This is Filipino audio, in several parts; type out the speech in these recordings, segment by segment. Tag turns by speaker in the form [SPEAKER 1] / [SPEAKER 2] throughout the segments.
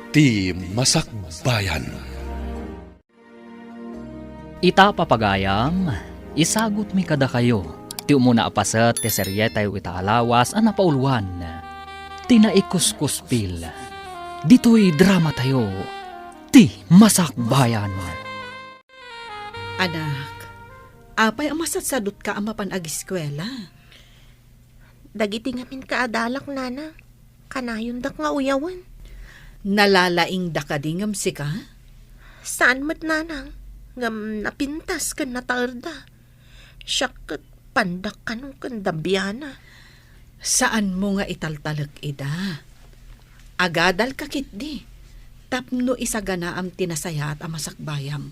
[SPEAKER 1] Ti Masakbayan.
[SPEAKER 2] Ita papagayam, isagot mi kada kayo. Ti umuna apasat ti serye tayo itaalawas ang napauluan. Tinaikuskuspil. Dito'y drama tayo. Ti Masakbayan.
[SPEAKER 3] Anak, apay ang masatsadot ka ang mapanag-eskwela.
[SPEAKER 4] Dagiti ngamin kaadalak, nana. Kanayon dak nga uyawan.
[SPEAKER 3] Nalalaing da ka di ngam si ka?
[SPEAKER 4] Saan mat, nanang? Ngam napintas kan natarda. Siyak pandak kanong kandabiyana.
[SPEAKER 3] Saan mo nga italtalag ida? Agadal kakit di. Tapno isagana am tinasayat ang masakbayam.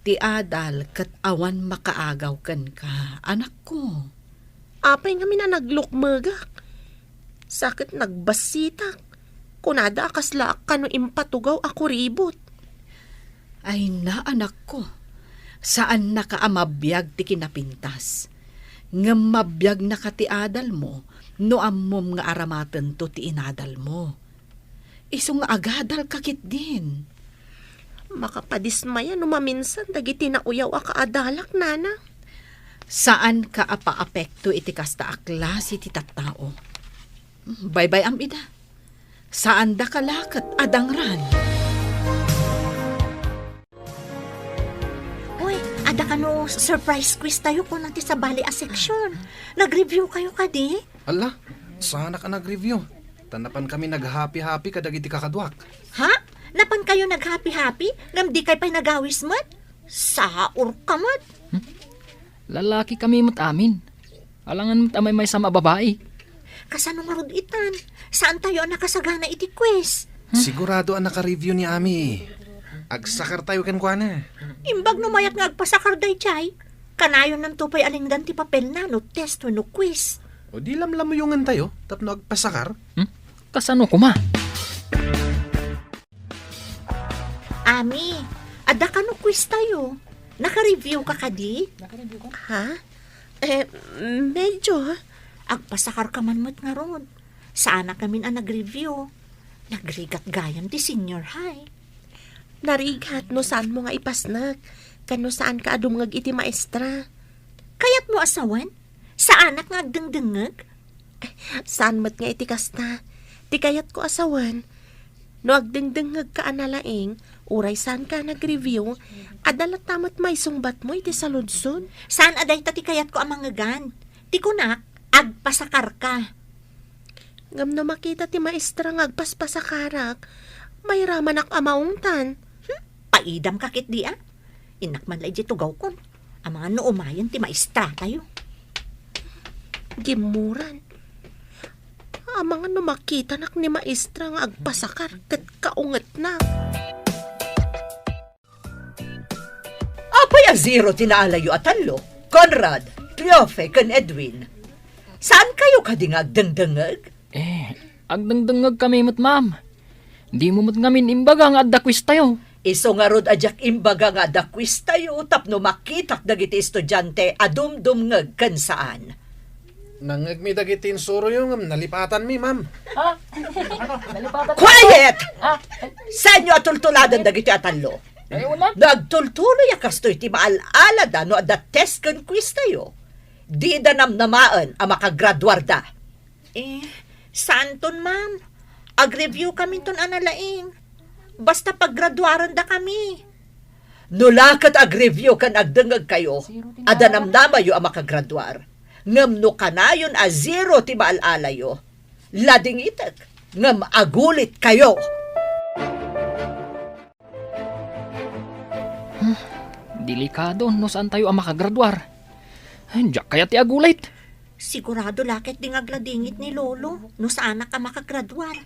[SPEAKER 3] Ti adal kat awan makaagaw kan ka, anak ko.
[SPEAKER 4] Apay ngamin na naglukmagak. Sakit nagbasitak. Kunada akasla kano impatugaw ako ribot.
[SPEAKER 3] Ay na, anak ko. Saan nakaamabiyag ti kinapintas? Nga mabiyag na ka ti adal mo, no ammom nga aramatan to ti inadal mo. Iso nga agadal kakit din.
[SPEAKER 4] Makapadismaya no maminsan dagiti na uyaw a kaadalak, nana.
[SPEAKER 3] Saan ka apa-apekto iti kasta aklas iti tattao? Bye-bye am ida. Saan da kalakat adangran?
[SPEAKER 5] Uy, ada ka no surprise quiz tayo po natin sa bali a section. Nag-review kayo kadi?
[SPEAKER 6] Ala, sana ka nag-review. Tanapan kami nag-happy-happy kadagiti kakadwak.
[SPEAKER 5] Ha? Napan kayo nag-happy-happy? Ngam di kay pa'y nagawis mat? Saur ka mat?
[SPEAKER 2] Lalaki kami mat amin. Alangan mat amay may sama babae.
[SPEAKER 5] Kasano nga rod itan? Saan tayo ang nakasagana iti quiz?
[SPEAKER 6] Sigurado ang naka-review ni Ami. Agsakar tayo kan kuana.
[SPEAKER 5] Imbag no mayat nga agpasakar day chay. Kanayon ng tupay alingdan ti papel na no testo no quiz.
[SPEAKER 6] O di lamlamuyungan tayo, tapno agpasakar.
[SPEAKER 2] Kasano kuma?
[SPEAKER 5] Ami, ada ka no quiz tayo. Naka-review ka kadi?
[SPEAKER 4] Ha? Medyo.
[SPEAKER 5] Agpasakar ka man mo't nga ron. Saan na kami ang nag-review? Nagrigat gayam ti senior high.
[SPEAKER 4] Narigat no saan mo nga ipasnak. Kano saan ka adumngag iti maestra.
[SPEAKER 5] Kayat mo asawan? Saan nga agdengdengag?
[SPEAKER 4] Saan mat nga iti kasta. Ti kayat ko asawan. No agdengdengag ka analaing, uray saan ka nag-review, adalat tamat may sungbat mo iti saludsod.
[SPEAKER 5] Saan aday tati kayat ko ang mga gan? Ti kunak, agpasakar ka.
[SPEAKER 4] Ngam no makita ti maestra nga agpaspasakarak, may ramanak amaungtan.
[SPEAKER 5] Paidam kakit di ah. Inakman la iti tugaw kon. Ang mga noomayan ti maestra tayo.
[SPEAKER 4] Gimuran. Ang mga no makita nak ni maestra nga agpasakar kat kaunget na.
[SPEAKER 7] Apay a zero tinaalayo atanlo. Conrad, Triofe, kan Edwin. Saan kayo kadingag dengdengag?
[SPEAKER 2] Agdangdangag kami mat ma'am. Di mo mat ngamin imbaga nga adda quiz tayo.
[SPEAKER 7] Iso nga rod ajak imbaga nga dakwis tayo tapno makitak dagiti estudyante adumdumngag kan saan.
[SPEAKER 6] Nangagmi dagiti insuro yung nalipatan mi, ma'am.
[SPEAKER 7] Quiet! Saan nyo atultuladan dagiti atanlo? Nagtultuloy akastoy ti maalala no ada test kan quiz tayo. Di da namnamaan ang makagraduar da.
[SPEAKER 5] Saan ton ma'am? Ag-review kami ton analaing. Basta paggraduaran da kami.
[SPEAKER 7] Nulakat ag-review kan agdengag kayo, ada namnamayo ang makagraduar. Ngam no kanayon a zero ti maalalayo. Lading itak, ngam agulit kayo.
[SPEAKER 2] Delikado no saan tayo ang makagraduar. Diyak kaya ti agulit.
[SPEAKER 5] Sigurado lakit ding agladingit ni Lolo no saan ka makagraduar.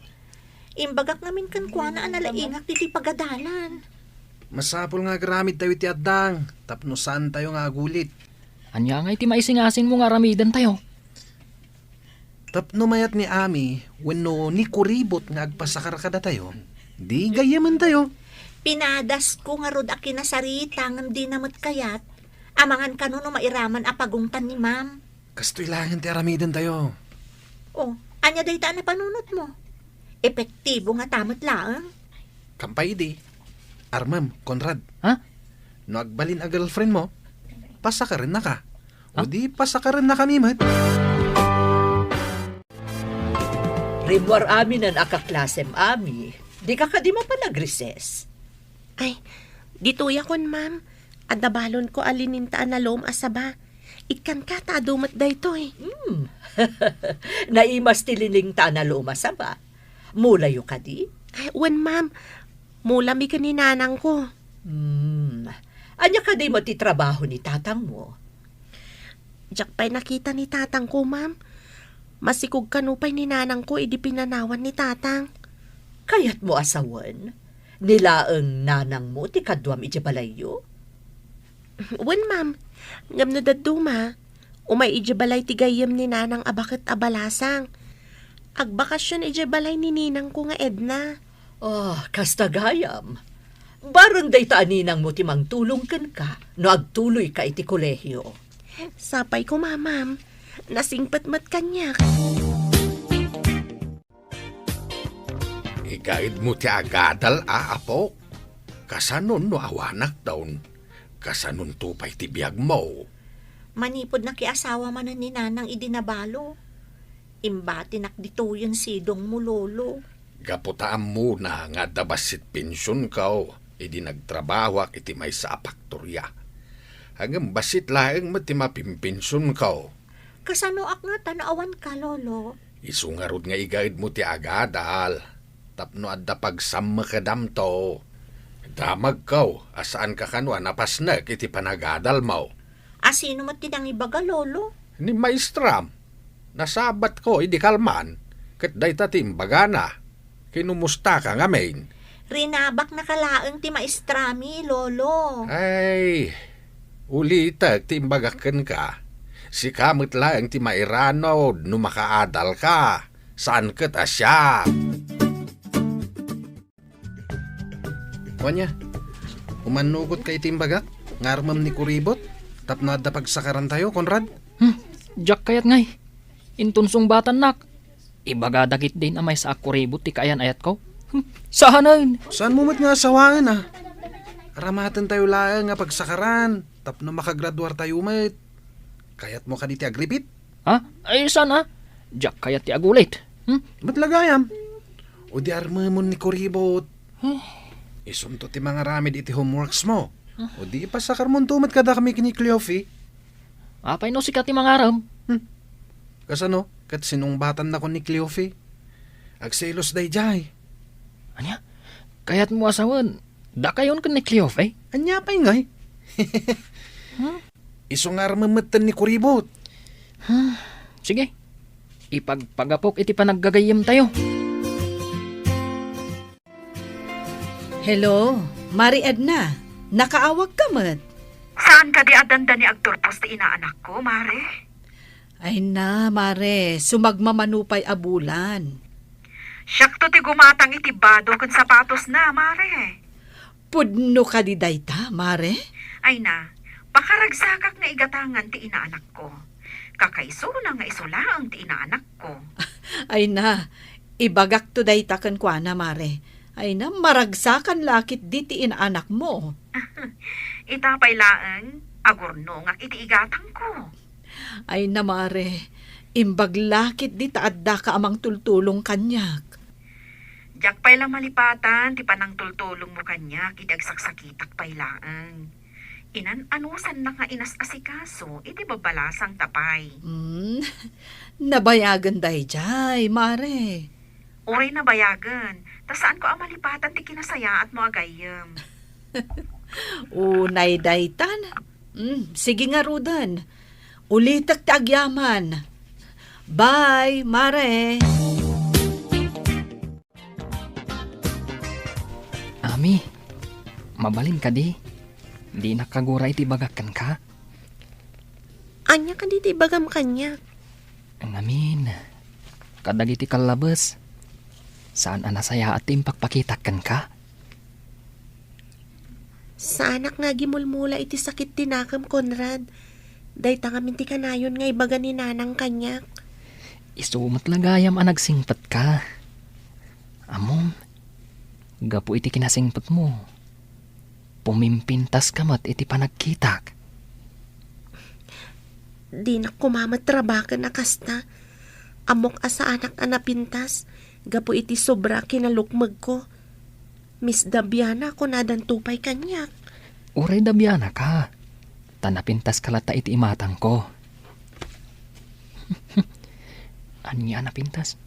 [SPEAKER 5] Imbagak namin kan kuana analaingak ti pagadalan.
[SPEAKER 6] Masapol nga gramid tayo ti addang, tapno saan tayo nga agulit.
[SPEAKER 2] Anya nga iti maisingasin mo nga ramidan tayo.
[SPEAKER 6] Tapno mayat ni Ami, wenno ni kuribot nga agpasakar kada tayo, di gayaman tayo.
[SPEAKER 5] Pinadas ko nga rod akin na sarita ngam di namot kayat. Amangan ka no mairaman apagungtan ni ma'am.
[SPEAKER 6] Kastoy langan ti aramidan tayo.
[SPEAKER 5] Anya day na panunot mo. Epektibo nga tamot laang.
[SPEAKER 6] Kampay di. Armam, Conrad.
[SPEAKER 2] Ha?
[SPEAKER 6] No agbalin a girlfriend mo, pasa ka rin na ka. O di, pasa ka rin na kami, mat.
[SPEAKER 7] Rimwar amin ang akaklasem ami. Di ka mo pa nag-recess.
[SPEAKER 4] Ay, dituya kon ma'am. Adabalon ko alinintaan na loom asaba. Ikan ka tadumat da ito eh.
[SPEAKER 7] Naimas tililing ta na lumasa ba? Mulayo ka di?
[SPEAKER 4] Ay, wen ma'am. Mula mi kaninanang ko.
[SPEAKER 7] Anya ka di mo ti trabaho ni tatang mo?
[SPEAKER 4] Diyak pa'y nakita ni tatang ko ma'am. Masikog kanupay ni nanang ko idi pinanawan ni tatang.
[SPEAKER 7] Kayat mo asawan? Nilaang nanang mo ti kadwam iti balayo?
[SPEAKER 4] Wen ma'am. Ngam na daduma. Umay iji balay ti gayem ni nanang abakit abalasang. Agbakasyon iji balay ni ninang ko nga Edna.
[SPEAKER 7] Kasta gayam. Barang day taaninang mo ti mangtulong ken ka, no agtuloy ka iti kolehyo.
[SPEAKER 4] Sapay ko ma'am. Nasingpatmat kanyak.
[SPEAKER 1] Igaid mo ti agadal apo. Kasanon no awanak daun. Kasanon tupay ti biyag mo.
[SPEAKER 5] Manipod na kiasawa man na ni nanang idinabalo. Imbati nakdituyon sidong mo, lolo.
[SPEAKER 1] Gaputaam mo na nga dabasit pensyon kao. Idi nagtrabawak iti may sa apaktorya. Hanggang basit laeng mati mapimpensyon kao.
[SPEAKER 5] Kasano ak nga tanaawan ka, lolo?
[SPEAKER 1] Isungarod nga igaid mo ti agadal. Tapno adda pagsamma kadam to. Damag kaw, asaan ka kanwa napasnek iti panagadal mo.
[SPEAKER 5] Asino mo tinang ibaga, lolo?
[SPEAKER 1] Ni maestram. Nasabat ko, idi kalman. Kat day tatimbaga na. Kinumusta ka nga main.
[SPEAKER 5] Rinabak na kalaang ti maestrami, lolo.
[SPEAKER 1] Ay, ulitag timbagakan ka. Si kamot lang ti mairano no makaadal ka. Saan kat asya?
[SPEAKER 6] Wanya, umanugot kay timbagak, ngarmam ni kuribot, tapno adda pagsakaran tayo, Conrad.
[SPEAKER 2] Jack kayat ngay. Intunsong batan nak. Ibagadagit din amay sa akuribot ti kayan ayat ko. Sahanan.
[SPEAKER 6] Saan mo mat nga asawangan ah? Aramatan tayo lang nga pagsakaran, tapno makagraduar tayo mat. Kayat mo ka di ti agripit?
[SPEAKER 2] Ha? Ay sana. Jack kayat ti agulit.
[SPEAKER 6] Ba't lagayam? O di armamon ni kuribot. Isunto ti mga ramid iti homeworks mo. O di pasakar mo tumat kada kami kini Cleofi.
[SPEAKER 2] Apay no sikat ti mangaram.
[SPEAKER 6] Kasano? Kat sinungbatan na ko ni Cleofi. Agselos day jay.
[SPEAKER 2] Anya? Kayat mo asawan. Da kayon kan ni Cleof eh.
[SPEAKER 6] Anya pa ingay. Isungar mamatan ni kuribot.
[SPEAKER 2] Sige. Ipagpagapok iti panaggagayim tayo.
[SPEAKER 3] Hello, Mari Edna. Nakaawag ka mat.
[SPEAKER 8] Saan ka di adanda ni agturpos ti inaanak ko, Mare?
[SPEAKER 3] Ay na, Mare, sumagmamanupay abulan.
[SPEAKER 8] Siyak to ti gumatang itibado kan sapatos na, Mare.
[SPEAKER 3] Pudno ka di dayta, Mare?
[SPEAKER 8] Ay na, pakaragsakak nga igatangan ti inaanak ko. Kakaiso na nga isulaang ti inaanak ko.
[SPEAKER 3] Ay na, ibagak to dayta kan kwa na, Mare. Ay na, maragsakan lakit di ti inaanak mo.
[SPEAKER 8] Itapay laang, agurno nga iti igatang ko.
[SPEAKER 3] Ay na, Mare, imbaglakit di taadda ka amang tultulong kanyak.
[SPEAKER 8] Diyak pay lang malipatan, ti panang tultulong mo kanya, kidagsaksakitak pay laang. Inan-anusan na nga inas asikaso, iti babalasang tapay.
[SPEAKER 3] Nabayagan day jay, Mare.
[SPEAKER 8] Uray na bayagan, ta saan ko ang malipatan ti kinasaya at mo agayem.
[SPEAKER 3] Unay daytan. Sige nga, Rudan. Ulitak ti agyaman. Bye, Mare.
[SPEAKER 2] Ami, mabalin ka di. Di nakaguray ti bagakan ka.
[SPEAKER 4] Anya ka di bagam kanya.
[SPEAKER 2] Ang amin, kadagiti kalabas. Saan anasaya at impakpakitakan ka?
[SPEAKER 4] Sa anak nga gimulmula iti sakit tinakam, Conrad. Day tangamin ti kanayon nga ibaga ni nanang kanyak.
[SPEAKER 2] Isumat lagayam ang nagsingpat ka. Amom, Gapu iti kinasingpot mo. Pumimpintas ka mat iti panagkitak.
[SPEAKER 4] Di na kumamatrabakan na kasta. Amok asa anak anapintas. Gapu iti sobra kinalukmag ko. Miss Dabiana ko nadan tupay kanyak.
[SPEAKER 2] Uray Dabiana ka. Tanapintas kalata iti imatang ko. Anya napintas?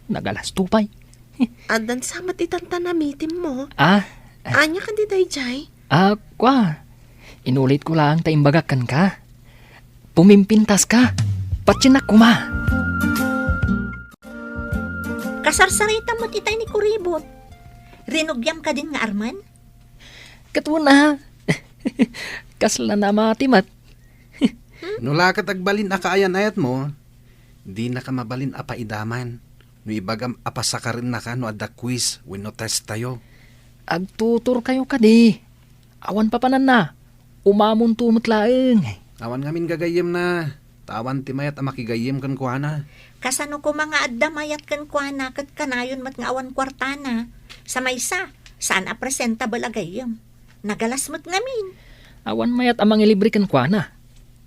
[SPEAKER 2] Nagalas tupay.
[SPEAKER 4] Adan samat itantanamitin mo.
[SPEAKER 2] Ah,
[SPEAKER 4] Anya ka di dayjay?
[SPEAKER 2] kwa. Inulit ko lang taimbagakan ka. Pumimpintas ka. Patsinak kuma.
[SPEAKER 5] Kasarsarita mo titay ni Kuribot. Rinugyam ka din nga Arman?
[SPEAKER 2] Katuna. Kasla na matimat.
[SPEAKER 6] Nulakat agbalin akaayan ayat mo, di na ka mabalin apa idaman. No ibagam apasakarin na ka no adda quiz when no test tayo.
[SPEAKER 2] Agtutur kayo kadi. Awan papanan na. Umamon tumot laeng.
[SPEAKER 6] Awan ngamin gagayem na. Tawan timayat ang makigayem kan kuana.
[SPEAKER 5] Kasano ko mga addamayat kan kuana kat kanayon mat nga awan kwartana. Sa maysa, saan a presentable agayam? Nagalas mo't ngamin.
[SPEAKER 2] Awan mayat amang ilibre kan kwa na.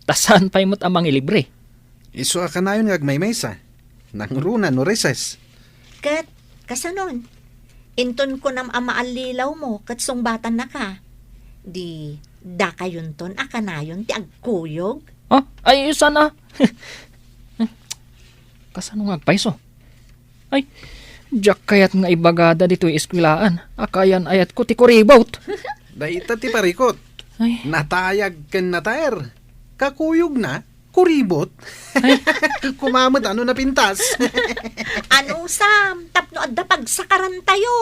[SPEAKER 2] Tasan pa'y mo't amang ilibre.
[SPEAKER 6] Iso ka na yun ngagmaymaysa. Nangruna no reses.
[SPEAKER 5] Kat, kasanon? Inton ko nam amaalilaw mo kat sungbatan na ka. Di, da kayon ton akanayon ti agkuyog.
[SPEAKER 2] Oh, ay isa na. Kasano nga agpaiso? Ay, jak kayat nga ibagada dito eskwilaan. Akayan ayat ko ti kuribot.
[SPEAKER 6] Daita ti parikot.
[SPEAKER 2] Ay,
[SPEAKER 6] Natayag ken nataer. Kakuyog na. Kuribot. Kumamot ano na pintas.
[SPEAKER 5] Ano Sam? Tapno adda pagsakaran tayo.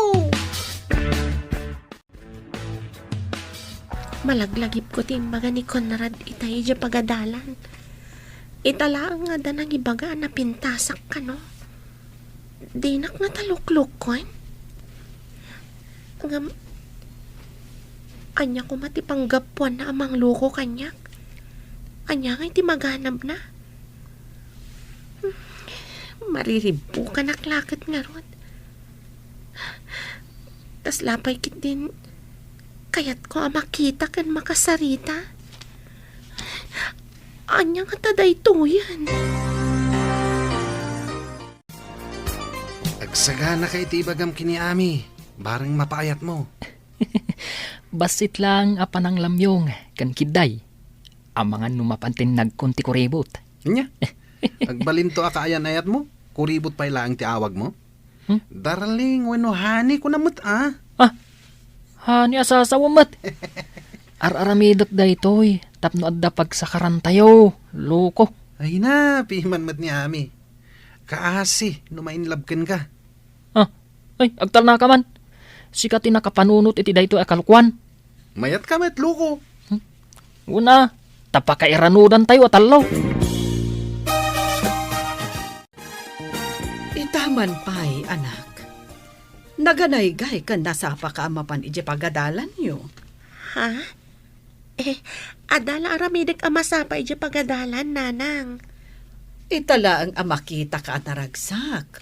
[SPEAKER 4] Malaglagip ko timbaga ni Conrad itay dya pagadalan. Italaang nga danang ibaga na pintasak ka no. Dinak nga taluklok ko eh. Ngam, anya ko matipanggapuan na amang luko kanyak. Anya nga iti maganap na. Mariribo ka naklakit nga ron. Tas lapay kit din kayat ko makita kan makasarita. Anya nga taday to yan.
[SPEAKER 6] Agsagana kay ti ibagam kini ami. Bareng mapayat mo.
[SPEAKER 2] basit lang apanang lamyong kan kiday. Amangan numapantin nagkunti kuribot.
[SPEAKER 6] Nya. Agbalin to akaayan ayat mo. Kuribot pa ilang ti awag mo. Darling, weno hani ko namut ah.
[SPEAKER 2] Hani asasawamat. Ar-aramidot da ito'y. Tapno adda pagsakaran tayo. Loko.
[SPEAKER 6] Ay na, piman mat ni ami. Kaasi, numainlabken ka.
[SPEAKER 2] Ay, agtal na ka man. Sikati nakapanunot iti da ito akalukwan.
[SPEAKER 6] Mayat ka met, loko.
[SPEAKER 2] Una, tapakairanudan tayo atalaw.
[SPEAKER 3] Itaman pa'y, anak. Naganaygay kan nasapa ka amapan ije pagadalan nyo.
[SPEAKER 4] Ha? Adala aramidek amasapa ije pagadalan, nanang.
[SPEAKER 3] Itala ang amakita ka at naragsak.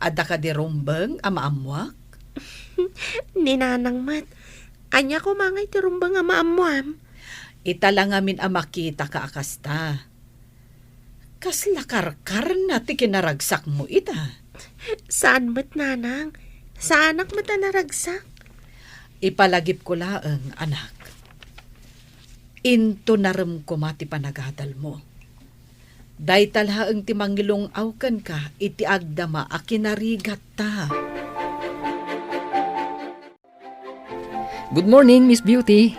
[SPEAKER 3] Ada ka di rumbeng amaamwak?
[SPEAKER 4] Ninanang mat. Anya ko mangay tirumbang amaamuam.
[SPEAKER 3] Itala ngamin amakita ka akasta. Kas lakarkar na ti kinaragsak mo ita.
[SPEAKER 4] Saan mat, nanang? Sa anak mat na naragsak?
[SPEAKER 3] Ipalagip ko laang, anak. Into naram ko mati panagadal mo. Day talhaang timangilong awkan ka, iti agdama a kinarigat ta.
[SPEAKER 2] Good morning, Miss Beauty.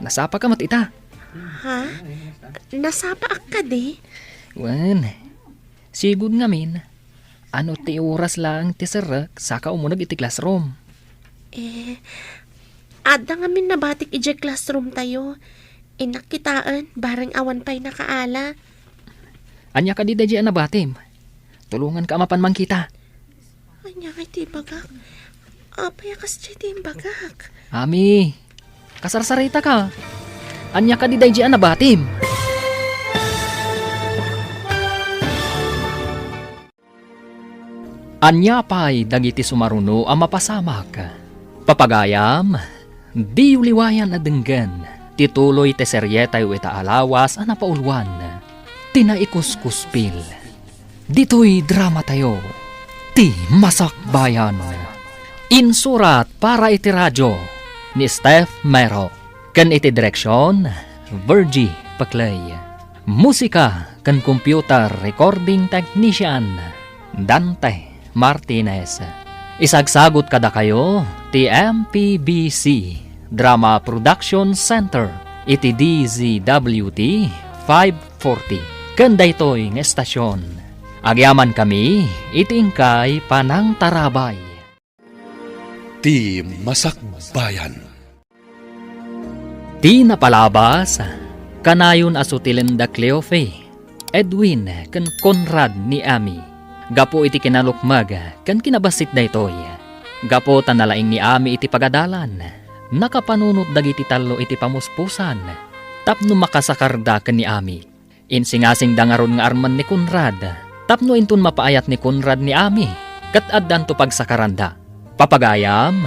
[SPEAKER 2] Nasapa ka mat ita.
[SPEAKER 4] Ha? Nasapa ak ka di?
[SPEAKER 2] Wan, sigud ngamin. Ano ti oras lang ti serak saka umunag iti classroom.
[SPEAKER 4] Ada nga min nabatik ije classroom tayo. Inakitaan, bareng awan pa'y nakaala.
[SPEAKER 2] Anya ka di da na batim. Tulungan ka mapan mang kita.
[SPEAKER 4] Anya nga iti bagak. Apay akas iti bagak.
[SPEAKER 2] Ami, kasarsarita ka. Anya ka di da na batim. Anya pa'y dagiti sumaruno ang mapasamak. Papagayam, di uliwayan na denggan. Tituloy te seryetay ita alawas ang napaulwan. Tinaikuskuspil. Dito'y drama tayo. Ti Masak Bayan. Insurat para iti radyo ni Steph Mero. Kan iti direksyon, Virgie Paclay. Musika kan computer recording technician, Dante Martinez. Isagsagot kada kayo ti MPBC Drama Production Center iti DZWT 540 kanda ito'y ng estasyon. Agyaman kami iti ingkay Panang Tarabay.
[SPEAKER 9] Ti Masak Bayan.
[SPEAKER 2] Ti napalabas kanayon asutilin da Cleofe, Edwin ken Conrad ni Ami. Gapo iti kinalukmag ken kinabasit da itoy. Gapo tanalaing ni Ami iti pagadalan. Nakapanunot dagiti talo iti pamuspusan. Tapno makasakarda ken ni Ami. Insingasing dangaron nga arman ni Conrad. Tapno intun mapaayat ni Conrad ni Ami. Kat addan to pagsakaranda. Papagayam,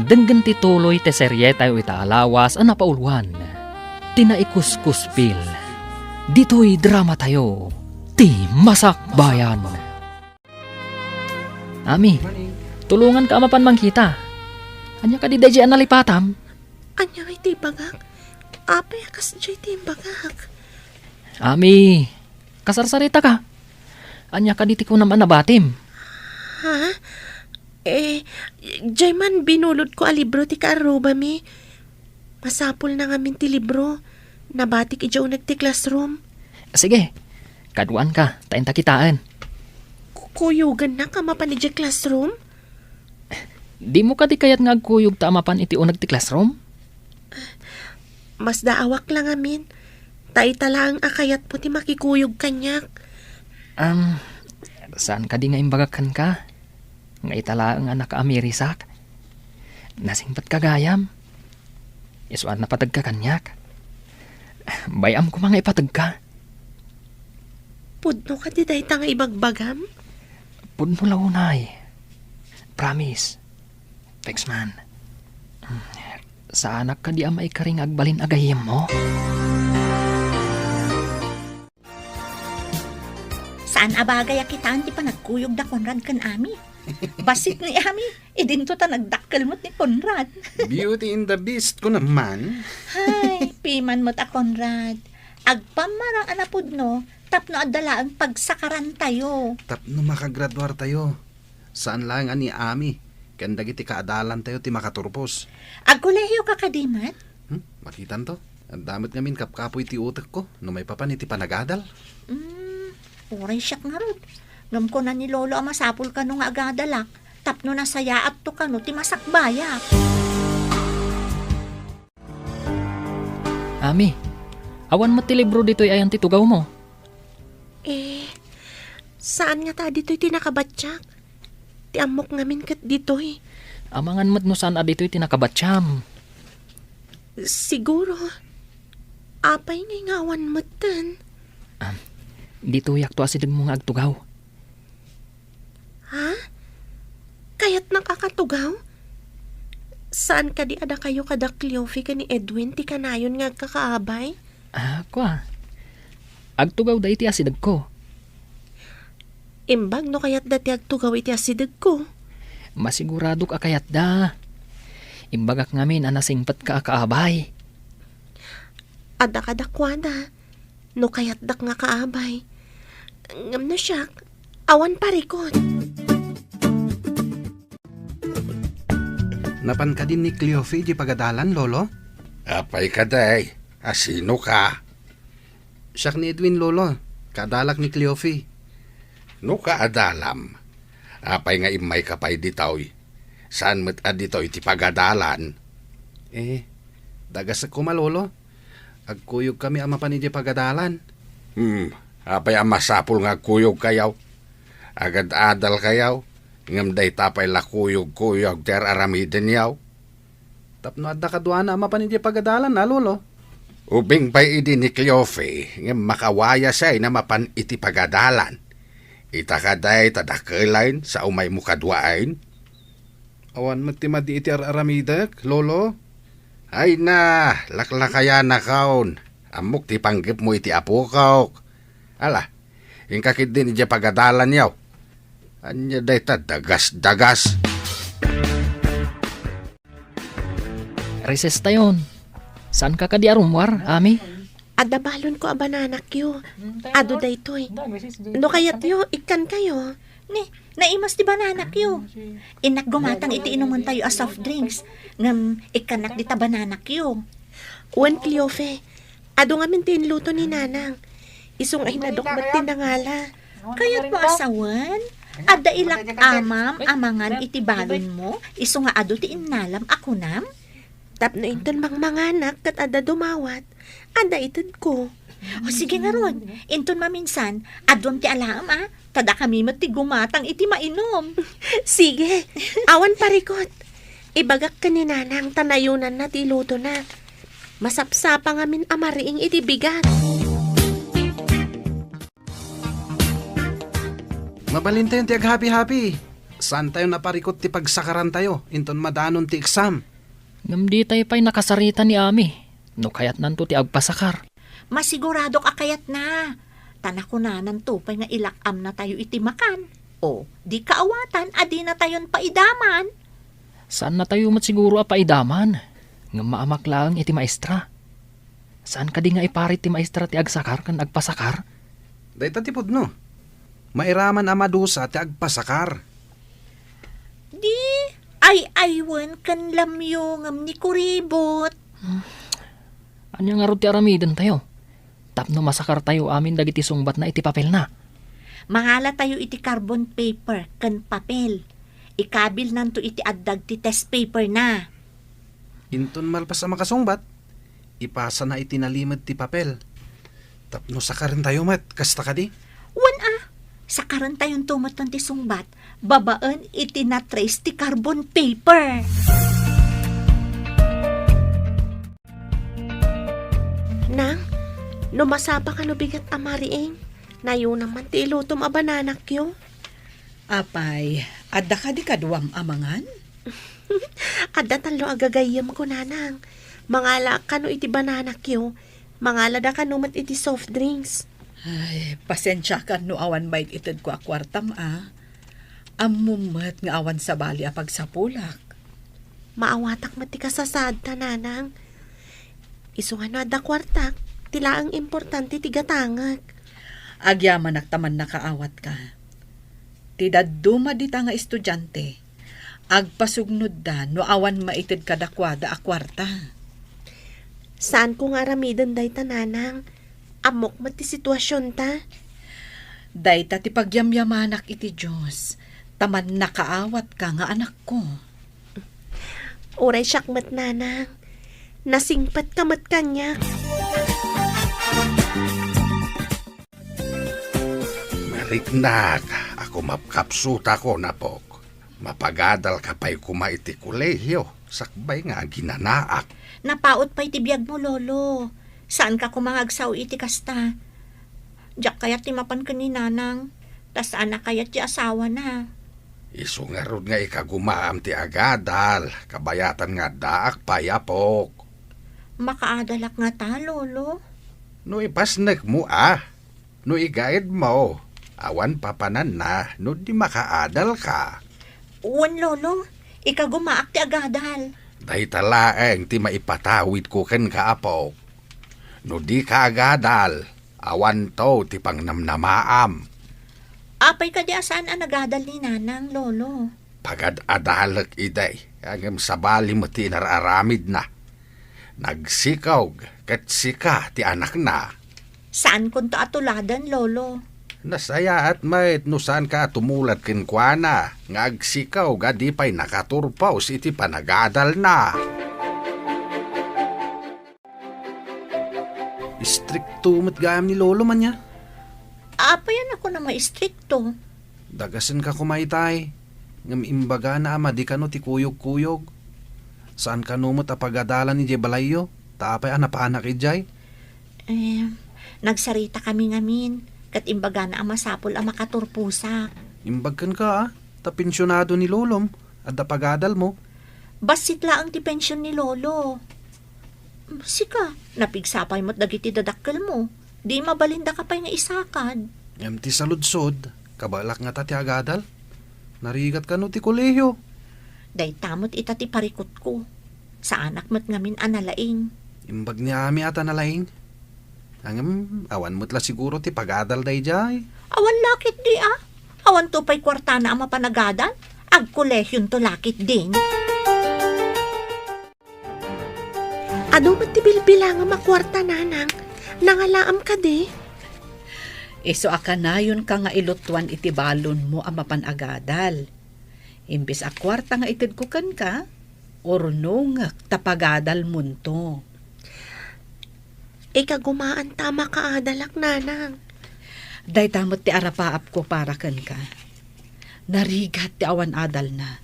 [SPEAKER 2] denggen ti tuloy te seryetay ita alawas ang napaulwan. Tinaikuskuspil. Dito'y drama tayo. Ti Masak Bayan. Ami, tulungan ka amapan mangkita. Anya ka di dahi nalipatam?
[SPEAKER 4] Anya iti bagak. Apay akas dyan iti bagak.
[SPEAKER 2] Ami, kasarsarita ka. Anya ka diti ko naman nabatim.
[SPEAKER 4] Ha? Dyan man binulod ko a libro ti kaaruba mi. Masapol na ngamin ti libro. Nabatik ijaw nagti classroom.
[SPEAKER 2] Sige, kaduan ka, tayin takitaan.
[SPEAKER 4] Kuyugan na ka mapan iti classroom?
[SPEAKER 2] Di mo ka di kayat nga agkuyog ta amapan iti unag ti classroom?
[SPEAKER 4] Mas daawak lang amin. Taitala ang akayat mo ti makikuyog kanyak.
[SPEAKER 2] Saan ka di nga imbagakan ka? Nga itala ang anak ka amirisak. Nasingpat kagayam. Isuan na patag ka kanyak. Bayam ko mga ipatag ka.
[SPEAKER 4] Pudno ka di dahi nga ibagbagam?
[SPEAKER 2] Pudno launay. Promise. Fix man. Sa anak ka di amay karing agbalin agayem mo?
[SPEAKER 5] Saan abagay akitaan ti panagkuyog da Conrad kan Ami? Basit ni Ami, idinto ta nagdakkel mo't ni Conrad.
[SPEAKER 6] Beauty in the Beast ko naman.
[SPEAKER 5] Hay, piman mo't a Conrad. Agpamarang anapod no, tapno adala ang pagsakaran tayo.
[SPEAKER 6] Tapno makagraduar tayo. Saan lang ani Ami? Kanda giti kaadalan tayo ti makaturpos.
[SPEAKER 5] Agkolehiyo ka kadimat?
[SPEAKER 6] Makitan to. Ang damit ngamin kapkapoy ti utak ko. No may papan iti panagadal.
[SPEAKER 5] Oray siyak nga rod. Ngam ko na ni Lolo ang masapul ka nung agadalak. Tapno na saya at to ka no ti masakbayak.
[SPEAKER 2] Ami, awan mo ti libro dito'y ayan titugaw mo.
[SPEAKER 4] Saan nga ta dito'y tinakabatsak? Ti amok ngamin kat dito'y.
[SPEAKER 2] Amangan mat no saan dito'y tinakabatsyam.
[SPEAKER 4] Siguro. Apay nga ngawan matan.
[SPEAKER 2] Dito yak to asidag mo nga agtugaw.
[SPEAKER 4] Ha? Kaya't nakakatugaw? Saan ka di ada kayo kada Cleofe ka ni Edwin ti kanayon nga kakaabay?
[SPEAKER 2] Kwa. Agtugaw da iti asidag ko.
[SPEAKER 4] Imbag no kayat dati agtugaw iti asidag ko.
[SPEAKER 2] Masigurado ka kayat da. Imbagak ngamin anasingpat ka kaabay.
[SPEAKER 4] Ada kadakwada. No kayat dak nga kaabay. Ngam na siyak. Awan parikot.
[SPEAKER 6] Napan ka din ni Cleofe di pagadalan, Lolo?
[SPEAKER 1] Apay ka day. Asino ka?
[SPEAKER 6] Siyak ni Edwin, Lolo. Kadalak ni Cleofe.
[SPEAKER 1] No ka adalam. Apay nga imay kapay ditoy. Saan mo't aditoy ti pagadalan?
[SPEAKER 6] Dagas ako malolo. Agkuyog kami ama pa ni di pagadalan.
[SPEAKER 1] Apay ang masapul nga kuyog kayaw. Agad adal kayaw. Ngam day tapay la kuyog-kuyog ter aramiden yaw.
[SPEAKER 6] Tapno adda kadwana ama pa ni di pagadalan na, Lolo.
[SPEAKER 1] Ubing pa'y idi ni Cleofe, ngam makawaya siya na mapan iti pagadalan. Itakaday tadakelain sa umay mo kadwain.
[SPEAKER 6] Awan mo ti madi iti aramidak, lolo.
[SPEAKER 1] Ay na, laklakaya na kaon. Amok ti panggip mo iti apo kaok. Ala, yung kakit din iti pagadalan yaw. Anya day ta dagas-dagas.
[SPEAKER 2] Recess tayon. Saan ka di arumwar, Ami?
[SPEAKER 4] Adabalon ko a bananak yo. Ado daytoy. No kayat yo, ikan kayo.
[SPEAKER 5] Ni, naimas di bananak yo. Inak gumatang iti inuman tayo as soft drinks. Ngam, ikanak di tabananak yo.
[SPEAKER 4] Wan Cleofe, ado nga min tinluto ni nanang. Isong ay nadokmat tinangala.
[SPEAKER 5] Kaya't mo asawan? Ada ilak amam, amangan iti balon mo? Iso nga ado ti inalam ako nam?
[SPEAKER 4] Tapno inton mangmanganak kat ada dumawat. Ada itid ko.
[SPEAKER 5] O sige nga ron, inton maminsan, adon ti alam tada kami ti gumatang iti mainom.
[SPEAKER 4] Sige, awan parikot. Ibagak ka ni nanang tanayunan na ti luto na. Masapsapa nga min amariing iti bigat.
[SPEAKER 6] Mabalin tayo ti ag-happy-happy. Saan tayo naparikot ti pagsakaran tayo? Inton madanon ti exam.
[SPEAKER 2] Ngam di tayo pa'y nakasarita ni Ami. No kayat nanto ti agpasakar.
[SPEAKER 5] Masigurado ka kayat na. Tanakunanan to pa'y nga ilakam na tayo iti makan. O, di kaawatan, adi na tayon paidaman.
[SPEAKER 2] Saan na tayo matsiguro a paidaman? Ngam maamak lang iti maestra. Saan ka di nga iparit ti maestra ti agsakar kan agpasakar?
[SPEAKER 6] Dahita tipod no. Mairaman amadusa ti agpasakar.
[SPEAKER 5] Di, ay aywan kan lamyo ngam ni kuribot.
[SPEAKER 2] Anya nga ro ti aramiden tayo? Tapno masakar tayo amin dagiti sungbat na iti papel na.
[SPEAKER 5] Mangala tayo iti carbon paper kan papel. Ikabil nanto iti addag ti test paper na.
[SPEAKER 6] Inton malpas sa makasungbat, ipasa na itinalimad ti papel. Tapno sakarin tayo mat, kasta ka di?
[SPEAKER 5] Wan sa karon tayon tumaton ti sungbat, babaan iti na trace ti carbon paper.
[SPEAKER 4] Nang, numasapa ka no bigat amariing. Nayo naman ti ilutom a bananak yo.
[SPEAKER 3] Apay, adda ka di kaduam amangan?
[SPEAKER 4] Adda talo agagayam ko nanang. Mangala ka no iti bananak yo. Mangala da ka no mat iti soft drinks.
[SPEAKER 3] Ay, pasensya ka no awan bait itid ko akwartam Amumat nga awan sa bali a pagsapulak.
[SPEAKER 4] Maawatak mati kasasad ta nanang. Isuhan na da kwartak. Tila ang importante ti gatangag.
[SPEAKER 3] Agyaman naktaman nakaawat ka. Tidaduma dita nga estudyante. Agpasugnod da no awan maitid kadakwada a kwarta.
[SPEAKER 4] Saan ko nga ramidan day ta nanang? Amok mati sitwasyon ta.
[SPEAKER 3] Dayta ti pagyamyamanak iti Diyos. Taman nakaawat ka nga anak ko.
[SPEAKER 4] Oray syakmat nanang. Nasingpat kamat kanya.
[SPEAKER 1] Mariknak, ako mapkapsuta ko na pok. Mapagadal ka pa'y kumaiti kolehiyo. Sakbay nga ginanaak.
[SPEAKER 5] Napaot pa iti biyag mo, lolo. Saan ka kumangagsaw iti kasta? Diyak kayat ti mapan ka ni nanang. Tas anak kayat ti asawa na.
[SPEAKER 1] Isungarod nga ikagumaam ti agadal. Kabayatan nga daak payapok.
[SPEAKER 5] Makaadalak nga ta, lolo.
[SPEAKER 1] No ipasnek mo No igaid mo. Awan papanan na no di makaadal ka.
[SPEAKER 5] Uwan, lolo. Ikagumaak ti agadal.
[SPEAKER 1] Dahi talaeng ti maipatawid ko ken kaapok. No di ka agadal, awan to ti pangnamnamaam.
[SPEAKER 5] Apay ka di asaan ang nagadal ni nanang, lolo.
[SPEAKER 1] Pagad-adalak iday, agam sabali mo ti nararamid na. Nagsikaw kat sika ti anak na.
[SPEAKER 5] Saan kun to atuladan, lolo?
[SPEAKER 1] Nasaya at mait no saan ka tumulat kinkwana. Ngagsikaw gadi pa'y nakaturpaw iti panagadal na.
[SPEAKER 6] Istrikto mat gayam ni lolo man niya.
[SPEAKER 5] Apayan ako na maistrikto.
[SPEAKER 6] Dagasin ka kumaitay. Ngam imbaga na ama di ka no ti kuyog-kuyog. Saan ka numot a pagadalan ni Jebalayo? Taapay anapaanak ijay?
[SPEAKER 5] Nagsarita kami ngamin. Kat imbaga na ang masapol ang makaturpusa.
[SPEAKER 6] Imbagkan ka ta pensyonado ni lolom at da pagadal mo.
[SPEAKER 5] Basit laang ti pensyon ni Lolo. Sika, napigsapay mo't dagiti dadakkel mo. Di mabalinda ka pa'y nga isakad.
[SPEAKER 6] Yam ti saludsod, kabalak nga ta ti agadal. Narigat ka no ti kolehiyo.
[SPEAKER 5] Day tamot ita ti parikot ko. Sa anak mo't ngamin analaing.
[SPEAKER 6] Imbag ni ami ata nalaing. Angam, awan mo't la siguro ti pagadal day jay.
[SPEAKER 5] Awan lakit di Awan to pa'y kwarta na ang mapanagadan. Ag kolehyon to lakit din.
[SPEAKER 4] Ado ba't ti bilbilang ang makwarta, nanang? Nangalaam ka di?
[SPEAKER 3] Iso akanayon ka nga ilutuan iti balon mo ang mapanagadal. Imbis a kwarta nga itidkukan ka, orno nga tapagadal munto.
[SPEAKER 4] Ikagumaan tama ka adalak, nanang.
[SPEAKER 3] Day tamot ti arapaap ko para kan ka. Narigat ti awan adal na.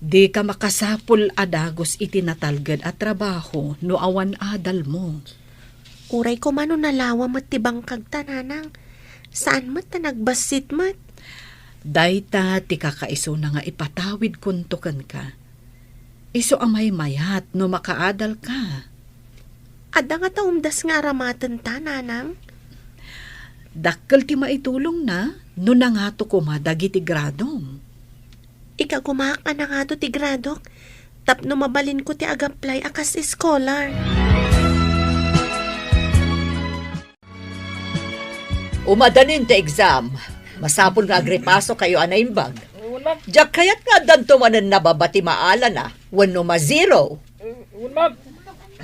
[SPEAKER 3] Di ka makasapul adagos iti natalged at trabaho no awan adal mo.
[SPEAKER 4] Uray ko mano nalawa mat ti bangkag ta, nanang. Saan mat ta nagbasit mat?
[SPEAKER 3] Dayta ti kakaiso na nga ipatawid kuntukan ka. Iso amay mayat no makaadal ka.
[SPEAKER 4] Ada nga taumdas nga aramatan ta, nanang.
[SPEAKER 3] Dakkel ti maitulong na no nangato ko madagiti gradom.
[SPEAKER 4] Ikagumaak na nga to ti gradok. Tapno mabalin ko ti agaplay akas scholar.
[SPEAKER 7] Umadanin ti exam. Masapol nga agripaso kayo anaimbag. Diyak kayat nga danto manan nababati maala na. Wano ma-zero.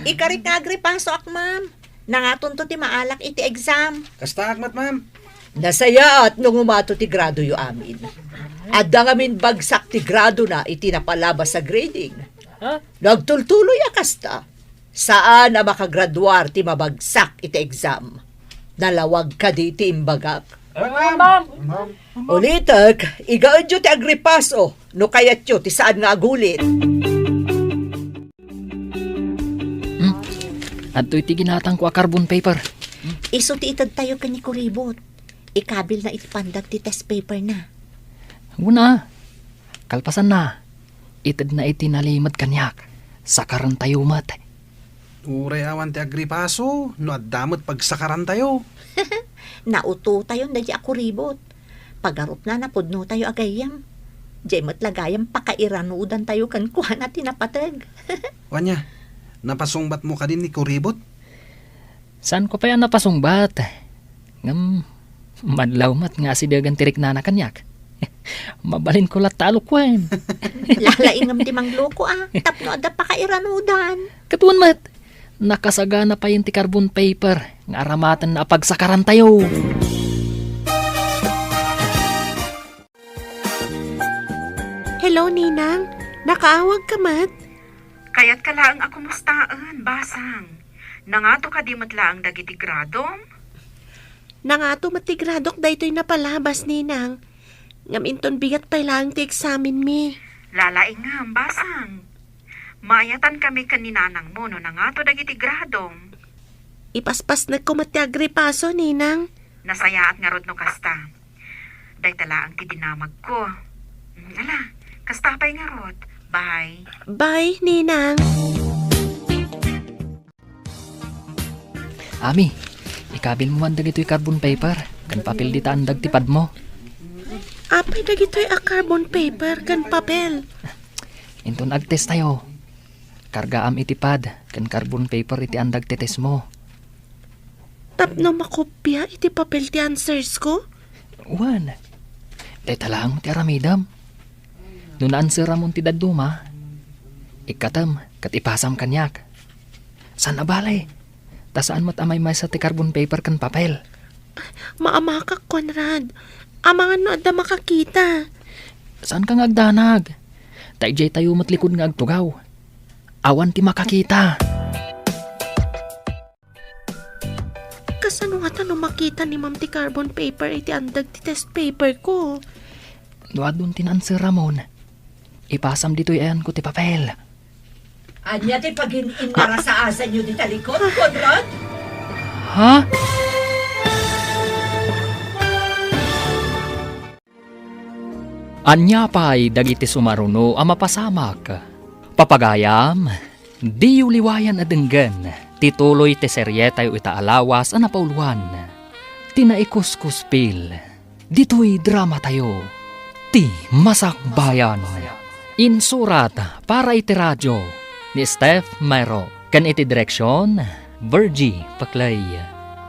[SPEAKER 5] Ikarit nga agripaso ak, ma'am. Nangaton to ti maalak iti exam.
[SPEAKER 6] Kasta akmat, ma'am.
[SPEAKER 7] Nasaya at nung umato ti grado yu amin. Adda ngamin bagsak ti grado na iti napalabas sa grading. Nagtultuloy akasta. Saan na makagraduar ti mabagsak iti exam? Nalawag ka di ti imbagak. Ulitak, igaon ti agripaso, no kayat ti saan nga agulit.
[SPEAKER 2] At iti ginatang ko a carbon paper.
[SPEAKER 5] Iso ti itad tayo ka ni Kuribot. Ikabil na itipandag ti test paper na.
[SPEAKER 2] Una, kalpasan na. Itad na iti nalimad kanyak. Sakaran tayo mat.
[SPEAKER 6] Uray awan ti agripaso, no at damot pagsakaran tayo.
[SPEAKER 5] Nauto tayo na di ako ribot. Pagarup na napudno tayo agayam. Di mo't lagayam pakairanudan tayo kan kuha na tinapatag.
[SPEAKER 6] Wanya, napasungbat mo ka din ni Kuribot?
[SPEAKER 2] Saan ko pa yan napasungbat? Ngam, madlaw mat nga si dagan tirik na kanyak. Mabalin ko latalo kwen.
[SPEAKER 5] Lalaingam ti mangloko Tapno ada pakairanudan.
[SPEAKER 2] Katuan mat, nakasagana pa yung ti carbon paper. Nga aramatan na pagsakaran tayo.
[SPEAKER 4] Hello, ninang. Nakaawag ka mat?
[SPEAKER 8] Kayat ka laang ako mustaan, basang. Nangato ka di matlaang dagiti gradom?
[SPEAKER 4] Nangato matigradok daytoy napalabas, ninang. Ngaminton bigat pa lang ti examin mi.
[SPEAKER 8] Lalaingam, basang. Mayatan kami kaninanang mo no nangato dagiti gradom.
[SPEAKER 4] Ipaspas na ko mati agripaso, ninang.
[SPEAKER 8] Nasayaat nga rod no kasta. Day talaang ti dinamag ko. Ala, kastapay nga rod. Bye.
[SPEAKER 4] Bye, ninang.
[SPEAKER 2] Ami, ikabil mo man dagito'y carbon paper. Kan papel di taandag tipad mo.
[SPEAKER 4] Apay na gito'y a carbon paper kan papel.
[SPEAKER 2] Inton agtest tayo. Kargaam itipad. Kan carbon paper iti andag tetes mo.
[SPEAKER 4] Tapno makopya iti papel ti answers ko?
[SPEAKER 2] Wan. Dahil talang ti aramidam. Noon answera mo ti daduma. Ikatam, kat ipasam kanyak. San abalay? Tasaan mo't amay may sa ti carbon paper kan papel.
[SPEAKER 4] Maamakak, Conrad. Amangan no ada makakita.
[SPEAKER 2] Saan ka ngagdanag? Taijay tayo matlikod nga agtugaw. Awan ti makakita.
[SPEAKER 4] Kasano nga tanong makita ni ma'am ti carbon paper iti andag ti test paper ko?
[SPEAKER 2] Doon tinanswer Ramon. Ipasam dito'y ayan ko ti papel.
[SPEAKER 7] Anya ti pag-inara sa asa nyo di talikod, Conrad?
[SPEAKER 2] Ha? Anya pa'y dagiti sumaruno a mapasamak. Papagayam, di liwayan adenggan, tituloy te seryetayo itaalawas a napauluan. Tinaikuskuspil, dito'y drama tayo, ti masakbayan. Insurat para iti radyo ni Steph Mayro, kan iti direksyon, Virgie Paklay.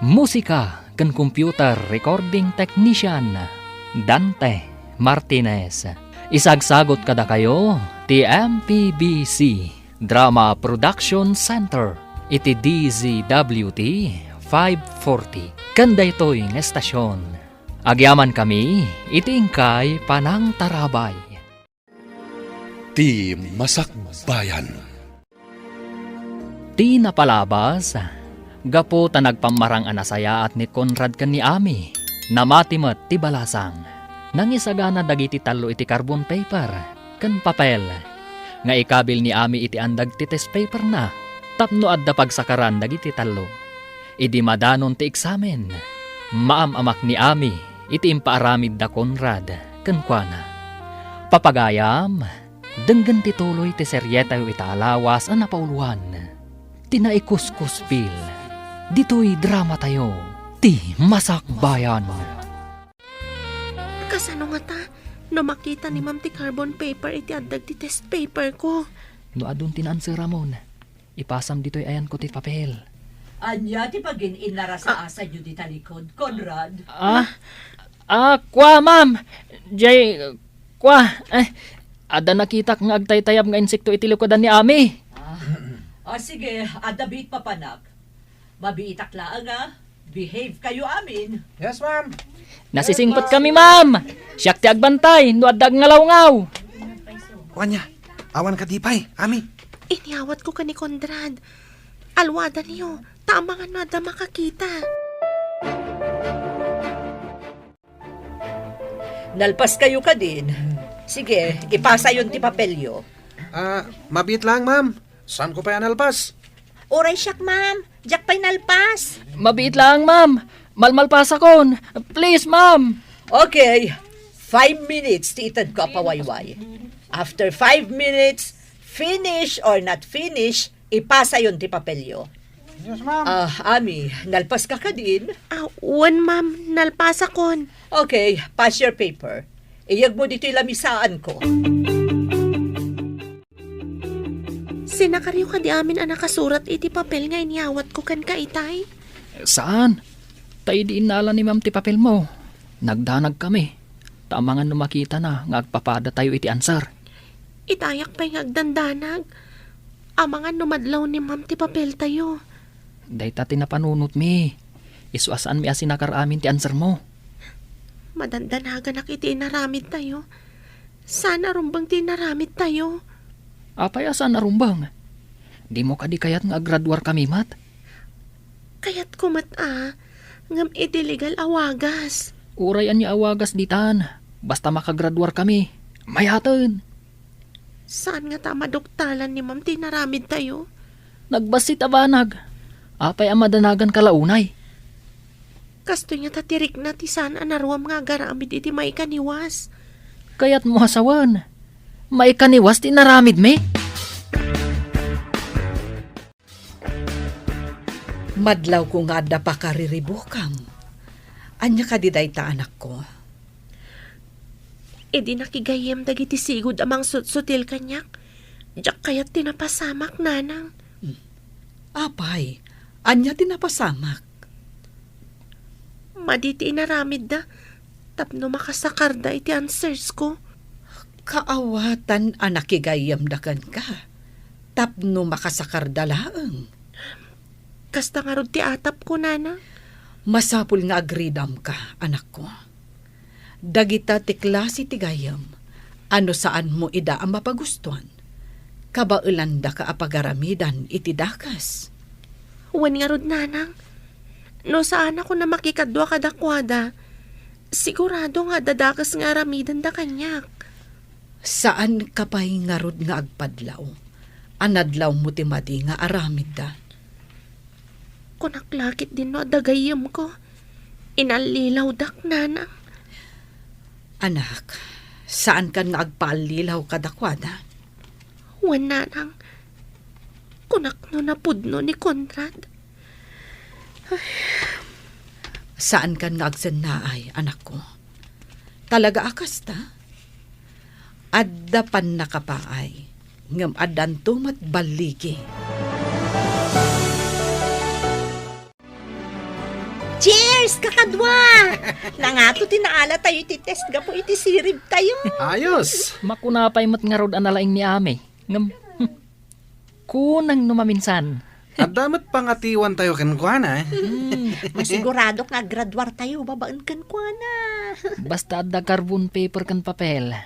[SPEAKER 2] Musika kan computer recording technician, Dante Martinez. Isagsagot kada kayo ti MPBC Drama Production Center iti DZWT 540 kanda ito'y ng estasyon. Agyaman kami iti ingkay Panang Tarabay.
[SPEAKER 9] Ti Masakbayan.
[SPEAKER 2] Ti napalabas, gapo ta nagpamarang anasaya at ni Conrad kan ni Ami, namatimat ti balasang. Nang isagana dagiti talo iti carbon paper, kan papel. Nga ikabil ni Ami iti andag ti test paper na, tapno adda pagsakaran dagiti talo. Idi madanon ti eksamen, maamamak ni Ami iti impaaramid da Conrad, kan kuana. Papagayam, denggan ti tuloy ti seryetayo itaalawas a napauluan. Tinaikuskuspil, dito'y drama tayo, ti masakbayan.
[SPEAKER 4] Kasano nga ta? No makita ni ma'am ti carbon paper iti addag ti test paper ko.
[SPEAKER 2] No adun tinansir Ramon, ipasam dito'y ayan ko ti papel.
[SPEAKER 7] Anya ti pagin inara sa asa nyo di talikod, Conrad.
[SPEAKER 2] Kwa ma'am, jay, kwa, ada nakitak nga agtaytayab nga insekto iti likodan ni Ami.
[SPEAKER 7] Sige, adabit papanak. Mabiitak laang behave kayo amin.
[SPEAKER 6] Yes, ma'am.
[SPEAKER 2] Nasisingpot kami ma'am, siyak ti agbantay, no adag ngalaw-ngaw.
[SPEAKER 6] Wanya, awan ka dipay, Ami.
[SPEAKER 4] Iniawat ko ka ni Conrad. Alwada niyo, tama nga nada makakita.
[SPEAKER 7] Nalpas kayo ka din. Sige, ipasa yun ti papelyo.
[SPEAKER 6] Mabit lang, ma'am. Saan ko pa yan alpas?
[SPEAKER 5] Oray siyak, ma'am. Diyak pa'y nalpas.
[SPEAKER 2] Mabiit lang ma'am, malmalpasa kon. Please ma'am.
[SPEAKER 7] Okay, 5 minutes ti itad ko pawayway. After 5 minutes, finish or not finish, ipasa yun ti papelyo.
[SPEAKER 6] Yes, ma'am.
[SPEAKER 7] Ami, nalpas ka ka din?
[SPEAKER 4] Wan ma'am, nalpasa kon.
[SPEAKER 7] Okay, pass your paper. Iyag mo dito ilamisaan ko.
[SPEAKER 4] Sinakaryo ka di amin ang nakasurat iti papel nga iniawat ko kan ka itay.
[SPEAKER 2] Saan? Tay di inala ni ma'am ti papel mo. Nagdanag kami. Tamangan no makita na nga agpapada tayo iti ansar.
[SPEAKER 4] Itayak pa'y ngagdandanag. Amangan numadlaw ni ma'am ti papel tayo.
[SPEAKER 2] Dahita tinapanunot mi. Isuasaan mi asinakar amin ti ansar mo.
[SPEAKER 4] Madandanagan iti inaramid tayo. Sana rumbang ti inaramid tayo.
[SPEAKER 2] Apay asan narumbang? Di mo kadi kayat nga graduar kami mat?
[SPEAKER 4] Kayat kumat ngam iti legal awagas.
[SPEAKER 2] Urayan ni awagas ditan. Basta makagraduar kami. Mayatan.
[SPEAKER 4] Saan nga ta maduktalan ni ma'am ti inaramid tayo?
[SPEAKER 2] Nagbasit abanag. Apay ang madanagan kalaunay.
[SPEAKER 4] Kasto niya tatirik na ti saan anaruam nga garamid iti may kaniwas.
[SPEAKER 2] Kaya't mo hasawan. May kaniwas ti naramid me.
[SPEAKER 3] Madlaw ko nga da pa kariribukam. Anya ka diday ta anak ko.
[SPEAKER 4] Di nakigayem dagiti sigud amang sutil kanyak. Diyak kayat tinapasamak nanang.
[SPEAKER 3] Apay, anya tinapasamak.
[SPEAKER 4] Maditi inaramid da. Tapno makasakar da iti answers ko.
[SPEAKER 3] Kaawatan anakigayamdakan ka. Tapno makasakar dalaang.
[SPEAKER 4] Kasta nga rod ti atap ko, nana.
[SPEAKER 3] Masapul nga agridam ka, anak ko. Dagita ti klase ti gayam. Ano saan mo ida ang mapagustuhan? Kabaulanda ka apagaramidan iti dakas.
[SPEAKER 4] Wan nga rod, nanang. No saan ako na makikadwa kadakwada. Sigurado nga dadakas nga aramidan da kanyak.
[SPEAKER 3] Saan ka pa'y ngarod nga agpadlaw? Anadlaw mo ti madi nga aramid da.
[SPEAKER 4] Kunaklakit din no dagayam ko. Inalilaw dak, nanang.
[SPEAKER 3] Anak, Saan kan nga agpaalilaw kadakwada?
[SPEAKER 4] Wala nang kunakno na pudno ni Conrad.
[SPEAKER 3] Saan kan nga agsannaay, anak ko? Talaga akas ta? Adda pan nakapaay, ngam adan tumat baligi.
[SPEAKER 5] Cheers, kakadwa! Nangato tinaala tayo iti test ga po iti sirib tayo.
[SPEAKER 6] Ayos!
[SPEAKER 2] Makunapay mat nga rod analaing ni Ami. Ngam, kunang numaminsan.
[SPEAKER 6] At damat pangatiwan tayo kenkwana.
[SPEAKER 5] Masigurado nga graduar tayo, babaan kan kwa na.
[SPEAKER 2] Basta adda carbon paper kan papel.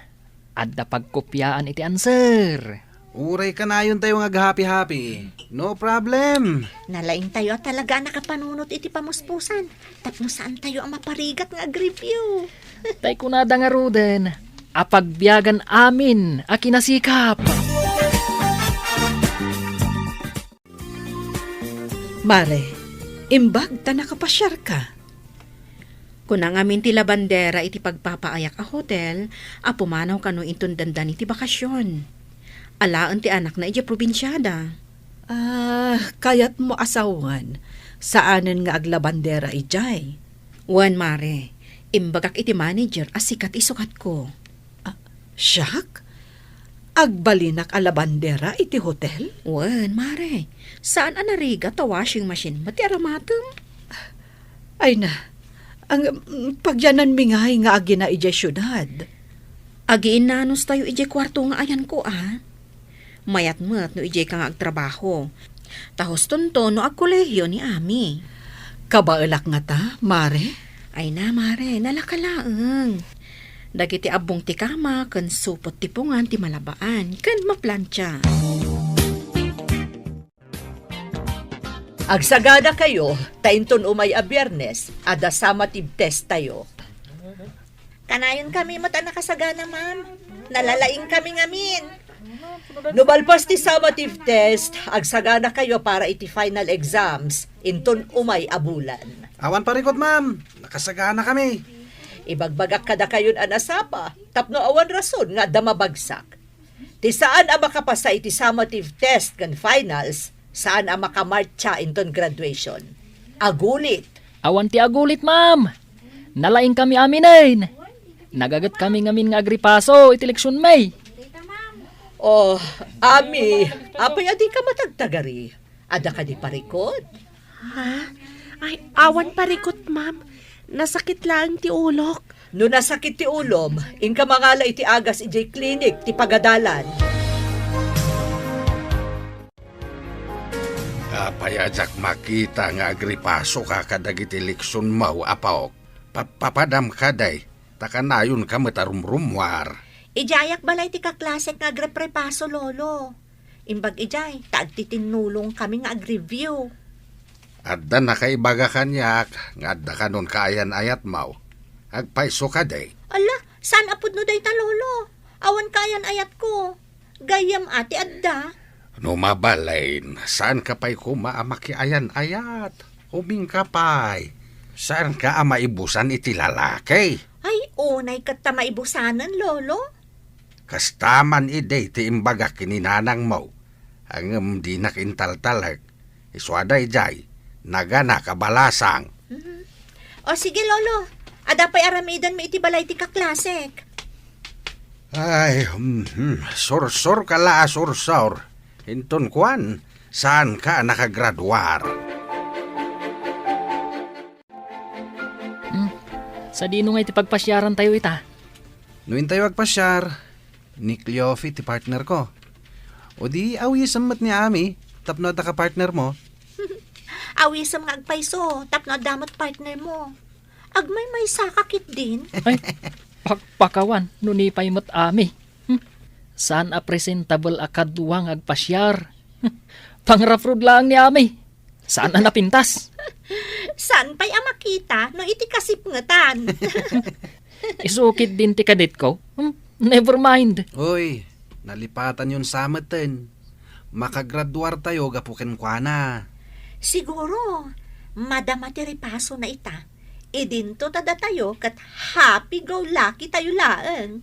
[SPEAKER 2] Adda pagkopyaan iti answer.
[SPEAKER 6] Uray ka na yun tayo nga happy-happy. No problem.
[SPEAKER 5] Nalaing tayo at talaga nakapanunot iti pamuspusan. Tapno saan tayo ang maparigat nga review.
[SPEAKER 2] Tay kunada nga ruden. Apagbiyagan amin a kinasikap.
[SPEAKER 3] Mare, imbag ta nakapasyar ka.
[SPEAKER 10] Kunang amin ti labandera iti pagpapaayak a hotel, a pumanaw kano inton dandan iti bakasyon. Alaan ti anak na iti probinsyada.
[SPEAKER 3] Kayat mo asawan, saanen nga aglabandera ijay.
[SPEAKER 10] Wan mare, imbagak iti manager as sikat isukat ko.
[SPEAKER 3] Siyak? Agbalinak a labandera iti hotel?
[SPEAKER 10] Wan mare, saan anariga ta washing machine mati aramatem?
[SPEAKER 3] Ay na, ang pagyanan mingay nga agi na ijay syudad.
[SPEAKER 10] Agiin nanos tayo ijay kwarto nga ayan ko Mayat mat no ijay ka nga agtrabaho. Tahos tonto no agkolehiyo ni Ami.
[SPEAKER 3] Kabaelak nga ta, Mare?
[SPEAKER 10] Ay na mare, nalakalaeng. Dagiti abong ti kama, kan supot ti pungan ti malabaan, kan maplantya.
[SPEAKER 7] Agsagada kayo, tainton umay a Biyernes, ada summative test tayo.
[SPEAKER 5] Kanayon kami mo ta nakasagana, ma'am. Nalalaing kami ngamin.
[SPEAKER 7] Nubalpas ti summative test, agsagana kayo para iti final exams, inton umay a bulan.
[SPEAKER 6] Awan parikot, ma'am. Nakasagana kami.
[SPEAKER 7] Ibagbagak kada kayon anasapa, tapno awan rason nga damabagsak. Ti saan ang makapasa iti summative test kan finals, saan ang makamarcha inton graduation. Agulit.
[SPEAKER 2] Awan ti agulit, ma'am. Nalaing kami aminain. Nagagat kami ngamin nga agripaso iti leksyon May.
[SPEAKER 7] Oh, Ami, apay adi ka matagtagari. Ada ka di parikot?
[SPEAKER 4] Ha? Ay, awan parikot, ma'am. Nasakit lang ti ulok.
[SPEAKER 7] No nasakit ti ulom, inka mangala iti agas iti clinic ti pagadalan.
[SPEAKER 1] Payajak makita nga agripaso ka kadagiti leksyon mau apaok. Papadam kaday, takanayon ka matarumrumwar.
[SPEAKER 5] Ijayak balay ti kaklasek nga agreprepaso, lolo. Imbag ijay, taag titinulong kami nga ag-review.
[SPEAKER 1] Adda nakaibaga kanyak, nga adda kanon kaayan-ayat mau. Agpaiso kaday.
[SPEAKER 5] Ala, saan apod no day ta, lolo? Awan kayan ayat ko. Gayam ati adda.
[SPEAKER 1] No mabalain, saan ka pa'y kumaamaki ayan-ayat? Huming ka pa'y. Saan ka maibusan iti lalaki?
[SPEAKER 5] Ay, unay kat ta maibusanan, lolo.
[SPEAKER 1] Kastaman ide ti imbaga kininanang mo. Ang di nakintaltalag. Iswaday jay, nagana kabalasang.
[SPEAKER 5] O sige, lolo. Ada pa'y aramidan mo iti balay ti kaklasek.
[SPEAKER 1] Ay, sorsor ka la, sorsor. Hinton kwan, saan ka nakagraduar?
[SPEAKER 2] Sa dino nga iti pagpasyaran tayo ita.
[SPEAKER 6] Nuin tayo agpasyar, ni Cleofi ti partner ko. O di awisam mat ni Ami, tapno at ka-partner mo.
[SPEAKER 5] Awisam nga agpaiso, tapno damot partner mo. Agmay may sakakit din.
[SPEAKER 2] Ay, pagpakawan, nunipay mo't Ami. Saan a presentable a kaduwang agpasyar? Pangrafrod lang ni Ami. Saan na napintas?
[SPEAKER 5] Saan pa'y makita no iti kasipngetan?
[SPEAKER 2] Isukit din ti kadit ko. Never mind.
[SPEAKER 6] Uy, nalipatan yun samatan. Makagraduar tayo gapuken kwa na.
[SPEAKER 5] Siguro, madama ti ripaso na ita. Idinto tada tayo kat happy go lucky tayo laan.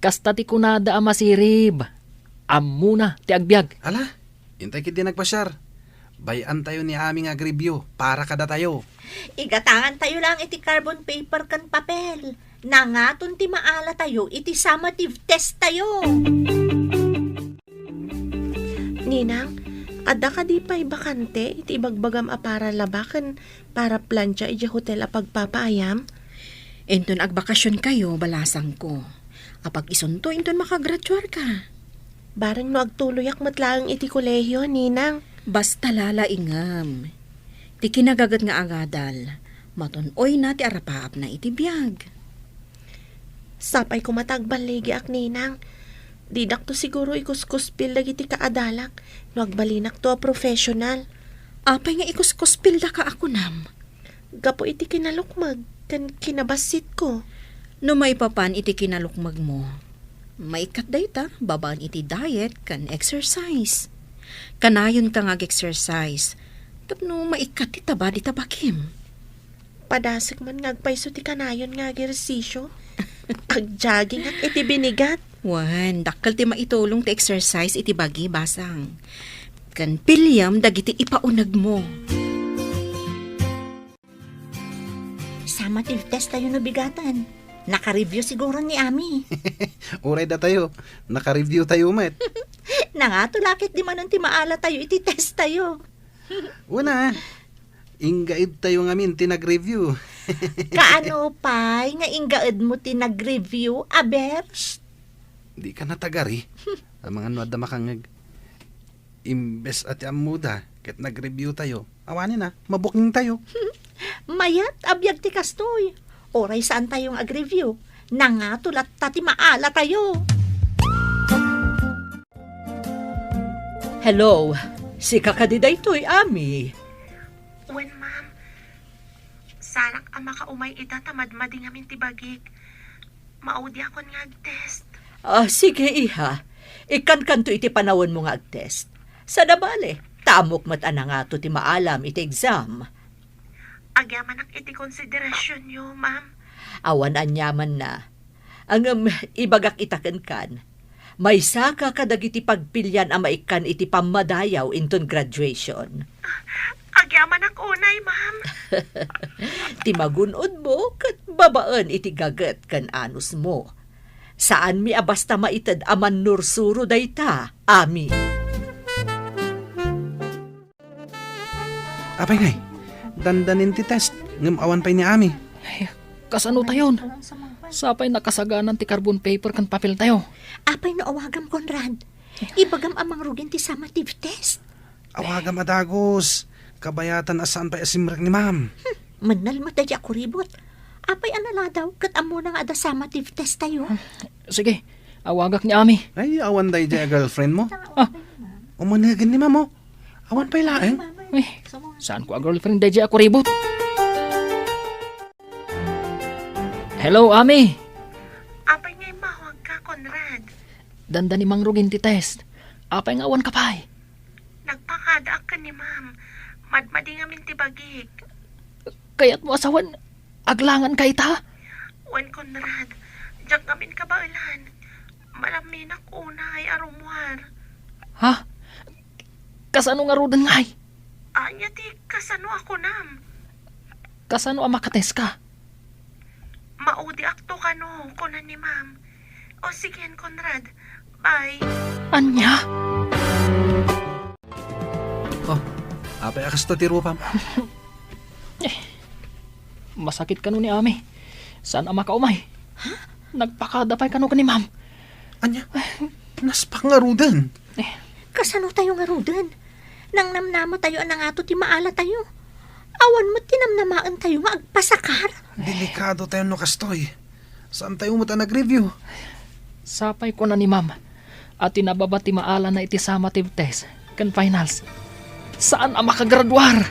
[SPEAKER 2] Kasta ti kunada ama sirib. Amuna ti agbyag.
[SPEAKER 6] Ala, intay kit di nagpasyar. Bayan tayo ni aming agribyo para kada tayo.
[SPEAKER 5] Igatangan tayo lang iti carbon paper kan papel. Nangaton ti maala tayo iti summative test tayo.
[SPEAKER 4] Ninang, ada ka di pa'y bakante, iti ibagbagam a para labakan, para plancha iti hotel a pagpapaayam?
[SPEAKER 10] Inton agbakasyon kayo, balasang ko. Apag isunto, inton makagraduar ka.
[SPEAKER 4] Barang no agtuloyak matlaang iti kolehiyo, Ninang.
[SPEAKER 10] Basta lalaingam. Ti kinagagat nga agadal. Matunoy na ti arapaap na iti biyag.
[SPEAKER 4] Sapay ko matagbaligi ak, Ninang. Didak to siguro ikuskuspil dagiti kaadalak, no agbalinak to a professional.
[SPEAKER 10] Apay nga ikuskuspilda ka ako nam.
[SPEAKER 4] Gapo iti kinalukmag, kan kinabasit ko.
[SPEAKER 10] No may papan iti kinalukmag mo. Maikat dayta, babaan iti diet kan exercise. Kanayon ka exercise. Tapno maikat iti taba di tabakim.
[SPEAKER 4] Padasag man ngagpayso ti kanayon nga egersisyo. Ag-jogging at iti binigat.
[SPEAKER 10] Wan, dakkel ti maitulong ti exercise iti bagi basang. Kan pilyam dagiti ipaunag mo.
[SPEAKER 5] Summative test tayo nabigatan. Naka-review siguro ni Ami.
[SPEAKER 6] Uray da tayo. Naka-review tayo, met.
[SPEAKER 5] Nangatulakit di manon ti maala tayo iti test tayo.
[SPEAKER 6] Una, ingaid tayo ngamin tinag-review.
[SPEAKER 5] Kaano pa nga ingaed mo ti nag-review, aber?
[SPEAKER 6] Di ka natagari. Ang mga nuwad na makangag. Imbes at amuda, ket nag-review tayo. Awanin na, mabuking tayo.
[SPEAKER 5] Mayat abyag ti kastoy. Oray saan tayong ag-review? Nangatulat tati maala tayo.
[SPEAKER 7] Hello, si kakadiday to'y Ami.
[SPEAKER 4] Wen, ma'am. Sarak ang makaumay ita tamadmadi ngamin ti bagik. Maudi ako nga ag-test.
[SPEAKER 7] Sige iha, ikan kanto iti panawon mo nga ag-test. Sa nabale, tamok mat ana nga to ti maalam iti exam.
[SPEAKER 4] Agyaman ang iti konsiderasyon nyo, ma'am.
[SPEAKER 7] Awan anyaman na. Ang ibagak itaken kan. May saka kadagiti pagpilyan ang maikan iti pamadayaw inton graduation.
[SPEAKER 4] Agyaman ang unay, ma'am.
[SPEAKER 7] Ti magunod mo kat babaan iti gaget kan anus mo. Saan mi abasta maitad aman nursuro dayta, Ami.
[SPEAKER 6] Apay ngay, dandanin ti test. Ngam awan pa'y ni Ami.
[SPEAKER 2] Kasano tayon? Sapay nakasaganan ti carbon paper kan papel tayo.
[SPEAKER 5] Apay na awagam, Conrad. Ibagam amang rugin ti summative test.
[SPEAKER 6] Awagam adagos. Kabayatan asan pa'y asimrek ni ma'am.
[SPEAKER 5] Manal matay ako ribot. Apay anala daw, kat amo nang ada summative test tayo.
[SPEAKER 2] Sige, awagak ni Ami.
[SPEAKER 6] Ay, awan day dyan girlfriend mo.
[SPEAKER 2] Ah.
[SPEAKER 6] Umanagan ni ma'am, oh. Awan pa'y laeng.
[SPEAKER 2] Uy, saan ko ang girlfriend day ako ribot? Hello, Ami.
[SPEAKER 4] Apay nga'y mahawag ka, Conrad.
[SPEAKER 2] Danda ni Mang Rugin ti test. Apay nga awan ka pa'y.
[SPEAKER 4] Nagpakadaak ka ni ma'am. Madmadi ngamin ti bagik.
[SPEAKER 2] Kaya't mo asawan, aglangan ka ita.
[SPEAKER 4] Wen, Conrad. Diyak ngamin kabailan. Malamin ako una ay arumwar.
[SPEAKER 2] Ha? Kasano nga rudan ngay?
[SPEAKER 4] Anya ti kasano ako nam.
[SPEAKER 2] Kasano ang makates ka?
[SPEAKER 4] Maudi akto kano, kunan ni ma'am. O sige, Conrad. Bye.
[SPEAKER 2] Anya?
[SPEAKER 6] Oh, apay akas to tirupam.
[SPEAKER 2] Masakit ka nun ni Ami. Saan ang makaumay? Nagpakadapay ka nun ka ni Ma'am.
[SPEAKER 6] Anya, naspak nga rudan.
[SPEAKER 5] Kasano tayo nga rudan? Nang namnama tayo anang ato ti maala tayo. Awan mo tinamnamaan tayo nga agpasakar.
[SPEAKER 6] Delikado tayo no kastoy. Saan tayo mo ta nag-review?
[SPEAKER 2] Sapay ko na ni Ma'am. At tinababa ti maala na iti summative test. Kan finals. Saan ang makagraduar?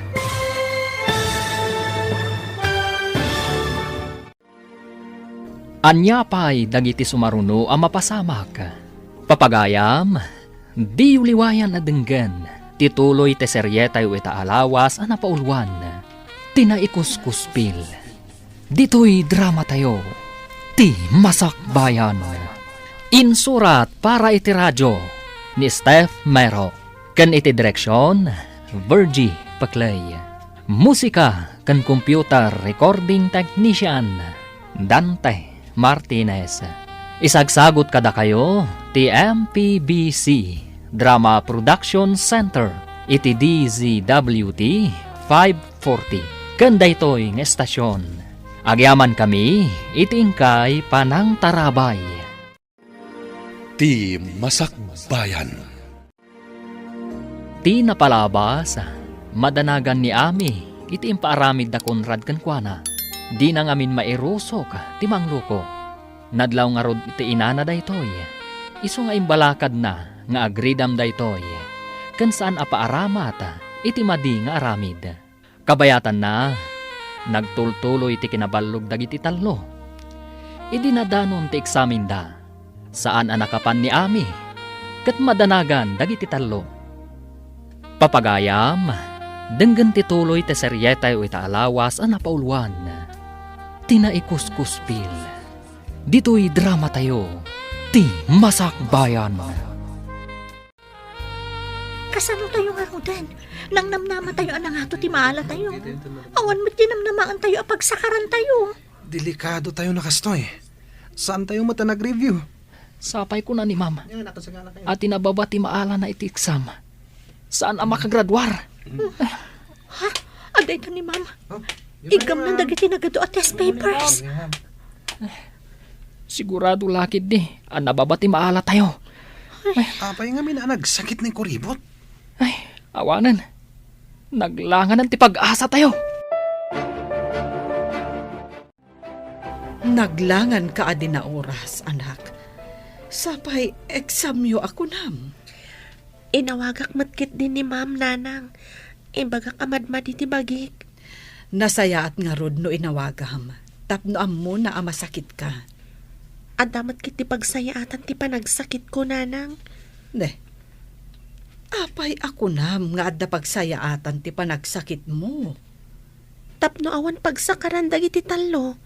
[SPEAKER 2] Anya pa'y dagiti sumaruno ang mapasamak. Papagayam, di uliwayan na denggan. Tituloy te seryetay ita alawas ang napaulwan. Tinaikuskuspil. Dito'y drama tayo. Ti Masak Bayan. Insurat para iti radyo ni Steph Mero. Kan iti direksyon, Virgie Paclay. Musika kan computer recording technician, Dante Martinez. Isagsagot kada kayo, ti MPBC Drama Production Center, iti DZWT 540. Kanda ito'y ng estasyon. Agyaman kami, itingkay panang tarabay.
[SPEAKER 9] Ti Masak Bayan.
[SPEAKER 2] Ti napalabas, madanagan ni Ami, iti impaaramid na Conrad kankwana. Di na ngamin mairusok, ti mangluko. Nadlaw nga rod iti inana daytoy. Iso nga imbalakad na, nga agridam daytoy. Kan saan apaaramat, iti madi nga aramid. Kabayatan na, nagtultuloy ti kinabalog dagiti tallo. Idinadanon ti eksamin da, saan anakapan ni Ami, kat madanagan dagiti tallo. Papagayam, denggan ti tuloy ti seryetay o itaalawas ang napauluan. Tinaikuskuspil. Dito'y drama tayo, ti Masak Bayan.
[SPEAKER 5] Kasano tayo nga rudan? Nang namnama tayo anang ato ti maala tayo. Awan mo't dinamnamaan tayo apag sakaran tayo.
[SPEAKER 6] Delikado tayo nakastoy. Saan tayo mata nag-review?
[SPEAKER 2] Sapay ko na ni Mama. At tinababa ti maala na iti exam. Saan ang makagradwar?
[SPEAKER 5] Ha? Aday ka ni Mama. Igam na dagiti nagado at test papers.
[SPEAKER 2] Sigurado lakid di. Ang nababa ti maala tayo.
[SPEAKER 6] Apay nga nagsakit ni kuribot.
[SPEAKER 2] Ay, awanan. Naglangan ng tipag-asa tayo.
[SPEAKER 3] Naglangan ka adi na oras, anak. Sapay, eksamyo ako nam.
[SPEAKER 4] Inawagak matkit din ni ma'am nanang. Imbagak amadmad iti bagik.
[SPEAKER 3] Nasayaat nga rod no inawagam. Tapno ammo na amasakit ka.
[SPEAKER 4] Adamat kiti pagsayaatan ti panagsakit ko nanang.
[SPEAKER 3] Ne, apay ako nam nga adda pagsayaatan ti panagsakit mo.
[SPEAKER 4] Tapno awan pagsakaran dagiti tallo.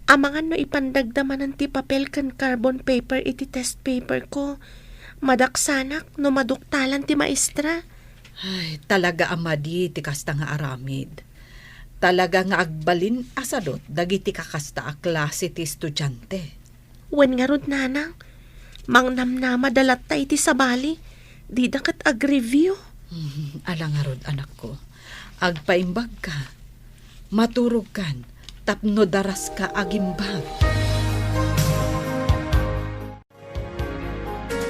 [SPEAKER 4] Amangan no ipandagdamanan ti papel kan carbon paper iti test paper ko. Madaksanak no maduktalan ti maestra.
[SPEAKER 3] Ay, talaga amadi ti kasta nga aramid. Talaga nga agbalin asadot dagiti kakasta a klase ti estudyante.
[SPEAKER 4] Wen nga rod nanang, mangnamnama dalat ta iti sabali, di dakat ag-review.
[SPEAKER 3] Alang nga rod anak ko, agpaimbag ka, maturog kan, tapno daras ka agimbag.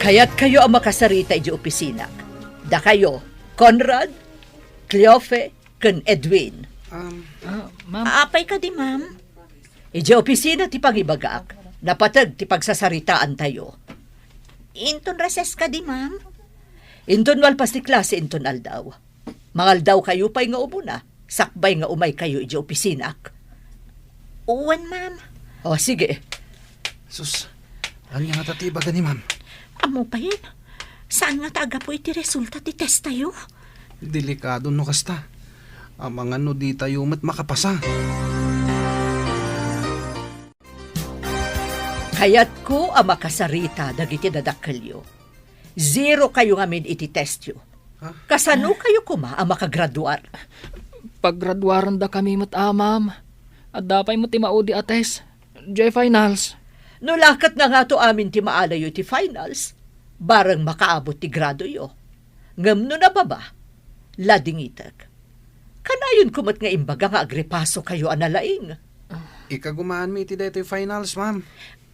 [SPEAKER 7] Kaya't kayo ang makasarita iti opisina. Da kayo, Conrad, Cleofe, ken Edwin.
[SPEAKER 5] Aapay ka di, ma'am.
[SPEAKER 7] Iti opisina ti pagibagak, napatag ti pagsasaritaan tayo.
[SPEAKER 5] Inton reses ka di, ma'am.
[SPEAKER 7] Inton walpas ti klase inton aldaw. Mangaldaw kayo pa'y nga umuna, sakbay nga umay kayo iti opisinak.
[SPEAKER 5] Uwan, ma'am.
[SPEAKER 7] O sige,
[SPEAKER 6] Sus, ano nga tatiba ka ni ma'am?
[SPEAKER 5] Amo pa yun. Saan nga taga po iti resulta ti test tayo?
[SPEAKER 6] Delikado no kasta. Amangan no di tayo mat makapasa.
[SPEAKER 7] kayat ko ang makasarita dagiti dadakkelyo. 0 kayo ngamin iti test yo. Kasano kayo kuma ang makagraduar?
[SPEAKER 2] Paggraduaran da kami amam. At dapay mo ti maudi ates. J-finals.
[SPEAKER 7] No lakat nga to amin ti maalayo ti finals, barang makaabot ti grado yo. Ngam no na baba, ladingitag. Kanayon kumat nga imbaga nga agrepaso kayo analaing.
[SPEAKER 6] Ikagumaan mi iti dito yung finals, ma'am.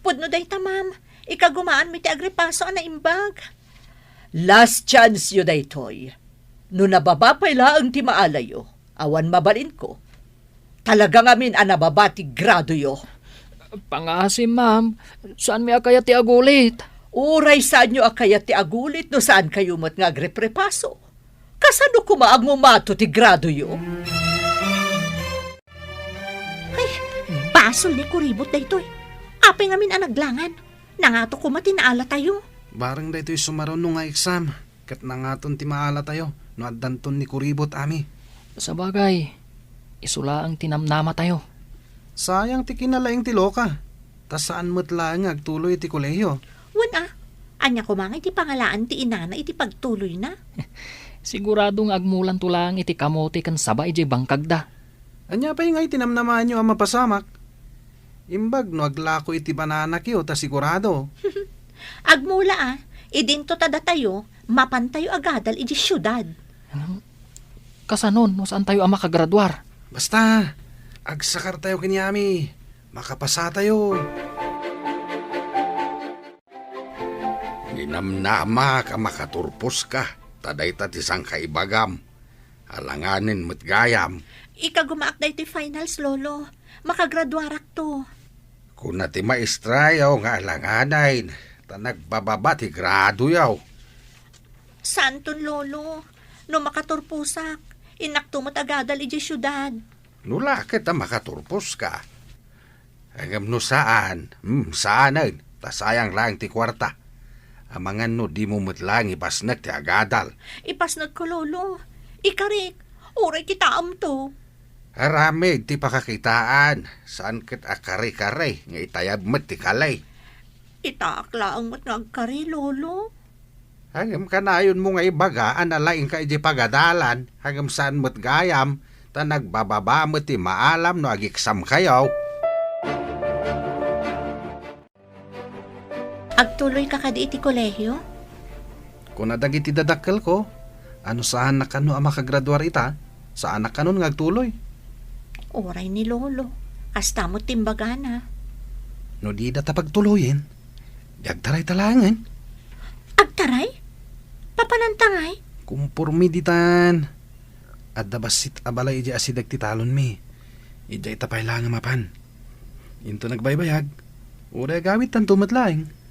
[SPEAKER 5] Pudno dayta, ma'am. Ikagumaan mi ti agrepaso na imbag.
[SPEAKER 7] Last chance yo daytoy. No nababa pa ilaang ti maalayo, awan mabalin ko. Talagang amin ang nababa ti grado yo.
[SPEAKER 2] Pangasim, ma'am. Saan mi akaya ti agulit?
[SPEAKER 7] Uray saan nyo akaya ti agulit no saan kayo mat nga agreprepaso. Kasano kumaag mumato ti grado yo?
[SPEAKER 5] Ay, basol ni kuribot daytoy. Apay ngamin ang naglangan. Nangato ko matinaala tayo.
[SPEAKER 6] Barang dito yung sumaron nung nga exam. Kat nangaton ti maala tayo. No addanton ni kuribot ami.
[SPEAKER 2] Sa bagay, isula ang tinamnama tayo.
[SPEAKER 6] Sayang ti kinalaing ti loka. Tas saan mo't lang agtuloy ti kolehiyo.
[SPEAKER 5] Wana, anya ko mga iti pangalaan ti inana iti pagtuloy na.
[SPEAKER 2] Siguradong agmulan tulang iti kamote kan saba iti bangkag da.
[SPEAKER 6] Anya pa yung ay tinamnaman nyo ang mapasamak. Imbag no aglako iti bananak yo, ta sigurado.
[SPEAKER 5] Agmula idinto tada tayo, mapantayo agadal iti syudad.
[SPEAKER 2] Kasanon, no saan tayo ang makagraduar?
[SPEAKER 6] Basta, agsakar tayo kinyami. Makapasa tayo.
[SPEAKER 1] Ginamnama ka makaturpos ka. Taday tatisang kaibagam. Alanganin mo't gayam.
[SPEAKER 5] Ika gumaak da iti finals, lolo. Makagraduarak to.
[SPEAKER 1] Kung nati maestra yaw nga alanganay. Ta nagbababa ti grado yaw.
[SPEAKER 5] Santon, lolo. No makaturpusak, inaktumot agadal iti syudad.
[SPEAKER 1] Nula kita makaturpos ka. Hanggang no saan? Saanan? Tasayang lang ti kwarta. Amangan no di mo matlang ipasnak ti agadal.
[SPEAKER 5] Ipasnag ko, lolo. Ikarik, uray kita to.
[SPEAKER 1] Haramig ti pakakitaan. Saan kit akari-kari nga itayab mat ti kalay.
[SPEAKER 5] Itakla ang mat nagkari, lolo.
[SPEAKER 1] Hanggang kanayon mo nga ibagaan alaing ka iti pagadalan. Hanggang saan mo't gayam. Ta nagbababa mo ti maalam no agiksam kayaw.
[SPEAKER 5] Agtuloy ka kadi iti kolehyo?
[SPEAKER 6] Kung nadag iti dadakkel ko, ano saan na kano ang makagraduar ita? Saan na kanon nga agtuloy?
[SPEAKER 5] Oray ni lolo. Hasta mo timbagana.
[SPEAKER 6] No di data pagtuloyin, di agtaray talangan.
[SPEAKER 5] Agtaray? Papanantangay?
[SPEAKER 6] Kumpurmi ditan. At dabasit abalay iji asidag ti talon mi. Ija itapay lang mapan. Into nagbaybayag. Uray gawit tan tumatlaing.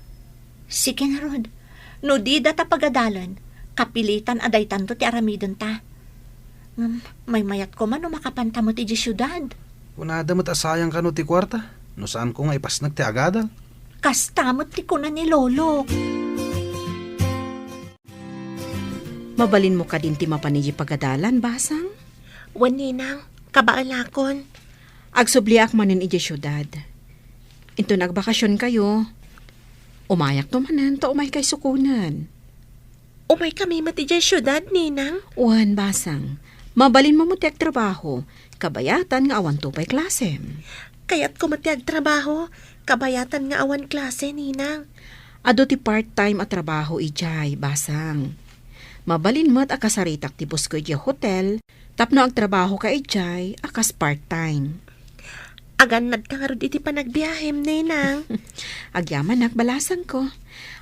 [SPEAKER 5] Sige na, Rod. No di data pagadalan, kapilitan aday tanto ti aramidon ta. May mayat ko man no makapanta mo ti syudad.
[SPEAKER 6] Kung nadamot asayang kano ti kwarta, no saan ko nga ipasnag ti agadal.
[SPEAKER 5] Kastamot ti kunan ni lolo.
[SPEAKER 10] Mabalin mo ka din ti mapaniji pagadalan, basang?
[SPEAKER 4] Wan ninang, kabaalakon.
[SPEAKER 10] Agsubliak manin iti syudad. Into nagbakasyon kayo. Umayak to manan, to umay kay sukunan.
[SPEAKER 4] Umay kami mati dyan syudad, ninang.
[SPEAKER 10] Uwan, basang. Mabalin mo muti trabaho. Kabayatan nga awan to pa'y klase.
[SPEAKER 4] Kaya't ko mati trabaho, kabayatan nga awan klase, ninang.
[SPEAKER 10] Ado ti part-time at trabaho ijay, basang. Mabalin mo't akasaritak ti busko ijay hotel, tapno ang trabaho ka ijay, akas part-time.
[SPEAKER 4] Aganad ka nga rod iti panagbiyahem, ninang.
[SPEAKER 10] Agyaman nakbalasan ko.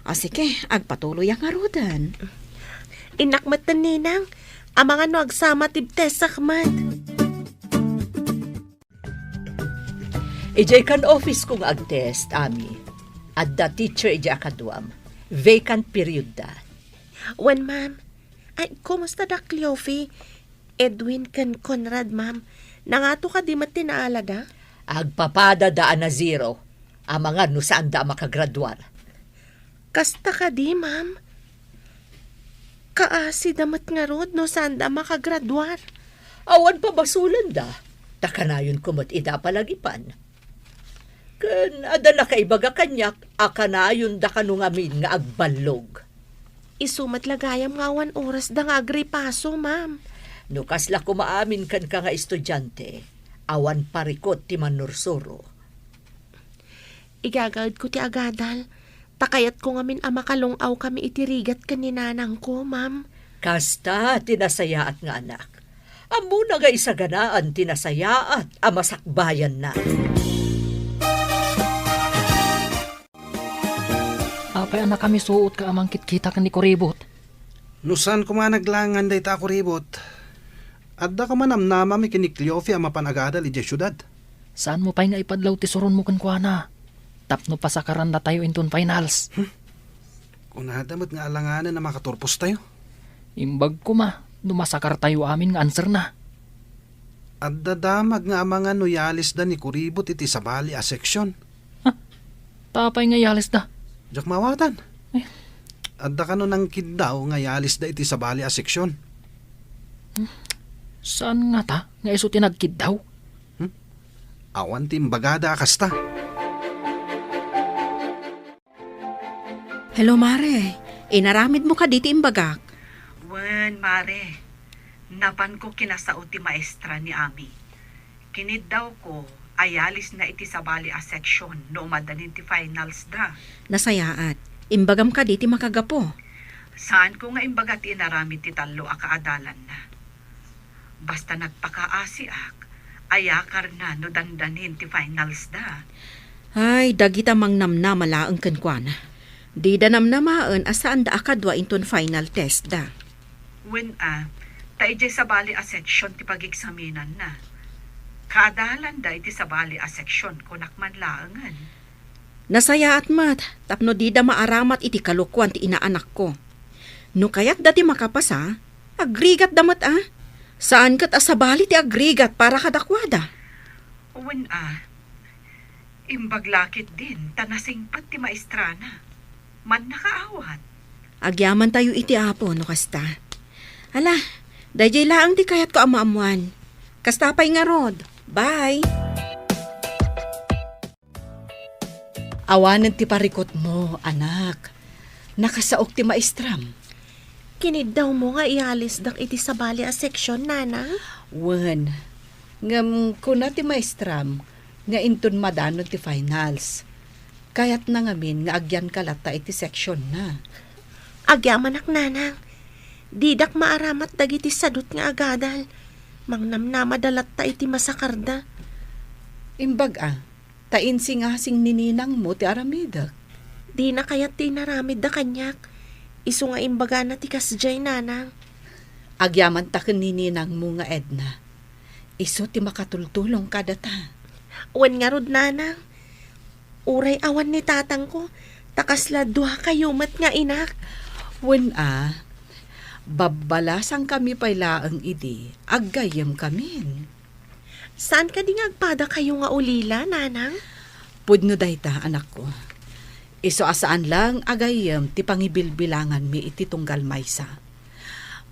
[SPEAKER 10] O sige, agpatuloy ang arudan.
[SPEAKER 4] Inakmatan, ninang. Ang mga no agsama tibtes sakmat.
[SPEAKER 7] Ijay kan office kong agtest, Ami. At the teacher ijay akaduam. Vacant period da.
[SPEAKER 4] Wan, ma'am. Ay, kumusta da, Cleophie? Edwin kan Conrad, ma'am. Nangato ka di matinaala da?
[SPEAKER 7] Agpapada daan na 0. Ang mga no saan da makagraduar.
[SPEAKER 4] Kasta ka di, ma'am. Kaasi damat nga rod no saan da makagraduar.
[SPEAKER 7] Awan pa basulan da. Takanayon kumot ida palagipan. Kan ada na kaibaga kanyak, akanayon da kanungamin nga agbalog.
[SPEAKER 4] Isumat lagayam nga 1 oras da nga agripaso, ma'am.
[SPEAKER 7] No kasla kumaamin kan ka nga estudyante, awan parikot ti manursuro.
[SPEAKER 4] Igagawid ko ti agadal. Takayat ko ngamin makalungaw kami itirigat kaninanang ko, ma'am.
[SPEAKER 7] Kasta tinasayaat nga anak. Amo na nga isaganaan tinasayaat amasakbayan na.
[SPEAKER 2] Apay anak kami suot ka amang kitkita ka ni Kuribot.
[SPEAKER 6] Nusan ko man naglangan day ta kuribot. Adda ka man amnama mi kinikliyofi ang mapanagadal ijay syudad.
[SPEAKER 2] Saan mo pa'y nga ipadlaw ti suron mo kan kuana? Tapno pasakaran na tayo inton finals.
[SPEAKER 6] Kung nadamot nga alanganan na makaturpos tayo.
[SPEAKER 2] Imbag ko ma, dumasakar tayo amin nga answer na.
[SPEAKER 6] At dadamag nga mga nuyalis da ni Kuribot iti sabali a seksyon.
[SPEAKER 2] Tapay nga yalis da.
[SPEAKER 6] Jak mawatan. At da kano nang kindaw nga yalis da iti sabali a seksyon.
[SPEAKER 2] Saan nga ta? Nga iso tinagkid daw?
[SPEAKER 6] Awan timbagada kasta.
[SPEAKER 10] Hello, Mare. Inaramid mo ka diti imbagak.
[SPEAKER 8] Wen, mare. Napan ko kinasao ti maestra ni Ami. Kinid daw ko, ayalis na iti sabali a section no madanin ti finals da.
[SPEAKER 10] Nasayaat. Imbagam ka diti makagapo.
[SPEAKER 8] Saan ko nga imbaga ti inaramid ti talo a kaadalan na. Basta nagpakaasi ak, ayakar na no dandanin ti finals da.
[SPEAKER 10] Ay, dagita mang namnamalaang kankwana. Di da namnamaan asaan da akadwa inton final test da.
[SPEAKER 8] Wen taijay sabali a section ti pag-eksaminan na. Kaadalan da iti sabali a section kunak man laangan.
[SPEAKER 10] Nasayaat mat, tapno di da maaramat iti kalukwan ti inaanak ko. No kaya't dati makapasa, agrigat damat Saan kat asabali ti agrigat para kadakwada?
[SPEAKER 8] Wen imbaglakit din tanasingpat ti maestrana. Man nakaawat.
[SPEAKER 10] Agyaman tayo iti apo, no kasta. Hala, dayjay laang di kayat ko amaamuan. Kasta pa'y nga rod. Bye!
[SPEAKER 3] Awanan ti parikot mo, anak. Nakasaok ti maestram.
[SPEAKER 4] Kinid daw mo nga ialis dak iti sabali a section, nanang.
[SPEAKER 3] Wen, ngam kuna ti maestram, nga inton madanon ti finals. Kayat na ngamin nga agyan kalata iti section na.
[SPEAKER 4] Agyaman ak, nanang. Didak maaramat dagiti sadot nga agadal. Mangnamnamadalat ta iti masakarda.
[SPEAKER 3] Imbag tainsingasing nininang mo ti aramidak.
[SPEAKER 4] Di na kayat ti naramid da kanyak. Isu nga imbaga na ti kasjay, nanang.
[SPEAKER 3] Agyaman ta nininang mo nga Edna. Isu ti makatultulong kada ta.
[SPEAKER 4] Wen nga rod, nanang. Uray awan ni tatang ko. Takasla duha kayo mat nga inak.
[SPEAKER 3] Wen babalasang kami pailaang idi, aggayam kamin.
[SPEAKER 4] Saan ka di agpada kayo nga ulila, nanang?
[SPEAKER 3] Pudno dayta, anak ko. Iso asaan lang agayam ti pangibilbilangan mi iti tunggal maysa.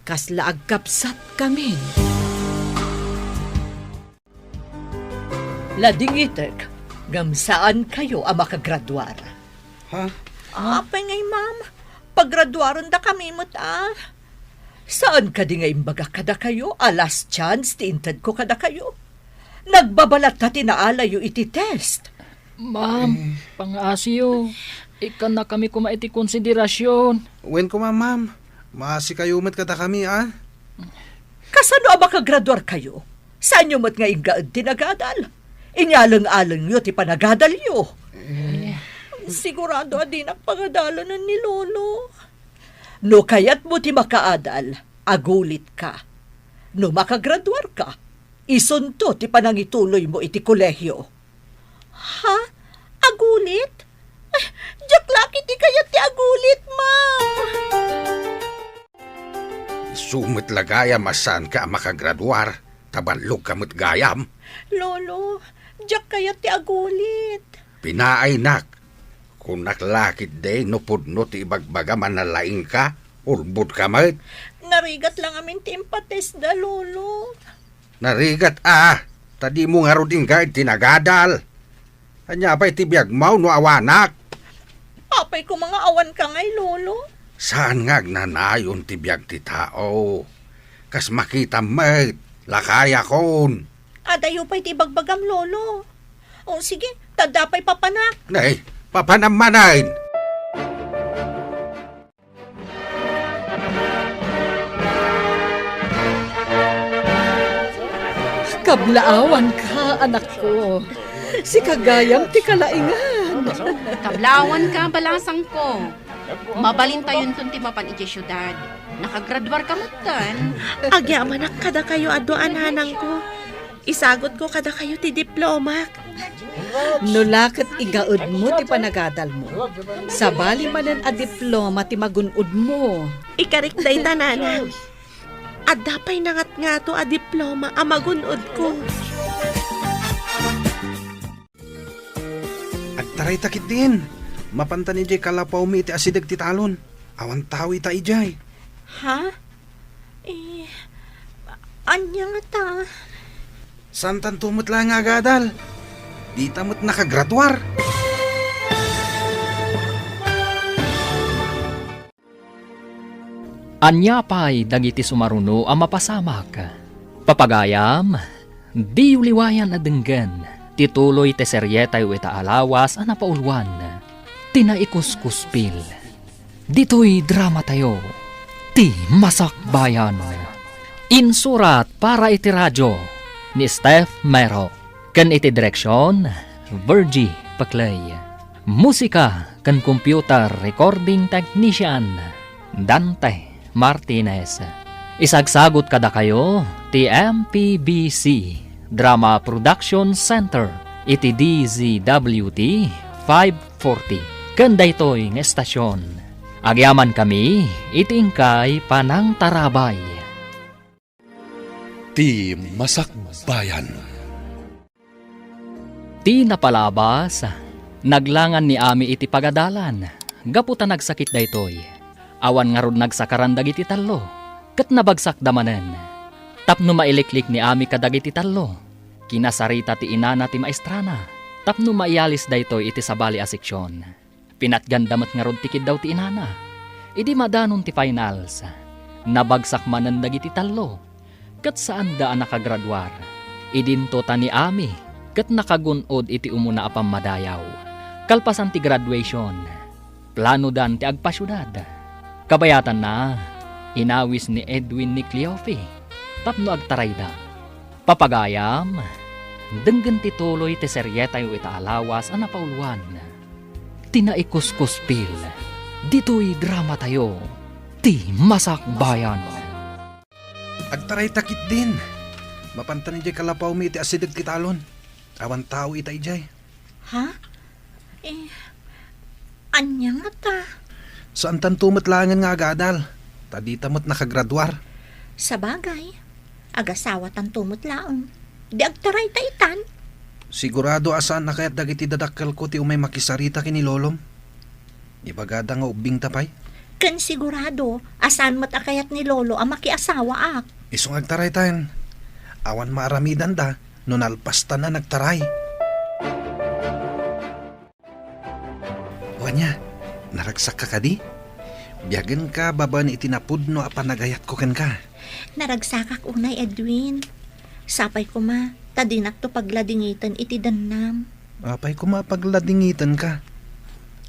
[SPEAKER 3] Kasla agkapsat kamin.
[SPEAKER 7] Ladingitek, ngam saan kayo ang makagraduar?
[SPEAKER 6] Ha?
[SPEAKER 7] Apay ngay, ma'am. Paggraduaron da kami mo't Saan ka di nga imbaga kada kayo? Last chance, tiintad ko kada kayo. Nagbabalat na tinaalayo iti test.
[SPEAKER 2] Ma'am, pang-asiyo. Ikan na kami kuma iti konsiderasyon.
[SPEAKER 6] Wen ko ma'am. Maasi kayo mat kata kami
[SPEAKER 7] Kasano ang makagraduar kayo? Saan nyo mat nga ingaad tinagadal? Inyalang-alang nyo ti panagadal nyo. Sigurado di nagpagadalan ni Lolo. No kayat mo ti makaadal, agulit ka. No makagraduar ka, isunto ti panangituloy mo iti kolehyo. Ha? Agulit? Ay, jaklaki ti kayat ti agulit, ma'am.
[SPEAKER 1] Sumit lagayam asan ka makagraduar. Tabanlog kamot gayam.
[SPEAKER 7] Lolo, jak kayat ti agulit.
[SPEAKER 1] Pinaay nak. Kung naklakit day no pudno ti ibagbaga manalaing ka, ulbud ka mat.
[SPEAKER 7] Narigat lang amin ti impates da, Lolo.
[SPEAKER 1] Narigat tadi mo nga roding ka tinagadal. Anya pa'y tibiyag mau no awanak.
[SPEAKER 7] Apay ko mga awan ka ngay, Lolo.
[SPEAKER 1] Saan nga nanayon tibiyag ti tao? Kas makita mat, lakaya kon.
[SPEAKER 7] Adayo pa'y ti bagbagam, Lolo. O sige, tadapay papanak.
[SPEAKER 1] Nay, papanamanain.
[SPEAKER 3] Kablaawan ka, anak ko. Si kagayam ti kalaingan.
[SPEAKER 11] Kablawan ka, balasang ko. Mabalin tayo ti mapan iti syudad. Nakagraduar ka matan.
[SPEAKER 4] Agyaman ak kada kayo adoan, hanang ko. Isagot ko kada kayo ti diplomak.
[SPEAKER 3] Nulakat igaud mo ti panagadal mo. Sabali manen a diploma ti magunud mo.
[SPEAKER 4] Ikarik day tananang. Adapay nangat nga to a diploma a magunod ko.
[SPEAKER 6] Agtaray takit din. Mapanta ni Jay kalapaw mi iti asidag ti talon. Awan tawi ta ijay.
[SPEAKER 4] Ha? Anya nga ta?
[SPEAKER 6] Santan tumot lang agadal. Di tamot nakagraduar.
[SPEAKER 2] Anya pa'y dagiti sumaruno ang mapasamak. Papagayam, di uliwayan na denggan, tituloy te seryetay o itaalawas ang napaulwan. Tinaikuskuspil. Dito'y drama tayo. Ti Masakbayan. Insurat para iti radyo ni Steph Mero. Kan iti direksyon, Virgie Paclay. Musika kan computer recording technician, Dante Martinez. Isagsagot kada kayo ti MPBC Drama Production Center iti DZWT 540 kanda ito'y ng estasyon. Agyaman kami iti ingkay Panang Tarabay.
[SPEAKER 9] Ti Masakbayan.
[SPEAKER 2] Ti napalabas, naglangan ni Ami iti pagadalan, gaputa nagsakit daytoy. Awan nga rod nagsakaran dagiti tallo, ket nabagsak damanen. Tapno mailiklik ni Ami kadagiti tallo, kinasarita ti inana ti maestrana, tapno maialis daytoy iti sabali a seksyon. Pinatgandamat nga rod tikid daw ti inana, idi madanon ti finals. Nabagsak manen dagiti tallo, ket saan daan nakagraduar. Idinto ta ni Ami, ket nakagunod iti umuna apam madayaw. Kalpasan ti graduation, plano dan ti agpasyudad. Kabayatan na, inawis ni Edwin ni Cleofe, tapno agtarayda. Papagayam, denggan tituloy ti seryetay o itaalawas ang napauluan. Tinaikuskuspil, dito'y drama tayo, ti Masakbayan.
[SPEAKER 6] Agtaray takit din. Mapantan ni kalapaw mi iti asidag ti talon. Awan tao ita ijay.
[SPEAKER 5] Ha? Anya nga ta?
[SPEAKER 6] Saan tan tumatlangan nga agadal? Tadi tamot nakagraduar.
[SPEAKER 5] Sa bagay, agasawa tan tumutlaong. Di agtaray ta itan.
[SPEAKER 6] Sigurado asaan na kaya't dagiti dadakkel ko ti umay makisarita kini lolom. Ibagada nga ubing tapay.
[SPEAKER 5] Kan sigurado, asan mat akayat ni lolo ang makiasawa ak.
[SPEAKER 6] Isong agtaray tayo. Awan maaramidan da, nun alpasta na nagtaray. Wanya, naragsak ka di? Biyagan ka baba ni itinapudno apa nagayat ko ken ka.
[SPEAKER 5] Naragsakak unay Edwin. Sapay ko ma, tadinak to pagladingitan iti danam.
[SPEAKER 6] Apay ko mapagladingitan ka.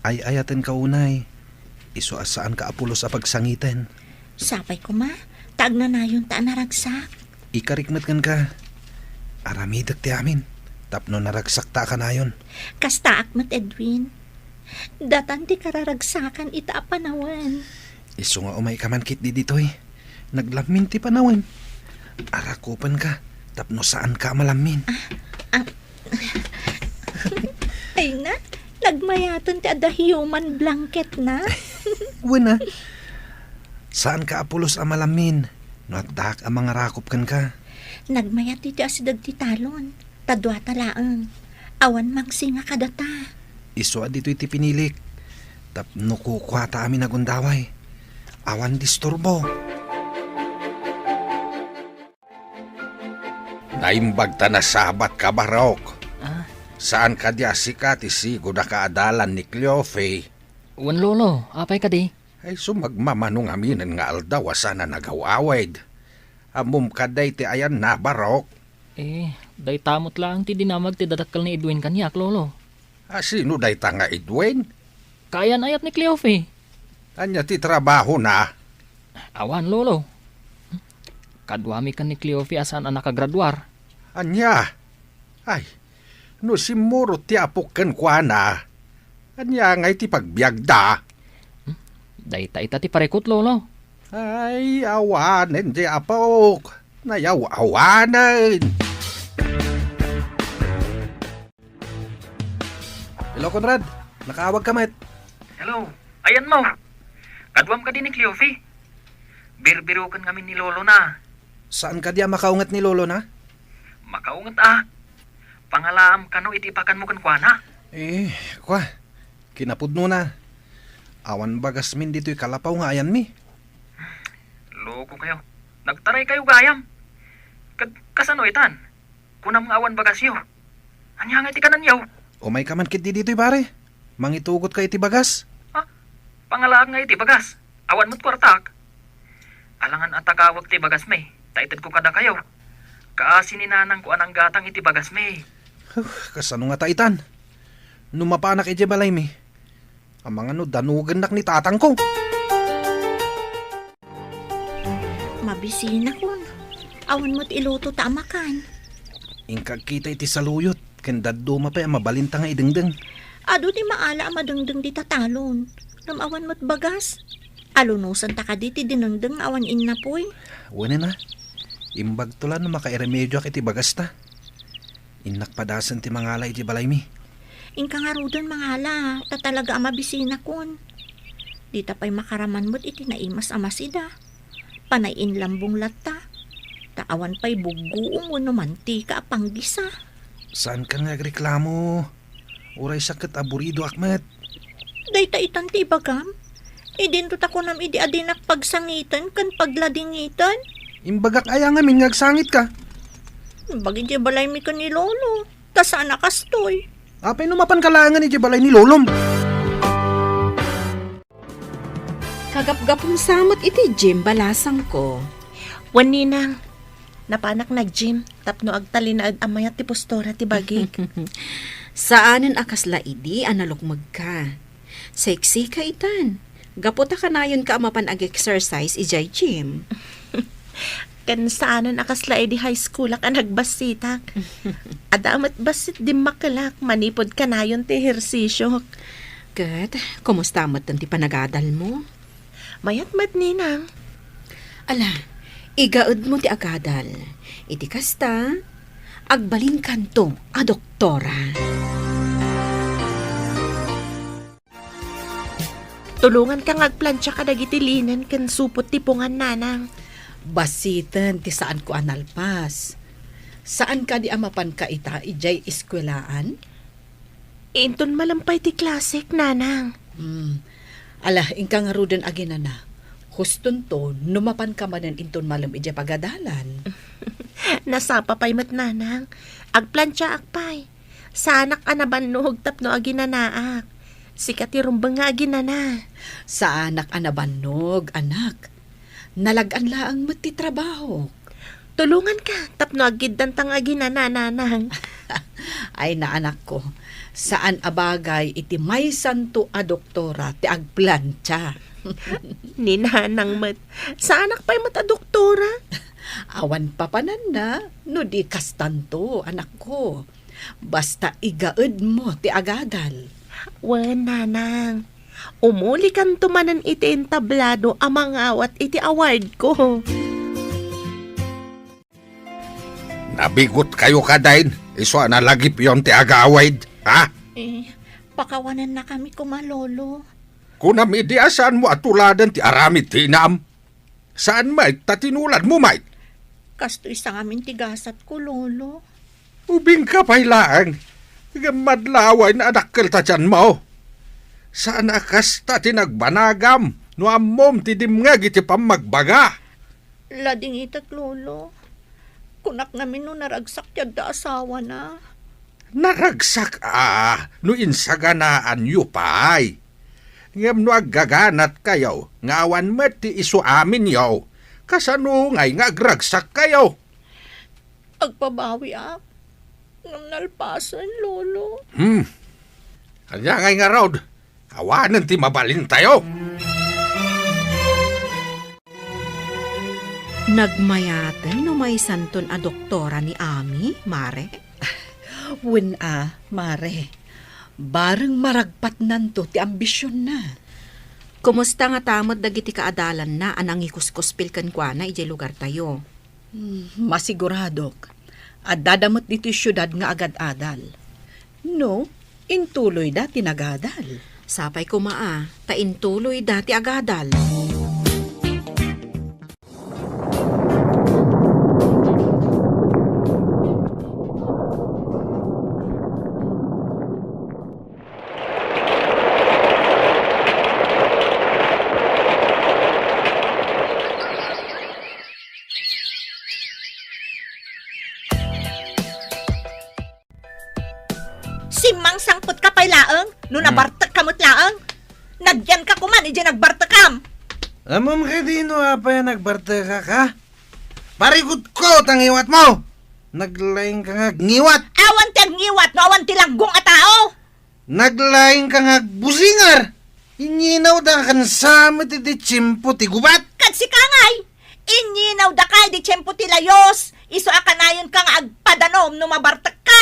[SPEAKER 6] Ay ayatan ka unay. Iso asaan ka apulos a pagsangitan.
[SPEAKER 5] Sapay ko ma, taag na nayon ta naragsak.
[SPEAKER 6] Ikarikmat kan ka. Aramidak ti amin. Tapno naragsak ta ka nayon.
[SPEAKER 5] Kasta akmat Edwin. Datan di kararagsakan ita a panawan.
[SPEAKER 6] Iso nga umay kamankit di ditoy. Naglamin ti panawan. Arakupan ka. Tapno saan ka malamin.
[SPEAKER 5] Ay na, nagmayatan ti ada human blanket na.
[SPEAKER 6] Wala. Saan ka apulos a malamin? Nagdak ang mga rakop kan ka.
[SPEAKER 5] Nagmayat iti asidag ti talon. Tadwa talaang. Awan magsinga kadata.
[SPEAKER 6] Iso dito iti pinilik. Tapno kukwata amin nagundaway. Awan disturbo.
[SPEAKER 1] Naimbag ta na sabat ka barok. Saan ka di asika ti sigo na kaadalan ni Cleofe?
[SPEAKER 2] Wan lolo, apay ka di?
[SPEAKER 1] Ay sumagmamanong aminan nga aldaw sana nagawawid. Amum kaday ti ayan na barok.
[SPEAKER 2] Day tamot lang ti dinamag ti dadakkel ni Edwin kanyak lolo.
[SPEAKER 1] Sino day ta nga Edwin?
[SPEAKER 2] Kayan ayat ni Cleofe.
[SPEAKER 1] Anya ti trabaho na.
[SPEAKER 2] Awan lolo. Kadwami kan ni Cleofe asan ang nakagraduar.
[SPEAKER 1] Anya? Ay, no simuro ti apok ken kuana. Anya ngay ti pagbiagda.
[SPEAKER 2] Day ta ita ti parekot lolo.
[SPEAKER 1] Ay, awanen di apok. Nayaw-awanen.
[SPEAKER 6] Hello, Conrad. Nakaawag ka, met.
[SPEAKER 8] Hello, ayan mo. Kadwam ka din ni Cleofe. Birbirukan kami ni lolo na.
[SPEAKER 6] Saan ka diya makaungat ni lolo na?
[SPEAKER 8] Makaungat Pangalaam kano itipakan mo kan kuana.
[SPEAKER 6] Kwa. Kinapudno na. Awan bagas min dito'y kalapaw nga ayan mi.
[SPEAKER 8] Loko kayo. Nagtaray kayo gayam. Kasano itan? Kunam nga awan bagasyo. Anya nga iti kanan yaw.
[SPEAKER 6] Umay ka man kit di dito'y pare. Mangitugot ka iti bagas.
[SPEAKER 8] Pangalaan nga iti bagas. Awan mo't kwartak. Alangan at takawag ti bagas may. Taitad ko kada kayo. Kaasi ni nanang ko anang gatang iti bagas may.
[SPEAKER 6] Kasano nga taitan? Numapanak iti balay mi. Ang mga no, danugan nak ni tatang ko.
[SPEAKER 5] Mabisina kun. Awan mo't iluto tamakan.
[SPEAKER 6] Ingkag kita iti saluyot. Kendado mapay mabalinta nga idengdeng.
[SPEAKER 5] Ado ti maala amadengdeng di tatalon. Namawan mo't bagas. Alunusan ta ka di ti dinengdeng awan innapoy.
[SPEAKER 6] Wala na. Imbag tulan na makairemedyo ak iti bagas ta. Inak padasan ti mangala iti balay mi.
[SPEAKER 5] Ingka nga rudon mangala. Ta talaga amabisina kun. Di ta pa'y makaraman mo't iti naimas amasida. Panayin lambong lata. Taawan pa'y buguong wano mantika apanggisa.
[SPEAKER 6] Saan ka nga reklamo? Uray sakit aburido akmet.
[SPEAKER 5] Dayta itan ti bagam. Idinto ta ko nam idi adinak pagsangitan kan pagladingitan.
[SPEAKER 6] Imbagak aya nga min ngagsangit ka.
[SPEAKER 5] Bagay di balay mi ka ni Lolo. Tasana kastoy.
[SPEAKER 6] Apay numapan kalangan iti balay ni Lolom.
[SPEAKER 11] Kagap-gapong samot iti Jim balasang ko.
[SPEAKER 4] Wan ninang, napanak nag-gym, tapno agtali na amayat ti postora ti bagik.
[SPEAKER 11] Saanen akasla idi analukmag ka. Sexy ka itan. Gaputa ka na yun ka amapan ag-exercise ijay gym.
[SPEAKER 4] Kan saanan akasla di high school ak nagbasitak. Adamat basit di makalak, manipod ka na yun ti ehersisyo.
[SPEAKER 11] Kat, kumusta mo ti panagadal mo?
[SPEAKER 4] Mayat-mat ninang.
[SPEAKER 11] Ala, igaud mo ti agadal. Iti kasta, agbalin kanto a doktora.
[SPEAKER 4] Tulungan kang agplansya ka dagiti linen kan supot tipungan nanang.
[SPEAKER 3] Basitan ti saan ko analpas. Saan ka di amapan ka ita ijay eskwelaan?
[SPEAKER 4] Inton malampay ti klasik nanang.
[SPEAKER 3] Ala, ingka nga ruden agina na. Huston to, numapan ka manan inton malam ijay pagadalan.
[SPEAKER 4] Nasapa pa'y mat nanang. Agplansya akpay. Sanak anabannog tapno aginanaak. Sikat irumbang nga aginana.
[SPEAKER 3] Sa anak anabannog, anak. Nalagan laang mati trabaho.
[SPEAKER 4] Tulungan ka, tapno agiddan tang aginana nanang.
[SPEAKER 3] Ay na anak ko, saan abagay iti may santo a doktora ti agplantya.
[SPEAKER 4] Ni nanang mat, sa anak pa'y mat a doktora?
[SPEAKER 3] Awan papanan na, no di kastanto, anak ko. Basta igaed mo ti agadal.
[SPEAKER 4] Wan nanang, umuli kan tumanan iti entablado amang awat iti award ko.
[SPEAKER 1] Nabigot kayo kadain. Iso na lagip yon ti aga-awaid. Ha?
[SPEAKER 5] Pakawanan na kami kumalolo.
[SPEAKER 1] Kunam idi asaan mo atuladan ti aramid tinam. Saan may tatinulad mo may?
[SPEAKER 5] Kasto isang amin tigasat ko, Lolo.
[SPEAKER 1] Ubing ka pailaang. Gamadlaway na adakkel ta dyan mo. Saan akas ta tinagbanagam? No amom ti dimngag iti pamagbaga.
[SPEAKER 5] Lading itat, Lolo. Kunak namin no naragsak yad da asawa na.
[SPEAKER 1] Naragsak no insaganaan yu pay. Ngam no aggaganat kayo, ngawan met ti isu amin yaw. Kasano ngay nga agragsak kayo?
[SPEAKER 5] Agpabawi ak. Nang nalpasan, Lolo.
[SPEAKER 1] Kanya ngay nga raw, awanan ti mabalin tayo.
[SPEAKER 10] Nagmayaten no may santon a doktora ni Ami, Mare?
[SPEAKER 3] Wen mare. Bareng maragpat nanto ti ambisyon na.
[SPEAKER 10] Kumusta nga tamot dagiti kaadalan na anang ikuskuspil kan kwa na ijay lugar tayo?
[SPEAKER 3] Masiguradok. At dadamot dito syudad nga agad-adal. No, intuloy dati nagadal.
[SPEAKER 10] Sapay kumaa, taintuloy dati agadal.
[SPEAKER 5] Dagyan ka kuman, ije nagbartakam.
[SPEAKER 6] Amom ka dino apa yan nagbarte ka? Parikot ko tangiwat mo! Naglaing ka nga ngiwat!
[SPEAKER 5] Awan ti ngiwat, no awan ti langgong a tao.
[SPEAKER 6] Naglaing ka nga busingar! Inyinaw da kan samit iti tsimpo ti gubat!
[SPEAKER 5] Kad si kangay, inyinaw da kay di tiyempo ti layos. Iso akanayon ka nga agpadanom no mabartak ka.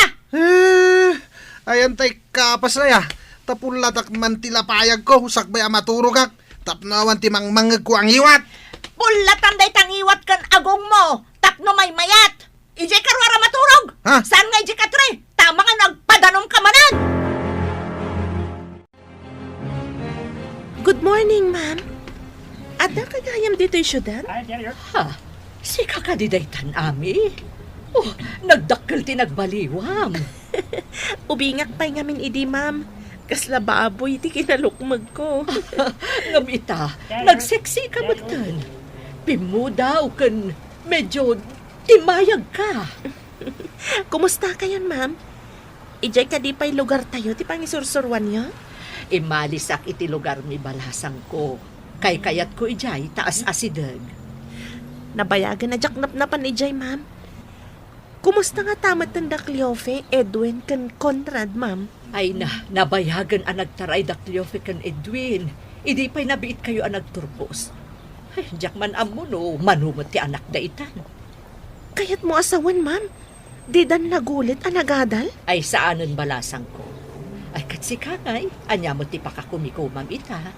[SPEAKER 6] Ayan tay kapas na ya. Tapulatak man tilapayag ko, sakbay amaturog ak. Tapnawan ti mangmangag ko ang iwat.
[SPEAKER 5] Pulatan day tangiwat kan agong mo. Tapno may mayat. Ije karwara maturog.
[SPEAKER 6] Ha?
[SPEAKER 5] Saan nga ije katre? Tama nga nagpadanom ka manan.
[SPEAKER 4] Good morning, ma'am. Ada kagayam dito yung syudad?
[SPEAKER 7] Ha? Si kakadidaytan, Ami? Oh, nagdakkel ti nagbaliwam.
[SPEAKER 4] Ubingak pa'y ngamin idi, ma'am. Kasla baboy ti kinalukmag ko.
[SPEAKER 7] Ngamita, nagseksi ka matan. Pimudaw kan medyo timayag ka.
[SPEAKER 4] Kumusta kayon, ma'am? Ijay ka di pa'y lugar tayo ti pangisursurwan niyo?
[SPEAKER 7] Imalisak iti lugar mi balasang ko. Kay kayat ko ijay taas asidag.
[SPEAKER 4] Nabayagan na jaknap-napan ijay, ma'am. Kumusta nga tamat ng Dakliofe, Edwin, kan Conrad, ma'am?
[SPEAKER 7] Ay nabayagan ang nagtaray Dakliofe kan Edwin. Idi pa'y nabiit kayo ang nagturpos. Ay, jak man amo no, manumot ti anak da itan.
[SPEAKER 4] Kayat mo asawan, ma'am? Di dan nagulit ang nagadal?
[SPEAKER 7] Ay saanan balasang ko. Ay katsi kangay, anya mo ti pakakumikumam ita.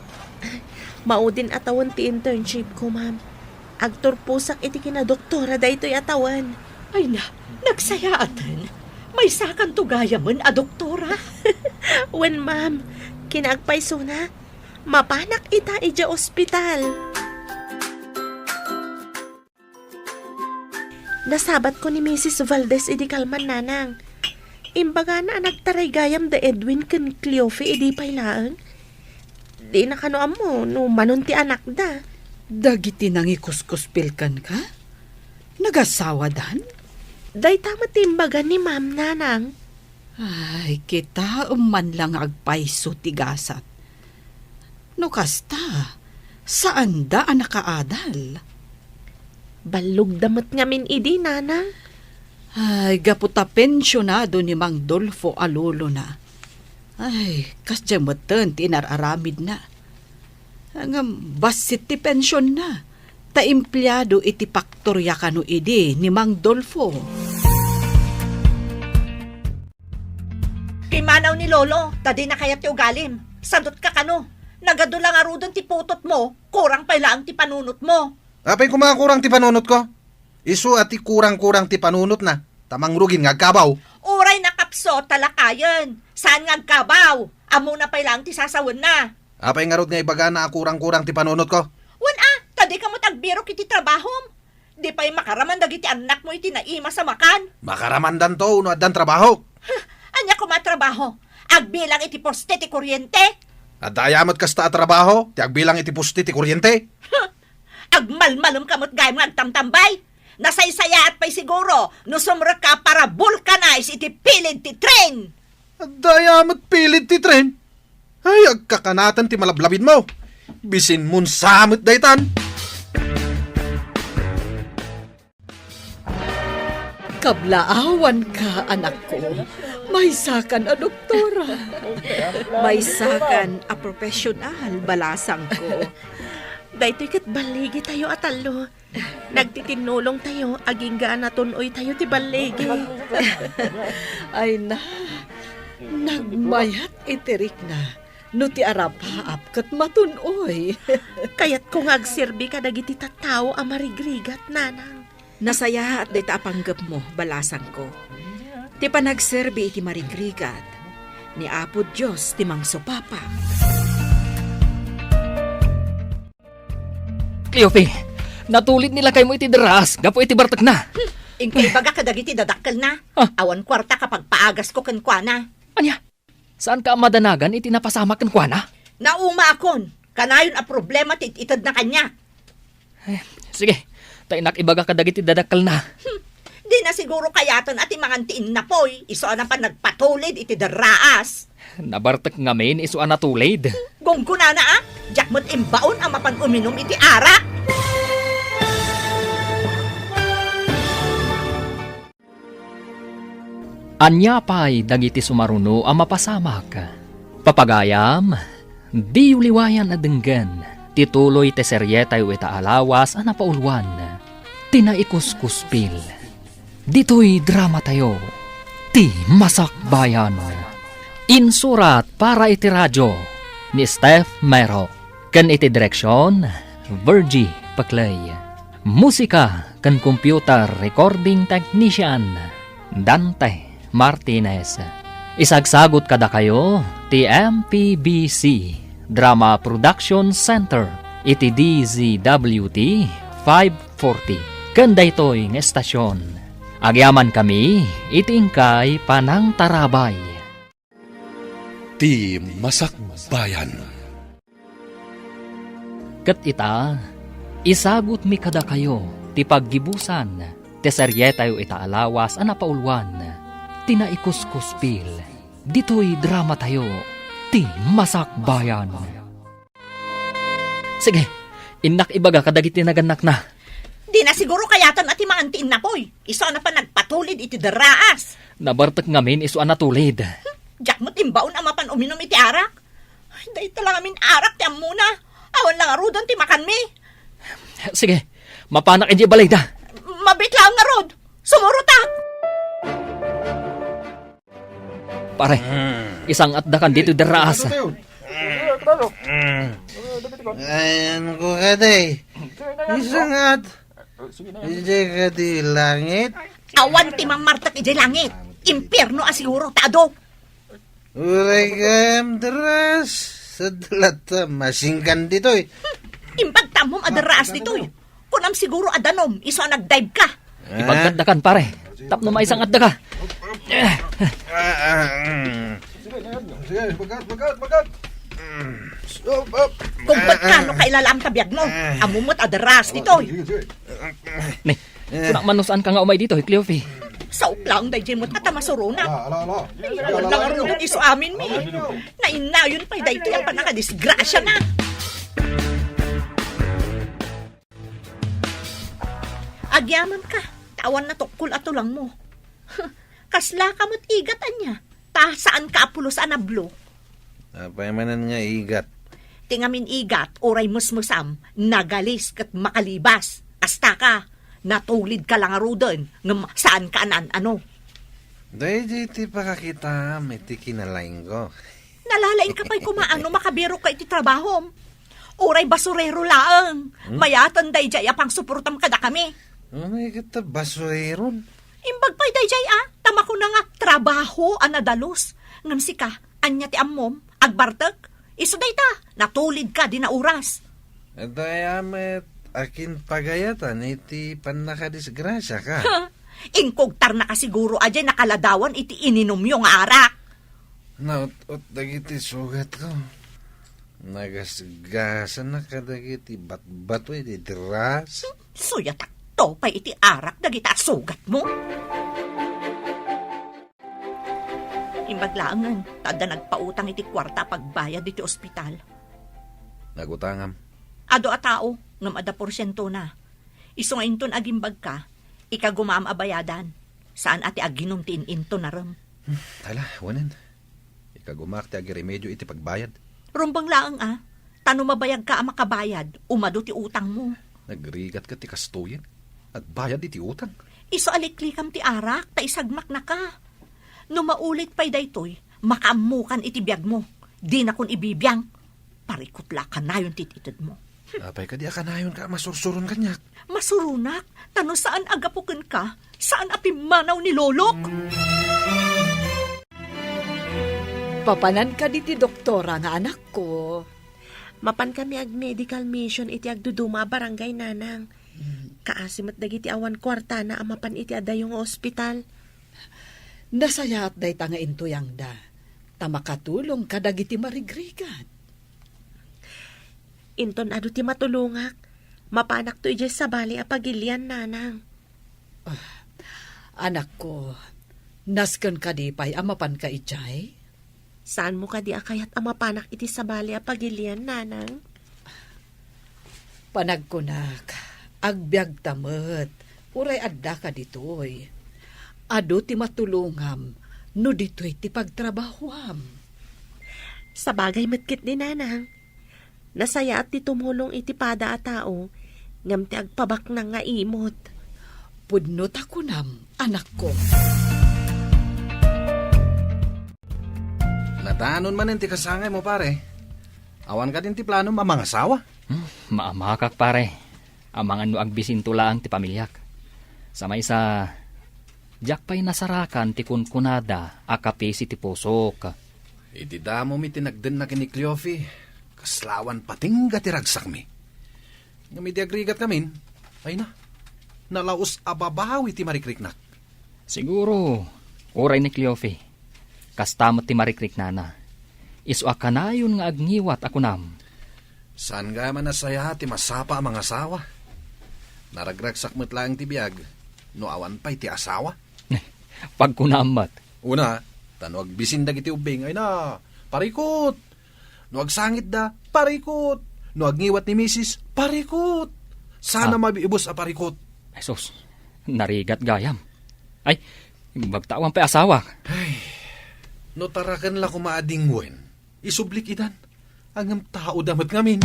[SPEAKER 4] Maudin atawan ti internship ko, ma'am. Agturpusak iti kinadoktora da ito'y atawan.
[SPEAKER 7] Ay nagsayaatan. May sakan tugaya man a doktora.
[SPEAKER 4] Wen, ma'am, kinagpayso na. Mapanak ita ija ospital. Nasabat ko ni Mrs. Valdez idi kalman nanang. Imbaga na nagtaray gayam da Edwin kan Cleofe idi pailaan. Di na kanoam mo no manon ti anak da.
[SPEAKER 3] Dagiti nang ikuskuspilkan ka? Nagasawa dan?
[SPEAKER 4] Day tama ti imbaga ni ma'am nanang.
[SPEAKER 3] Ay, kita man lang agpaiso tigasat. No kasta, saan da ang nakaadal?
[SPEAKER 4] Balog damat ngamin idi nanang.
[SPEAKER 3] Ay, gaputa pensyonado ni Mang Dolfo Alulo na. Ay, kasya matan tinararamid na. Ang basit ti pensyon na. Ta empleyado iti paktorya kano idi ni Mang Dolfo.
[SPEAKER 5] Pimanaw ni Lolo, tadi na kaya ti ugalim. Sadot ka kano. Nagadulang arudon ti putot mo, kurang pa lang ti panunot mo.
[SPEAKER 6] Apay kumakurang ti panunot ko? Isu ati kurang-kurang ti panunot na. Tamang rugin nga kabaw.
[SPEAKER 5] Uray na kapso, talakayan. Saan nga kabaw? Amo na pa lang ti sasawan na.
[SPEAKER 6] Apay nga rod nga ibaga na kurang-kurang ti panunot ko?
[SPEAKER 5] Tadi ka mo tagbiro kiti trabahom. Di pa'y makaraman dagiti anak mo iti naima sa makan.
[SPEAKER 6] Makaramandan to, no adan trabaho.
[SPEAKER 5] Anya ko matrabaho. Agbilang iti poste ti kuryente.
[SPEAKER 6] At ayamat kasta at trabaho, ti agbilang iti pusti ti kuryente.
[SPEAKER 5] Agmalmalom kamot gayam nga agtamtambay. Nasaysaya at pa'y siguro no sumra ka para vulcanize iti pilid ti tren.
[SPEAKER 6] At ayamat pilit ti tren. Ay, agkakanatan ti malablabid mo. Bisin mun samot daytan.
[SPEAKER 3] Kablaawan ka, anak ko. May sakan a doktora.
[SPEAKER 11] May sakan a profesional, balasang ko.
[SPEAKER 4] Daytoy kat baligi tayo atalo. Nagtitinulong tayo, aging gaan natunoy tayo ti baligi.
[SPEAKER 3] Ay nagmayat itirik na. No ti arapaap kat matunoy.
[SPEAKER 4] Kayat kung agserbi ka dagiti tattao a marigrigat, nanang.
[SPEAKER 11] Nasaya at dita panggap mo, balasang ko. Ti panagserbi iti marigrigat. Ni Apo Diyos ti mangsupapa.
[SPEAKER 2] Cleofe, natulit nila kay mo iti deras, gapo iti bartak na.
[SPEAKER 5] Ingkay baga kadagiti dadakkel na. Awan kwarta kapag paagas ko kenkwana.
[SPEAKER 2] Anya, saan ka madanagan iti napasama kan kuana?
[SPEAKER 5] Nauma akon. Kanayon a problema ti itad na kanya.
[SPEAKER 2] Sige, tainak ibaga kadagiti dadakkel na.
[SPEAKER 5] Di na siguro kayatan at imangantiin na poy. Iso na pa nagpatulid iti daraas.
[SPEAKER 2] Nabartek ngamin iso anatulid.
[SPEAKER 5] Gongkuna na ah. Diyak mo't imbaon ang mapan uminom iti arak.
[SPEAKER 2] Anya pa'y dagiti sumaruno ang mapasamak. Papagayam, di uliwayan na denggan. Tituloy te seryetay ita alawas ang napaulwan. Tinaikuskuspil. Dito'y drama tayo. Ti Masakbayan. Insurat para iti radyo ni Steph Mero. Kan iti direksyon, Virgie Paclay. Musika kan computer recording technician, Dante Martinez. Isagsagot kada kayo ti MPBC Drama Production Center iti DZWT 540 kanda ito'y ng estasyon. Agyaman kami iti ingkay Panang Tarabay.
[SPEAKER 9] Ti Masakbayan.
[SPEAKER 2] Ket ita, isagot mi kada kayo ti paggibusan ti seryetayo ita alawas a napaulwan. Tinaikuskuspil. Dito'y drama tayo. Ti Masakbayan. Sige, inak ibaga kadagiti naganak na.
[SPEAKER 5] Di na siguro kayatan at imaantiin na poy. Iso na pa nagpatulid iti daraas.
[SPEAKER 2] Nabartek ngamin iso anatulid.
[SPEAKER 5] Diyak mo't imbaon ang mapan uminom iti arak. Ay, dahi talaga amin arak ti muna. Awan lang arudan ti makan mi.
[SPEAKER 2] Sige, mapanak iti balayda.
[SPEAKER 5] Mabit lang nga rod. Sumurutak.
[SPEAKER 2] Pare, isang atdakan dito daraas.
[SPEAKER 12] Ayan ko ka day. Isang at. Hindi ka di langit.
[SPEAKER 5] Awan ti mamartak iti langit. Impierno asiguro tado.
[SPEAKER 12] Uray ka daras. Sa dalata masingkan dito'y.
[SPEAKER 5] Impagtamom adaraas dito'y. Kunam siguro adanom, iso nagdive ka.
[SPEAKER 2] Ipagkadakan pare. Tapno may isang adda ka.
[SPEAKER 6] Sige, bagat.
[SPEAKER 5] Kung ba't ka no kailalam tabiyag mo, amumot adaras dito'y.
[SPEAKER 2] Ni, kunak manusaan ka nga umay dito, Cleofe.
[SPEAKER 5] Sa uplang dahi mo't atamasuro na.
[SPEAKER 6] Ala.
[SPEAKER 5] Awan lang arudan iso amin mi. Nainayon pa'y dahi ito yung panakadisgrasya na. Agyaman ka. Tawan na tukul at tulang mo. Kasla ka mo't igatan niya. Ta saan ka apulos anablo.
[SPEAKER 12] Apay manan nga igat.
[SPEAKER 5] Tingamin igat, oray musmusam, nagalis kat makalibas. Asta ka, natulid ka lang arudan, ngam saan ka anan ano.
[SPEAKER 12] Dahil di pakakita, may tikinalain ko.
[SPEAKER 5] Nalalain ka pa'y kumaano makabiro ka iti trabaho. Oray basurero laang. Mayatan day jay apang suportam kada kami.
[SPEAKER 12] May kita basueron.
[SPEAKER 5] Imbag pa'y day jay tama ko na nga trabaho anadalos. Ngam si ka, anya ti ammom, agbartek. Iso day ta, natulid ka di na oras.
[SPEAKER 12] At ayamet, akin pagayatan, iti panakadisgrasya ka.
[SPEAKER 5] Ingkogtar na ka siguro ajay nakaladawan iti ininom yung arak.
[SPEAKER 12] Naut-ut dagiti sugat ko. Nagasgasan na kadagiti bat-bato iti dras.
[SPEAKER 5] Suya takto pa iti arak dagita sugat mo. Imbaglaangan, tada nagpautang iti kwarta pagbayad iti ospital.
[SPEAKER 12] Nagutangam.
[SPEAKER 5] Ado a tao, ngam ada porsyento na. Iso nga inton agimbag ka, ikagumam abayadan. Saan ati aginom ti into na ram.
[SPEAKER 6] Tala, wanin. Ikagumak ti agiremedyo iti pagbayad.
[SPEAKER 5] Rumbang laang tano mabayag ka ang makabayad, umado ti utang mo.
[SPEAKER 6] Nagrigat ka ti kastuyin at bayad iti utang.
[SPEAKER 5] Iso aliklikam ti arak, ta isagmak na ka. No maulit pa'y daytoy, makaamukan iti biyag mo. Di na kun ibibiyang. Parikutla ka na yung tititid mo.
[SPEAKER 6] Apay ka di akanayon ka, masursuron kanyak.
[SPEAKER 5] Masurunak, tano saan agapukin ka? Saan apimanaw ni Lolok?
[SPEAKER 3] Papanan ka di ti doktora nga anak ko.
[SPEAKER 4] Mapan kami ag medical mission iti agduduma barangay nanang. Kaasimat dagiti awan kwarta na amapan iti adayong ospital.
[SPEAKER 3] Nasayat day tanga intuyang da. Tamakatulong kadagiti marigrigan.
[SPEAKER 4] Inton adu ti matulungak. Mapanak to ije sa bali a pagilian nanang.
[SPEAKER 3] Anak ko, nasken ka di pa'y amapan ka ijay?
[SPEAKER 4] Saan mo ka di akayat amapanak iti sabali a pagilian, nanang?
[SPEAKER 3] Panagkunak, agbyag tamet, uray adda ka ditoy. Ado ti matulungam, no ditoy ti pagtrabahuam.
[SPEAKER 4] Sa bagay matkit ni nanang. Nasaya at ti tumulong iti pada a tao, ngam ti agpabak na nga imot.
[SPEAKER 3] Pudnot ako nam, anak ko.
[SPEAKER 6] Natanon man ti kasangay mo, pare. Awan ka din ti plano mamangasawa.
[SPEAKER 2] Maamakak pare. Amangan no agbisin tulaan ti pamilyak. Samay sa jak pa'y nasarakan ti kunkunada akapisi ti pusok.
[SPEAKER 6] Iti damo mi tinagden na kini Cleofi. Kaslawan patingga ti ragsak mi. Nga mi di agrigat kamin, ay na, nalaos ababawi ti marikriknak.
[SPEAKER 2] Siguro, oray ni Cleofe. Kastamot ti marikrik nana. Isu akanayon nga agniwat ako nam.
[SPEAKER 6] Saan nga man nasaya ti masapa ang mga asawa? Naragragsak mo't lang ti biyag, no awan pa'y ti asawa.
[SPEAKER 2] Pagkunamat.
[SPEAKER 6] Una, tanuag bisindag iti ubing, ay na, parikot. No agsangit da, parikot. No agngiwat ni misis, parikot. Sana mabiibos a parikot.
[SPEAKER 2] Esos, narigat gayam. Ay, magtawang pa asawa.
[SPEAKER 6] Ay, no tarakan la kumaadingwen. Isublik itan. Ang tao damat ngamin.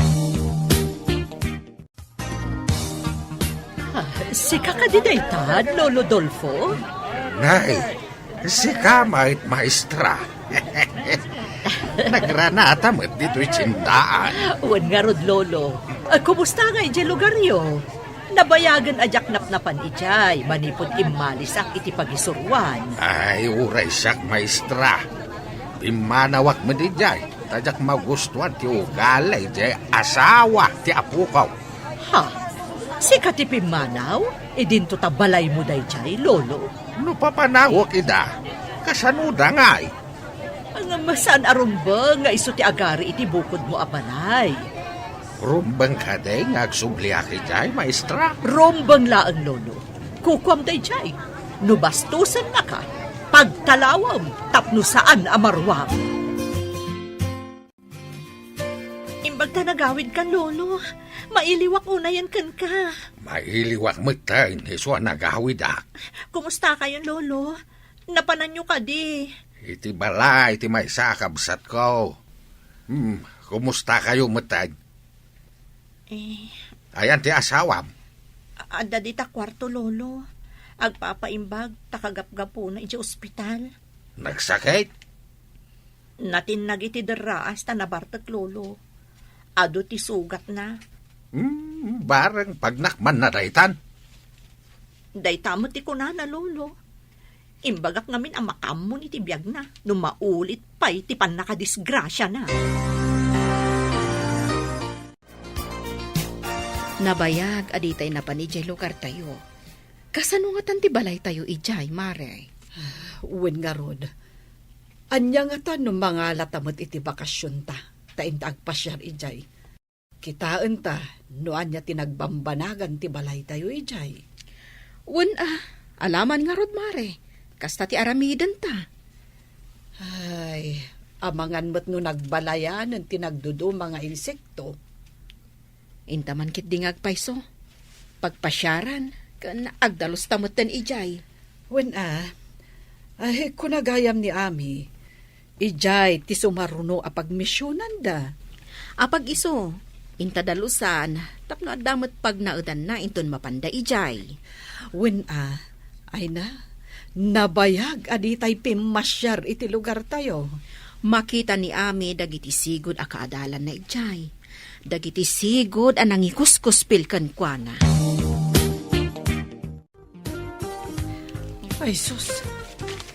[SPEAKER 7] Si kakadidaytad, Lolo Dolfo?
[SPEAKER 1] Nay, si kamait maestra. Nagranata mo dito'y tsindaan.
[SPEAKER 7] Uwan nga rod, Lolo. Kumusta nga iti lugar yo? Nabayagan ajak napnapan ijay, manipod imalisak iti pagisuruan.
[SPEAKER 1] Ay, uray siyak maestra. Pimanawak mo di jay. Tajak magustuhan ti ugalay jay asawa ti apukaw.
[SPEAKER 7] Ha? Si katipimanaw? Idinto tabalay mo day jay, Lolo?
[SPEAKER 1] No papanawak ida. Kasanuda nga ay.
[SPEAKER 7] Ang masan arumba nga iso ti agari iti bukod mo abalay.
[SPEAKER 1] Rumbang ka day nga agsubliaki jay maestra.
[SPEAKER 7] Rombang laang, Lolo. Kukwam day jay. Nubastusan na ka. Pagtalawam, tapno saan amarwam. Imbag ta nagawid kan, Lolo. Mailiwak unayan kan ka.
[SPEAKER 1] Mailiwak mo tayo niswa nagawid ak.
[SPEAKER 7] Kumusta kayo, Lolo? Napanan nyo ka di.
[SPEAKER 1] Iti balay, iti may sakabsat ko. Kumusta kayo matag? Ayan ti asawam.
[SPEAKER 5] Ada di ta kwarto, Lolo. Agpapaimbag, takagapgapo na iti ospital.
[SPEAKER 1] Nagsakit?
[SPEAKER 5] Natinag iti deraas ta nabartag, Lolo. Ado ti sugat na.
[SPEAKER 1] Barang pagnakman na daytan.
[SPEAKER 5] Daytamot ti kunana, Lolo. Imbagak ngamin ang makamon iti biyag na. Numaulit pa'y ti pan nakadisgrasya na.
[SPEAKER 11] Nabayag aditay na panijay lugar tayo. Kasano nga tan ti balay tayo ijay, mare?
[SPEAKER 3] Uwan nga rod. Anya nga ta no mga latamot iti bakasyon ta. Tainta agpasyar ijay. Kitaan ta no anya tinagbambanagan ti balay tayo ijay.
[SPEAKER 11] Wen alaman nga rod, mare. Kasta ti aramidan ta.
[SPEAKER 3] Ay, amangan mo't no nagbalayan ng tinagdudo mga insekto.
[SPEAKER 11] Intaman kit dingag payso. Pagpasyaran, kan agdalos tamutan ijay.
[SPEAKER 3] Wen ay kunagayam ni Ami, ijay ti sumaruno apag misyonan da.
[SPEAKER 11] Apag iso, intadalusan, tapno adamot pag naudan na inton mapanda ijay.
[SPEAKER 3] Wen ay na, nabayag aditay pimasyar iti lugar tayo.
[SPEAKER 11] Makita ni Ami dagiti sigod a kaadalan na ijay. Dagiti sigod ang nangikuskuspil kan kwa na.
[SPEAKER 3] Ay sus,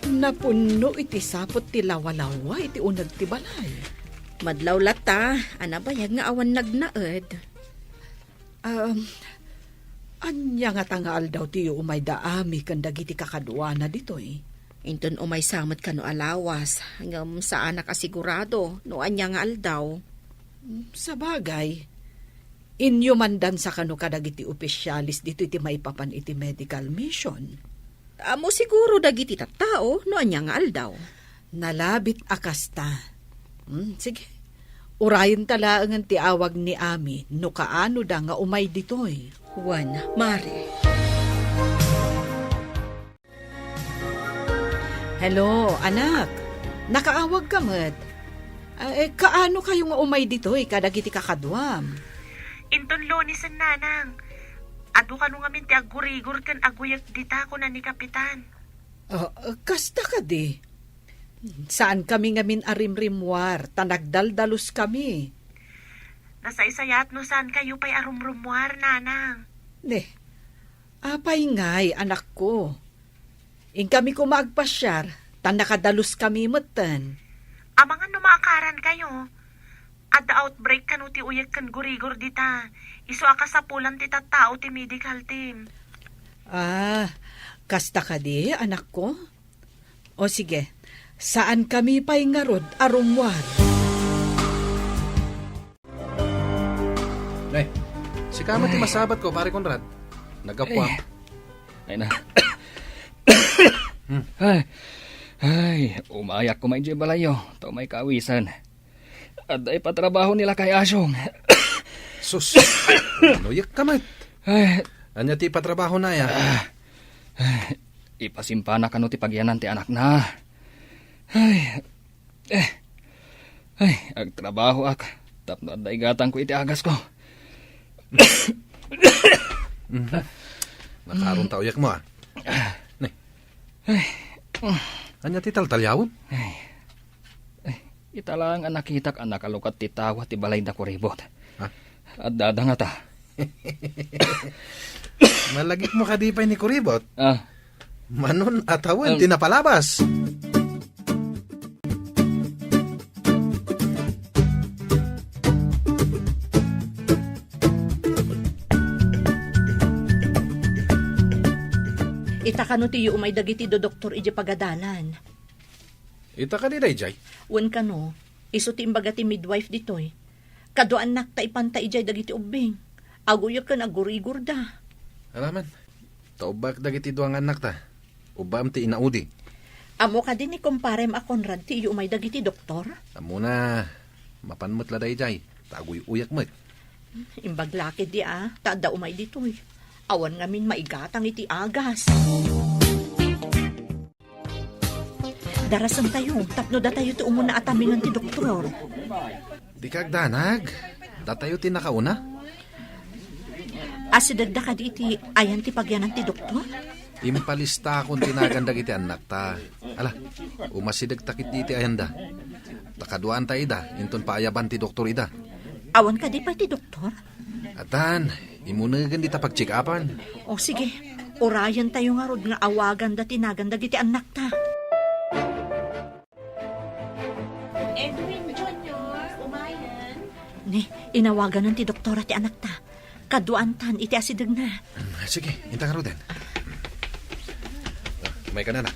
[SPEAKER 3] napuno iti sapot ti lawalawa iti unag ti balay.
[SPEAKER 11] Madlaw lata, anabayag nga awan nagnaed.
[SPEAKER 3] Anya nga tangaal daw tiyo umay daami kan dagiti kakadwa na ditoy.
[SPEAKER 11] Inton umay samot ka no alawas, hanggang saan nakasigurado no anya nga aldaw.
[SPEAKER 3] Sa bagay, inyo mandan sa kano kadagiti opisyalis dito iti maipapan iti medical mission.
[SPEAKER 11] Amo siguro dagiti tattao no anya nga aldaw.
[SPEAKER 3] Nalabit akasta, Sige. Urayin talaangan ti awag ni Ami no kaano da nga umay ditoy.
[SPEAKER 10] Juan, Mare.
[SPEAKER 3] Hello, anak. Nakaawag ka mat. Kaano kayo nga umay ditoy kadagiti kakadwam?
[SPEAKER 4] Inton Lunes ang nanang. Ado ka nung amin ti agurigor kan aguyak dita ko na ni Kapitan.
[SPEAKER 3] Kasta ka di. Saan kami ngamin arimrimwar, tanagdaldalos kami.
[SPEAKER 4] Nasa isayat no saan kayo pa'y arumrumwar, nanang.
[SPEAKER 3] Apay ngay, anak ko. In kami kumagpasyar, tanakadalos kami matan.
[SPEAKER 4] Amangan numaakaran kayo. At the outbreak kanu ti uyak kan gurigor dita. Isu aka sa pulan ti tattao ti medical team.
[SPEAKER 3] Kasta ka di, anak ko? O sige, saan kami pa'y ngarod arumwar?
[SPEAKER 6] Si Kama ti masabat ko, pare Conrad. Nagapwa.
[SPEAKER 2] Ay na. Umayak ko may balayo. To may kawisan. At ay patrabaho nila kay Asyong.
[SPEAKER 6] Sus, nuyak ka mat. Anya ti patrabaho na ya.
[SPEAKER 2] Ipasimpana ka no ti pagyanan ti anak na. Agtrabaho ak. Tapno at gatang ko iti agas ko.
[SPEAKER 6] Nakaroon tauyak mo Anya ti taltalyawon?
[SPEAKER 2] Italang ang nakitak ang nakalukat ti tawa ti balay na kuribot. At dadanga ta.
[SPEAKER 6] Malagik mo kadipay ni kuribot. Manon atawan tinapalabas.
[SPEAKER 5] Ita kano tiyo umay dagiti do doktor iji pagadalan.
[SPEAKER 6] Ita ka ni Dayjay?
[SPEAKER 5] Wen kano, iso ti imbaga ti midwife ditoy. Kado anak ta ipanta ijay dagiti ubing. Aguyo ka nagurigor da.
[SPEAKER 6] Alaman, taubak dagiti duang anak ta. Ubam ti inaudi.
[SPEAKER 5] Amo ka din ni kumparem a Conrad ti iyo umay dagiti doktor?
[SPEAKER 6] Amo na, mapanmot la Dayjay. Tagoy uyak mo.
[SPEAKER 5] Imbaglakid di tada umay ditoy. Awan ngamin maigatang iti agas. Darasan tayo, tapno da tayo ti umuna atamin ti doktor.
[SPEAKER 6] Di kagdanag, datayo ti nakauna.
[SPEAKER 5] Asidagda ka di iti ayan ti pagyanan ti doktor?
[SPEAKER 6] Impalista akong tinagandag iti anak ta. Ala, umasidag takit di iti ayanda. Takaduan ta ida, inton paayaban ti doktor ida.
[SPEAKER 5] Awan ka di pa ti doktor?
[SPEAKER 6] Atan, imunagan di ta pag-check-upan.
[SPEAKER 5] O sige, orayan tayo nga rod nga awagan da tinagandag iti anak ta.
[SPEAKER 4] Edwin Jr., umayan.
[SPEAKER 5] Ni, inawagan ng ti doktora ti anak ta. Kaduantan iti asidag na.
[SPEAKER 6] Sige, hinta ka roden. May ka na na.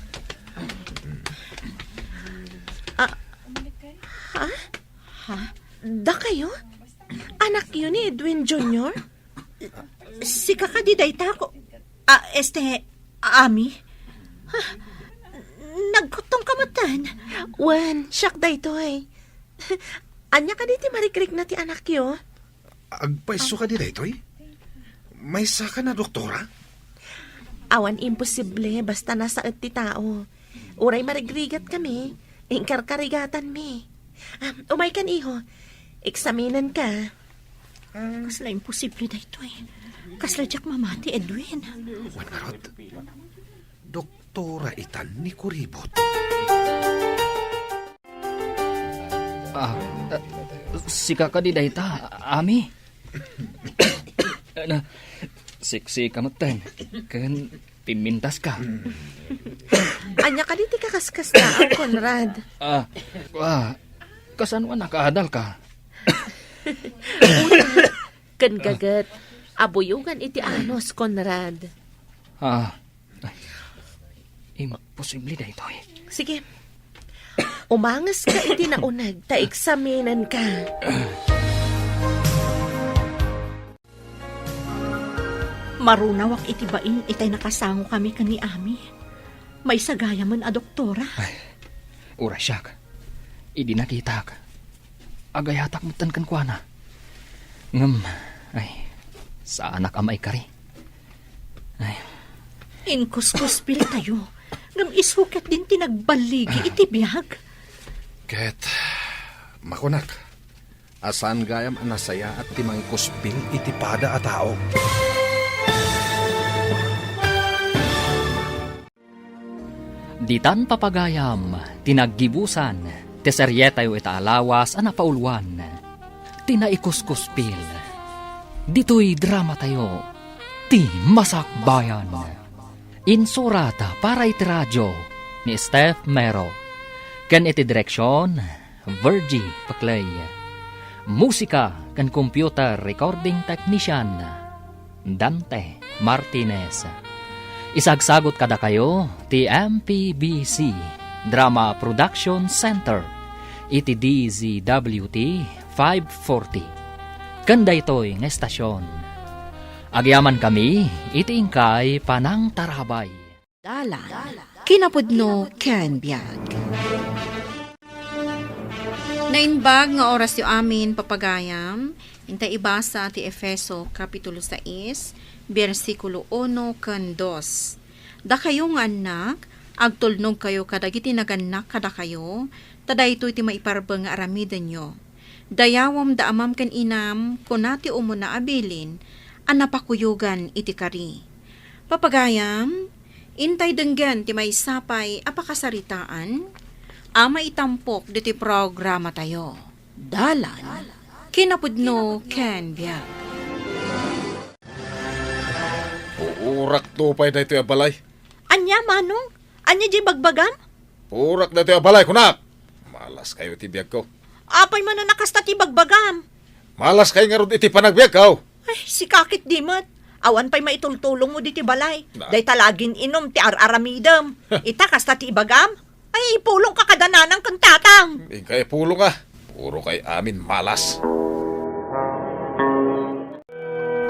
[SPEAKER 4] Da kayo? Anak yun ni Edwin Jr.?
[SPEAKER 5] Si kakadiday ta ko. Ami? Nagkutong kamatan.
[SPEAKER 4] Wan, siyak da ito eh. Anya ka di ti marikrik na ti anak yo?
[SPEAKER 6] Agpaiso ka di dito eh? May saka na doktora?
[SPEAKER 4] Awan imposible, basta nasa ti tao. Uray marigrigat kami. Ingkarkarigatan mi. Umay kan iho. Eksaminan ka.
[SPEAKER 5] Kasla imposible da ito eh. Kasla jak mamati, Edwin.
[SPEAKER 6] Wan karot. Doktora itan ni kuribot.
[SPEAKER 2] Sika ka di dayta, Ami. Siksi ka matan. Kan pimintas ka.
[SPEAKER 4] Anya ka di ti kakaskas na ang Conrad.
[SPEAKER 2] Kasanwa nakaadal ka.
[SPEAKER 4] Kan gagat. Abuyugan iti anos, Conrad.
[SPEAKER 2] Imposible da ito eh.
[SPEAKER 4] Sige. Umangas ka iti naunag, ta eksaminan ka.
[SPEAKER 5] Marunawak iti bain, itay nakasango kami kani Ami. May sagaya man a doktora.
[SPEAKER 2] Ura siya ka. Idi nakita ka. Agay hatak mutan kan kuana. Ngem, ay, sa anak amay kari. Ay,
[SPEAKER 5] Inkuskuspil tayo. Ngam isukat din tinagbaligi iti biyag.
[SPEAKER 6] Ket, makunak, asan gayam anasaya at timang kuspil iti pada a tao.
[SPEAKER 2] ditan papagayam, tinaggibusan, teseryetayo ita alawas ana paulwan. Tinaikuskuspil. Dito'y drama tayo. Ti Masakbayan. Insurata para iti radyo ni Steph Mero. Kan iti direksyon, Virgie Paclay. Musika kan computer recording technician, Dante Martinez. Isagsagot kada kayo, ti MPBC Drama Production Center, iti DZWT 540. Kanda ito'y ng estasyon. Agyaman kami, iti ingkay panang tarabay.
[SPEAKER 11] Dalan. Kinapudno ken biag. Nainbag nga oras yu amin papagayam, intay ibasa ti Efeso Kapitulo 6, versikulo 1 ken 2. Da kayo nga anak, agtulnog kayo kadagiti naganak kada kayo, tada ito iti maiparbeng nga aramiden nyo. Dayawam da amam ken inam, kunati umuna abilin, anapakuyugan iti kari. Papagayam, intay denggan ti may sapay apakasaritaan, ama itampok diti programa tayo. Dalan, kinapudno ken biag.
[SPEAKER 6] Uurak tupay na ito yung balay.
[SPEAKER 5] Anya, Manong? Anya di bagbagam?
[SPEAKER 6] Urak na ito yung balay, kunak. Malas kayo iti biyag ko.
[SPEAKER 5] Apay man na nakasta ti bagbagam.
[SPEAKER 6] Malas kayo nga ron iti panagbiag ko.
[SPEAKER 5] Ay, si kakit di mat. Awan pa'y maitultulong mo di ti balay. Day talagin inom ti araramidam. Ita kasta ti ibagam. Ay, ipulong ka kadananang kantatang.
[SPEAKER 6] Ingkay pulo ka. Puro kay amin malas.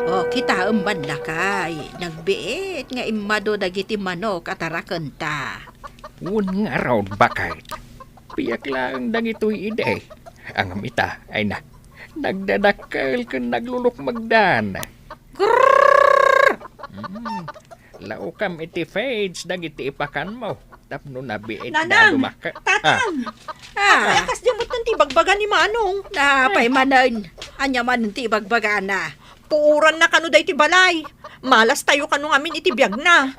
[SPEAKER 11] O, kita umban lakay. Nagbiit nga imado dagiti manok at arakanta.
[SPEAKER 13] Un nga raw bakit. Piyak lang dagito'y ide. Ang amita ay nagdadakkel kung naglulok magdan. Laukam iti fades dagiti ipakan mo. Tapno nabiit na
[SPEAKER 5] Nanang!
[SPEAKER 13] lumaka.
[SPEAKER 5] Tatang! Ay, kas di mo't ti bagbagan ni Manong.
[SPEAKER 11] Napay manan. Anya man ti bagbagan na.
[SPEAKER 5] Puuran na kano day ti balay. Malas tayo kanong amin iti biyag na.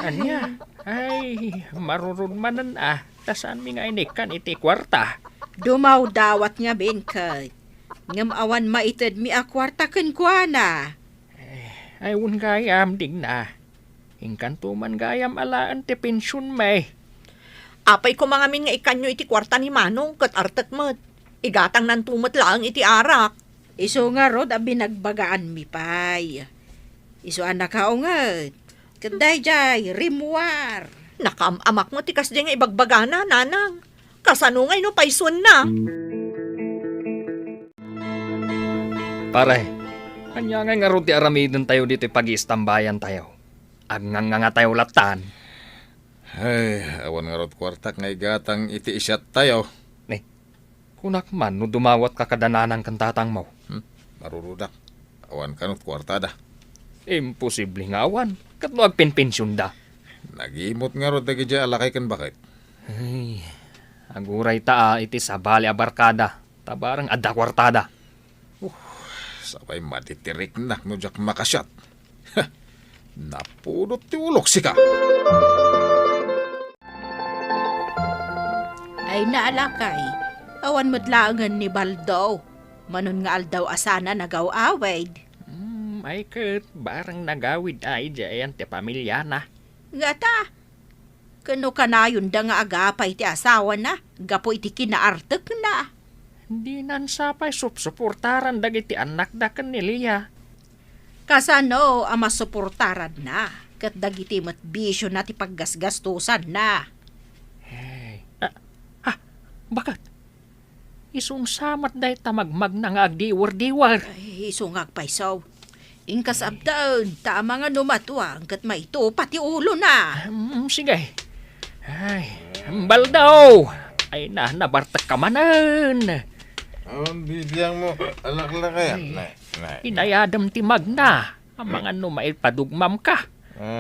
[SPEAKER 13] Anya? Ay, marurun manan Tasan mi nga inikan iti kwarta.
[SPEAKER 11] Dumaw dawat nga benkay. Ngam awan maited mi a kwarta ken kuana.
[SPEAKER 13] Ay un gayam dig na. Ingkan tuman gayam alaan ti pensyon may.
[SPEAKER 5] Apay ko mga min nga ikanyo iti kwarta ni Manong kat artet mat. Igatang nan tumat lang iti arak.
[SPEAKER 11] Iso nga rod a binagbagaan mi pay. Iso anak kaungat. Kenday jay rimuar.
[SPEAKER 5] Nakamamak mo tikas di nga ibagbagana, nanang. Kasanungay no paisun na.
[SPEAKER 2] Pare, anya nga ron ti aramidon tayo dito pag-istambayan tayo. Nga tayo latan.
[SPEAKER 6] Ay, awan nga rod kwartak nga igatang iti isyat tayo.
[SPEAKER 2] Kunak man no dumawat ka kadananan kan tatang mo.
[SPEAKER 6] Marurudak. Awan kanot kwartada.
[SPEAKER 2] Imposible nga awan. Kat no agpinpensyon da.
[SPEAKER 6] Nagimot nga rod dagi dya alakay kan bakit.
[SPEAKER 2] Ay, aguray taa iti sabali abarkada. Tabarang adda kwartada.
[SPEAKER 6] Sabay matitirik na no jak makasyat. Napudot ti ulok sika.
[SPEAKER 11] Ay naalakay. Awan madlaangan ni Baldo. Manon nga aldaw asana nagaw-awid.
[SPEAKER 13] Ay kat, barang nagawid ay dyan ti pamilya na.
[SPEAKER 11] Gata. Kano kanayon da nga agapay ti asawa na. Gapo iti kinaartek na.
[SPEAKER 13] Di nan sapay suportaran dagiti anak da kaniliya.
[SPEAKER 11] Kasano ama suportaran na. Kat dagiti matbisyo na ti paggasgastusan na.
[SPEAKER 13] Bakit? Isung samat day tamagmag na nga agdiwar-diwar.
[SPEAKER 11] Ay, isungag paisaw. Ingkas abdaon, tama nga numatwang kat maito pati ulo na.
[SPEAKER 13] Sige. Ay, baldaw. Ay nabartak ka manan.
[SPEAKER 12] Ang bibiyang mo, alak-lakayan. Nay.
[SPEAKER 13] Inayadam ti magna. Ang mga numail padugmam ka.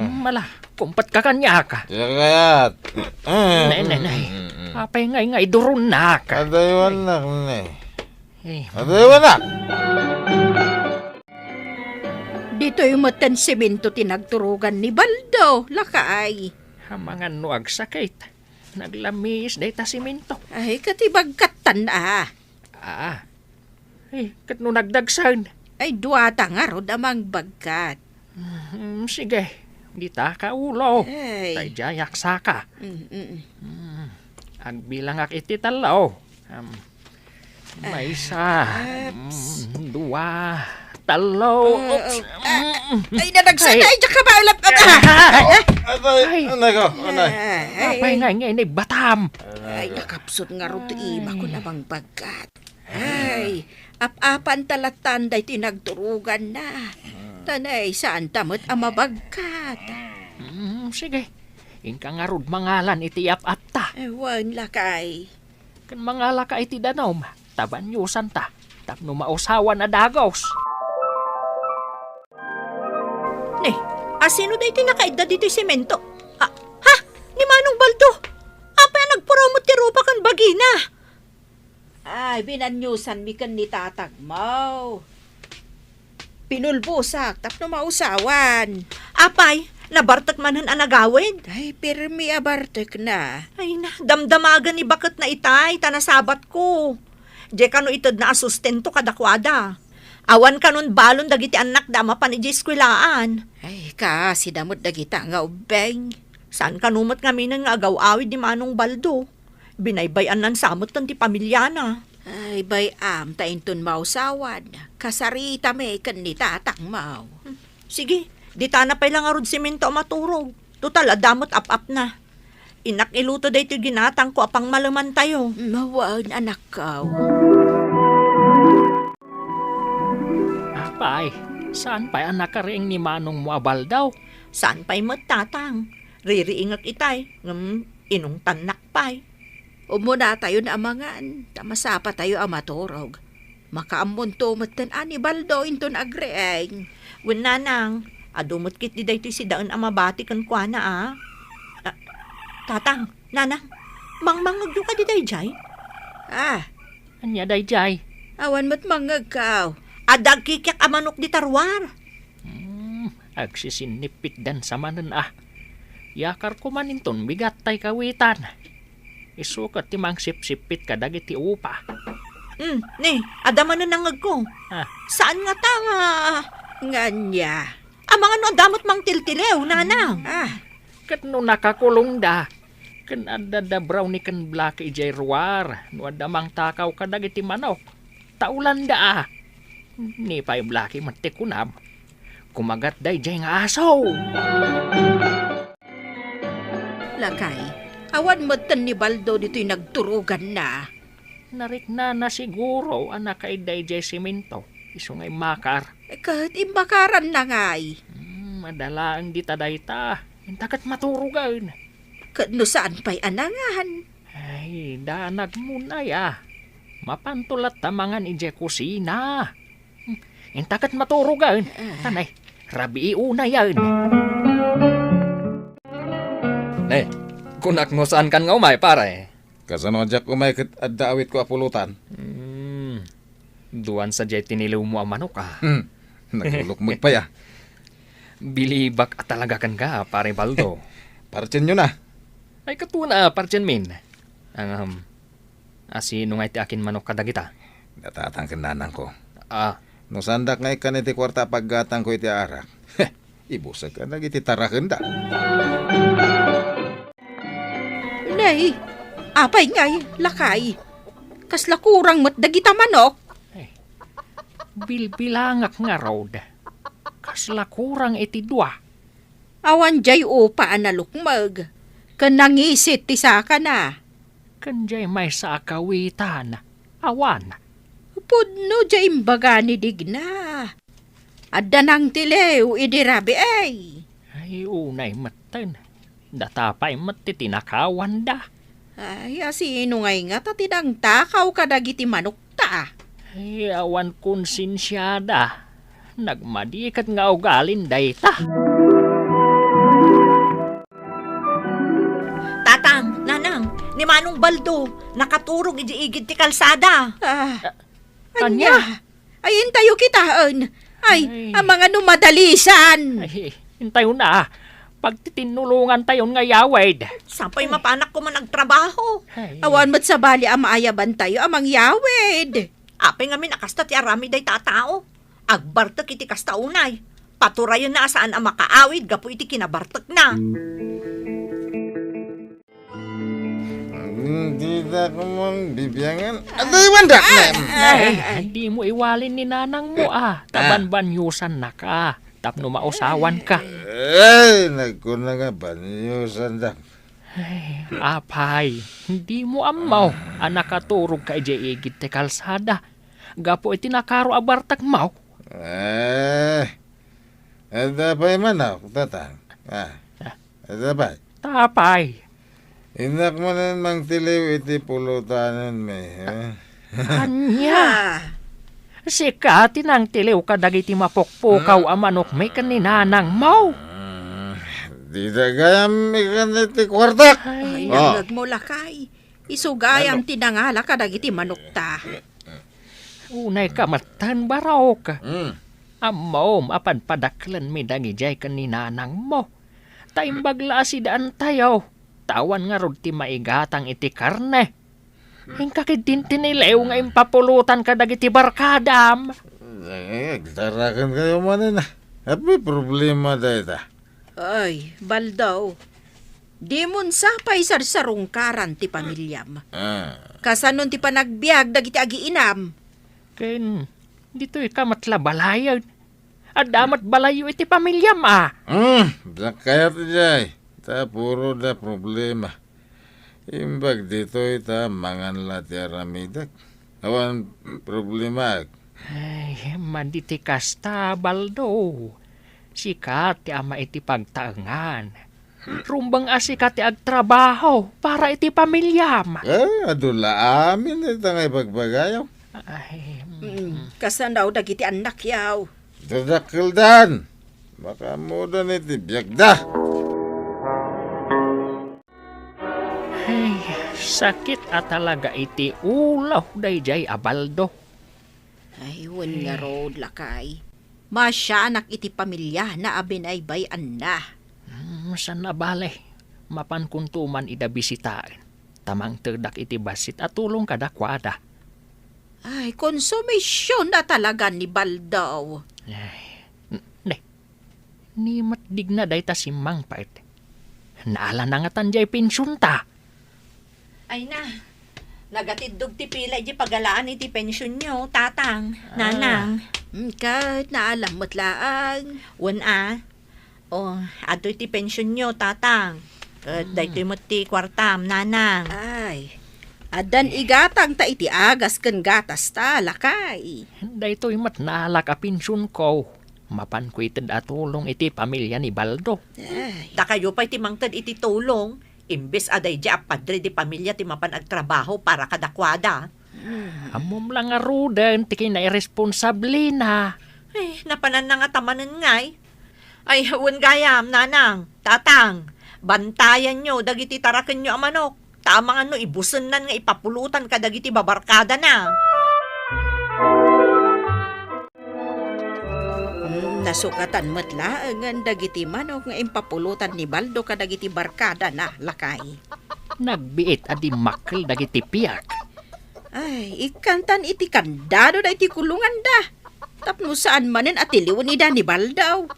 [SPEAKER 13] Mala, kumpat ka kanya ka.
[SPEAKER 12] Kayat.
[SPEAKER 13] Nay. Apay ngay durun na ka.
[SPEAKER 12] Adaywan na, nay.
[SPEAKER 13] Eh,
[SPEAKER 12] Adaywan na.
[SPEAKER 5] Dito yung matan semento tinagturugan ni Baldo, lakay.
[SPEAKER 13] ang mga nuag sakit. Naglamis day ta simento.
[SPEAKER 5] Ay, katibag katan
[SPEAKER 13] Kat no nagdagsan.
[SPEAKER 5] Ay, duwata nga rod amang bagkat.
[SPEAKER 13] Sige, di ta ka ulo.
[SPEAKER 5] Ay.
[SPEAKER 13] Tay jayak saka. Ang bilang ak iti talaw. May isa. Dua. Talo.
[SPEAKER 5] Ay, nadagsan na. Ay, ka ba?
[SPEAKER 12] Atay, anay ko, anay.
[SPEAKER 13] Apay nga ni batam.
[SPEAKER 5] Ay, nakapsot nga rod iba ko namang bagkat. Ay, apan talatan day tinagturugan na. Tanay, saan tamot ang mabagkat?
[SPEAKER 13] Sige. Ingka nga rod mangalan iti ap-ap ta.
[SPEAKER 5] Ewan lakay.
[SPEAKER 13] Kan mangala ka iti danom. Tabanyusan ta. Tapno mausawan na dagos.
[SPEAKER 5] Asino day tinakaida dito semento? Ha? Ni Manong Baldo? Apa yung nagpromote ti rupa kan bagina? Ay, binanyusan mi kan ni tatagmaw. Pinulbusak, tapno mausawan. Apay, nabartak manan anagawid? Ay, pirmi abartak na. Ay na, damdamagan ni bakit na itay, tanasabat ko. Di kano itod na asustento kadakwada. Awan kanon balon dagiti anak dama pa ni Jeskwilaan. Ay, kasi damot dagita nga ubeng. Saan kanumot nga minang nga agaw-awid ni Manong Baldo? Binaybayan nan samot tan ti pamilya na. Ay, bayam, tainton mausawan. Kasarita may kan ni tatang mau. Sige, di tana pa lang arod simento maturog. Total, adamot ap-ap na. Inak iluto day ti ginatang ko apang malaman tayo. Mawan, anak ka.
[SPEAKER 13] Apay, saan pa'y anak ka rin ni Manong Muabal daw?
[SPEAKER 5] Saan pa'y matatang? Ririingak itay, inong tanak pa'y. Umuna tayo na amangan, tamasapa tayo amaturog. Makaamon to matan ani Baldo inton agreeng. Wenanang, adumot kit di daytoy si daan amabati kan kuana Tatang, nanang, mangmangag ka di dayjay?
[SPEAKER 13] Anya dayjay?
[SPEAKER 5] Awan mo't mangag ka. Adag kikyak amanok di tarwar.
[SPEAKER 13] Agsisinipit dan sa manan Yakar ko maninton bigat tay kawitan. Isukat ti mang sip-sipit ka dagiti upa.
[SPEAKER 5] Ni, adaman na nangag ko. Saan nga tanga? Nganya. Amangan no adamot mang tiltilew, nanang.
[SPEAKER 13] Kat no nakakulong da. Kan adada brown ni kan blaki ijay ruwar. No adamang takaw ka dagiti manok. Taulan da Ni pa'y blaki matikunam. Kumagat day jay nga aso.
[SPEAKER 5] Lakay, awan mo tan ni Baldo dito'y nagturugan na.
[SPEAKER 13] Narikna na siguro anak kay day jay simento. Iso nga'y makar.
[SPEAKER 5] Kahit imbakaran na nga'y.
[SPEAKER 13] Madala ang ditaday ta. Intakat maturugan.
[SPEAKER 5] Kano saan pa'y anangan?
[SPEAKER 13] Ay, danag muna Mapantulat tamangan ije kusina. Intakat maturugan. Tanay, rabi una yan.
[SPEAKER 2] Kunak mo saan kan nga umay, pare?
[SPEAKER 6] Kasano ajak umay ket adda awit ko apulutan.
[SPEAKER 2] Duwan sa jay tinilaw mo ang manok
[SPEAKER 6] Nagulukmig pa ya.
[SPEAKER 2] Bilibak at talaga kan ka, pare Baldo.
[SPEAKER 6] Parchen nyo na.
[SPEAKER 2] Ay katuna, parchen min. Asino nga iti akin manok kadagita?
[SPEAKER 6] Natatang kinanang ko.
[SPEAKER 2] No
[SPEAKER 6] sandak nga ikan iti kwarta paggatang ko iti arak. Ibusag ka nag iti taraken da.
[SPEAKER 5] Nay, apay ngay, lakay. Kasla kurang mat dagita manok.
[SPEAKER 13] Bilbilangak nga road. Kasla kurang iti dua.
[SPEAKER 5] Awan jay upa analukmag. Kanangisit ti saka na.
[SPEAKER 13] Kanjay may sa akawitan. Awan.
[SPEAKER 5] Pudno jay imbaga ni digna. Adda nang tilew idirabi ay.
[SPEAKER 13] Ay unay matan. Datapay matitinakawan da.
[SPEAKER 5] Ay asino ngay nga tatinang takaw kadagiti manok ta. ta.
[SPEAKER 13] Ay, awan konsensyada. Nagmadikat nga ugalin dayta.
[SPEAKER 5] Tatang, nanang, ni Manong Baldo, nakaturog iji-igid ti kalsada.
[SPEAKER 13] Anya?
[SPEAKER 5] Ay, intayo kitaan. Ay, ang mga numadalisan.
[SPEAKER 13] Ay, hintayo na. Pagtitinulungan tayon nga yawid.
[SPEAKER 5] Sampay mapanak ko man nagtrabaho.
[SPEAKER 13] Ay,
[SPEAKER 5] Awan mat sa bali ang maayaban tayo amang yawid. Apay nga minakasta ti arami day tatao. Agbartek iti kasta unay. Paturayan na saan ang makaawid, gapo iti kinabartek na.
[SPEAKER 12] Hindi na ko mong bibiyangan. Aday, wanda na.
[SPEAKER 13] ay, hindi mo iwalin ni nanang mo Taban-banyusan na ka. Tapno mausawan ka.
[SPEAKER 12] Ay, nagkuna nga banyusan da.
[SPEAKER 13] Ay, apay, hindi mo amaw. Nakaturog ka iji-igid te kalsada. Gapo iti nakaro abartak maw.
[SPEAKER 12] Adapay man ako, tatang. Adapay.
[SPEAKER 13] Tapay.
[SPEAKER 12] Inak mo na mang tiliw iti pulutanan may.
[SPEAKER 13] Anya? Sika, tinang tiliw ka dagiti mapukpukaw amanok may kaninanang maw.
[SPEAKER 12] Di da gayam ikan iti kwartak.
[SPEAKER 5] Ay, nangag mo lakay. Isugayam tinangala ka dagiti manukta.
[SPEAKER 13] Unay ka matan baraw ka. Amaw, apan padaklan mi dagijay kaninanang mo. Taimbagla si daan tayo. Tawan nga rod ti maigatang iti karne. Hingkakid din tinilew nga impapulutan ka dagiti barkadam.
[SPEAKER 12] Tarakan kayo manin na. Happy problema dahil
[SPEAKER 5] Ay, Baldaw. Di mon sapay sarsarungkaran ti pamilyam. Kasanon ti panagbiag dagiti agiinam.
[SPEAKER 13] Ken, dito'y kamatla balayan. At damat balayo iti pamilyam
[SPEAKER 12] Kaya ti jay. Ta puro da problema. Imbag dito ita mangan lati aramidak. Awan problema.
[SPEAKER 13] Ay, manditi kasta, Baldo. Sikat ti ama iti pagtaangan. Rumbang asikat ti agtrabaho para iti pamilyam.
[SPEAKER 12] Adula amin ita nga ipagbagayaw.
[SPEAKER 13] Ay,
[SPEAKER 5] Kasan daw dagiti anak yaw.
[SPEAKER 12] Dadakil dan. Baka mo dan iti biyagda.
[SPEAKER 13] ay, sakit at talaga iti ulaw dayjay Baldo.
[SPEAKER 5] Ay, wen nga road lakay. Masyanak iti pamilya na abinaybayan na.
[SPEAKER 13] San na bale, mapan kuntuman ida bisitain. Tamang terdak iti basit at tulong kadakwada.
[SPEAKER 5] Ay, konsumisyon na talaga ni Baldaw.
[SPEAKER 13] Ay, ni matdig na day ta simang pait. Naala na nga tanjay pensyon ta.
[SPEAKER 5] Ay na, nagatidog ti pila iti pagalaan iti pensyon nyo, tatang, nanang. Kahit naalam mo't laang. Ato iti pensyon nyo, tatang. Dahito mo ti kwartam, nanang. Ay, adan igatang ta iti agas ken gatas ta, lakay.
[SPEAKER 13] Daytoy mat naalak a pensyon ko. Mapan ko itid atulong iti pamilya ni Baldo.
[SPEAKER 5] Da kayo pa iti mangtad iti tulong. Imbes aday di apadre di pamilya ti mapan agtrabaho para kadakwada.
[SPEAKER 13] Amom lang nga rudan, ti kinai-responsable na.
[SPEAKER 5] Napanan na nga tamanan ngay. Ay, huwag gayam, nanang, tatang, bantayan nyo, dagiti tarakan nyo ang manok. Tamang ano, ibusan nan nga ipapulutan ka dagiti babarkada na. Nasukatan matla ang dagiti manok nga impapulutan ni Baldo ka dagiti barkada na, lakay.
[SPEAKER 13] Nagbiit adi makil dagiti piyak.
[SPEAKER 5] Ay, ikantan iti kandado na iti kulungan da. Tapno saan manen at iliwan ni Baldaw.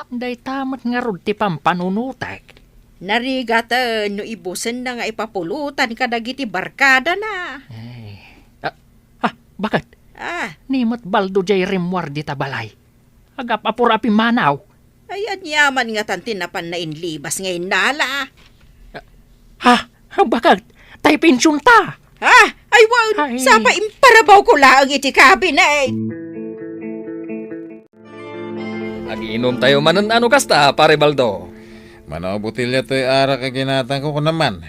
[SPEAKER 13] Day tamat nga rod ti pampanunutak.
[SPEAKER 5] Narigatan no ibusen na nga ipapulutan ka dagiti barkada na.
[SPEAKER 13] Bakit? Nimot Baldo jay rimwar di tabalay. Agap apurapi manaw.
[SPEAKER 5] Ay, anyaman nga tantinapan na inlibas ngayon nala.
[SPEAKER 13] Bakit? Tay pensyon ta.
[SPEAKER 5] Ay, wow, sapa imparabaw ko laang iti cabinet.
[SPEAKER 2] Agiinom tayo manan ano kasta, pare Baldo.
[SPEAKER 14] Manaw botilya to'y ara ka ginatang ko naman.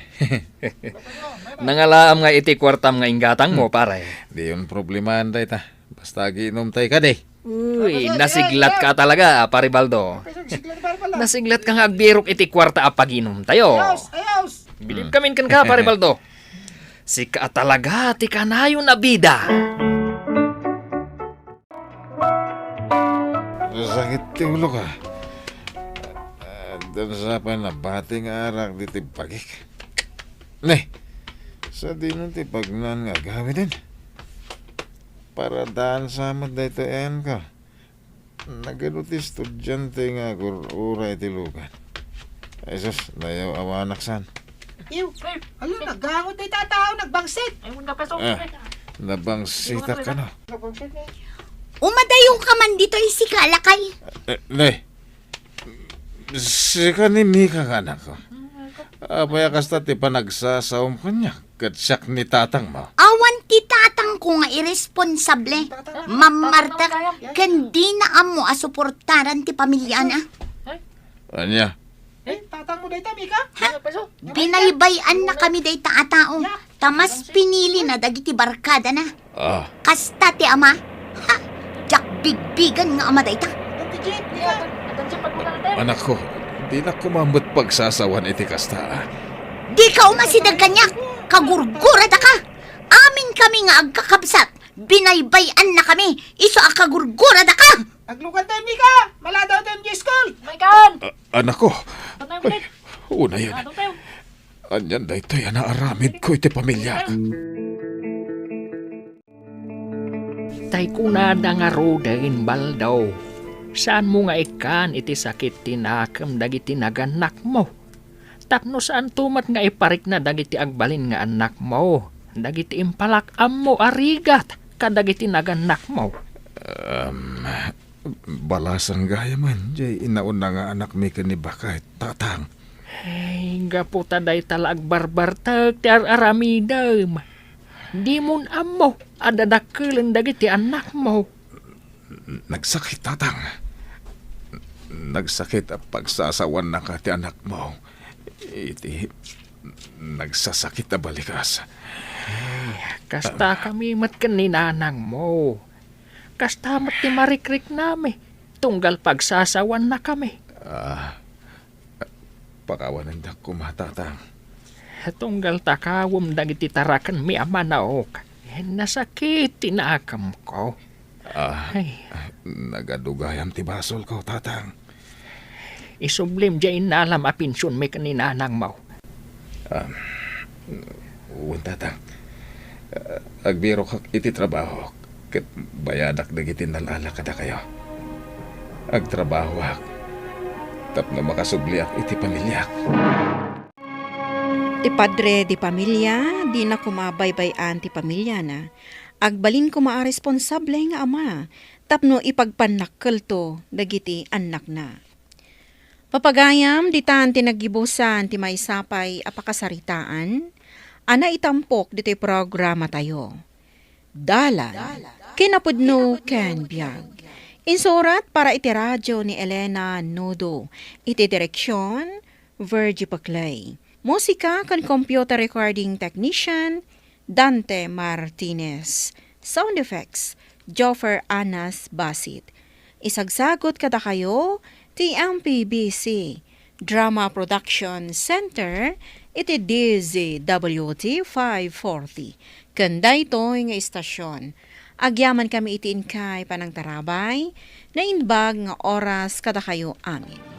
[SPEAKER 2] Nangalaam nga iti kwartam nga inggatang mo, pare.
[SPEAKER 14] Di yun problemahan tayo ta. Basta giinom tayo ka de.
[SPEAKER 2] Uy, nasiglat ka talaga, pare Baldo. Nasiglat ka nga agbirok iti kwarta a pag-inom tayo. Bilib kamin kan ka, pare Baldo. Sika talaga, ti kanayon na bida.
[SPEAKER 14] Sakit ti ulo ka. Dan sa pa na bating arak di ti pagik. Ne, sa di nun ti pagnan nga gawin din. Para daan sa amat dahito en ka. Nagano ti estudyante nga uray ti lugan. Ay sus, nayaw awanak san.
[SPEAKER 7] Ew, alo, naggangot na itatao, nagbangsit.
[SPEAKER 14] Nabangsita ka na.
[SPEAKER 5] Umadayong ka man dito isikalakay.
[SPEAKER 14] Ne, sika ni Mika ka na ko. Apaya kasta ti panagsasaom ka niya. Katsak ni tatang mo.
[SPEAKER 5] Awan ti tatang ko nga irresponsable. Mamarta, kandi na amo asuportaran ti pamilya na.
[SPEAKER 14] Anya?
[SPEAKER 7] Tatang mo dayta, Mika?
[SPEAKER 5] Binaybayan na kami dayta atao. Tamas pinili na dagiti barkada na. Kasta ti ama. Ha, jak bigbigan nga ama dayta.
[SPEAKER 14] Anak ko, di na kumambot pagsasawan iti kasta.
[SPEAKER 5] Di ka umasidag kanya. Kagurgura da ka. Amin kami nga agkakabsat. Binaybayan na kami. Iso akagurgura da ka.
[SPEAKER 7] Aglugan tayo, Mika. Mala daw tayo sa school.
[SPEAKER 14] Anak ko. Ay, una yan. Anyan da ito yan naaramid ko iti pamilya.
[SPEAKER 13] Tay kunada nga rodain Baldo. Saan mo nga ikan iti sakit tinakam dagiti naganak mo? Tapno saan tumat nga iparik na dagiti agbalin nga anak mo? Dagiti impalakam mo arigat kadagiti naganak mo.
[SPEAKER 14] Balasang gaya man, jay inauna nga anak mi ni bakay, tatang.
[SPEAKER 13] Ay, gapo taday talag barbartag ti aramidam. Di mon amo, adadakulan dagiti anak mo.
[SPEAKER 14] Nagsakit, tatang. Nagsakit ang pagsasawan na ka ti anak mo. Iti, nagsasakit na balikas.
[SPEAKER 13] Kasta kami mat kaninanang mo. Kasta mat ti marikrik nami. Tunggal pagsasawan na kami.
[SPEAKER 14] Pakawanan da kumatatang.
[SPEAKER 13] Tunggal takawom dagiti tarakan mi amanaok. Nasakit tinakam ko.
[SPEAKER 14] Nagadugayam ti basol ko, tatang.
[SPEAKER 13] Isublim dyan inalam apinsyon may kaninanang mo.
[SPEAKER 14] Uwan, tatang. Agbiro kak iti trabaho. Kat bayadak dagiti nalala kada kayo. Agtrabaho ak. Tapno makasubliak iti pamilyak.
[SPEAKER 11] Ti padre di pamilya, di na kumabaybayan ti pamilya na. Agbalin ko responsable nga ama, tapno ipagpanakkel to dagiti anak na. Papagayam, ditan tinagibusan ti maisapay apakasaritaan, ana itampok dito'y programa tayo. Dalan, kinapudno ken biyag. Insurat para iti radyo ni Elena Nudo, iti direksyon, Virgie Paclay. Musika kan computer recording technician, Dante Martinez. Sound effects, Joffer Anas Basit. Isagsagot kada kayo, TMPBC, Drama Production Center, iti DZWT 540. Kanda ito nga istasyon. Agyaman kami itiin kay panang tarabay, na inbag nga oras kada kayo amin.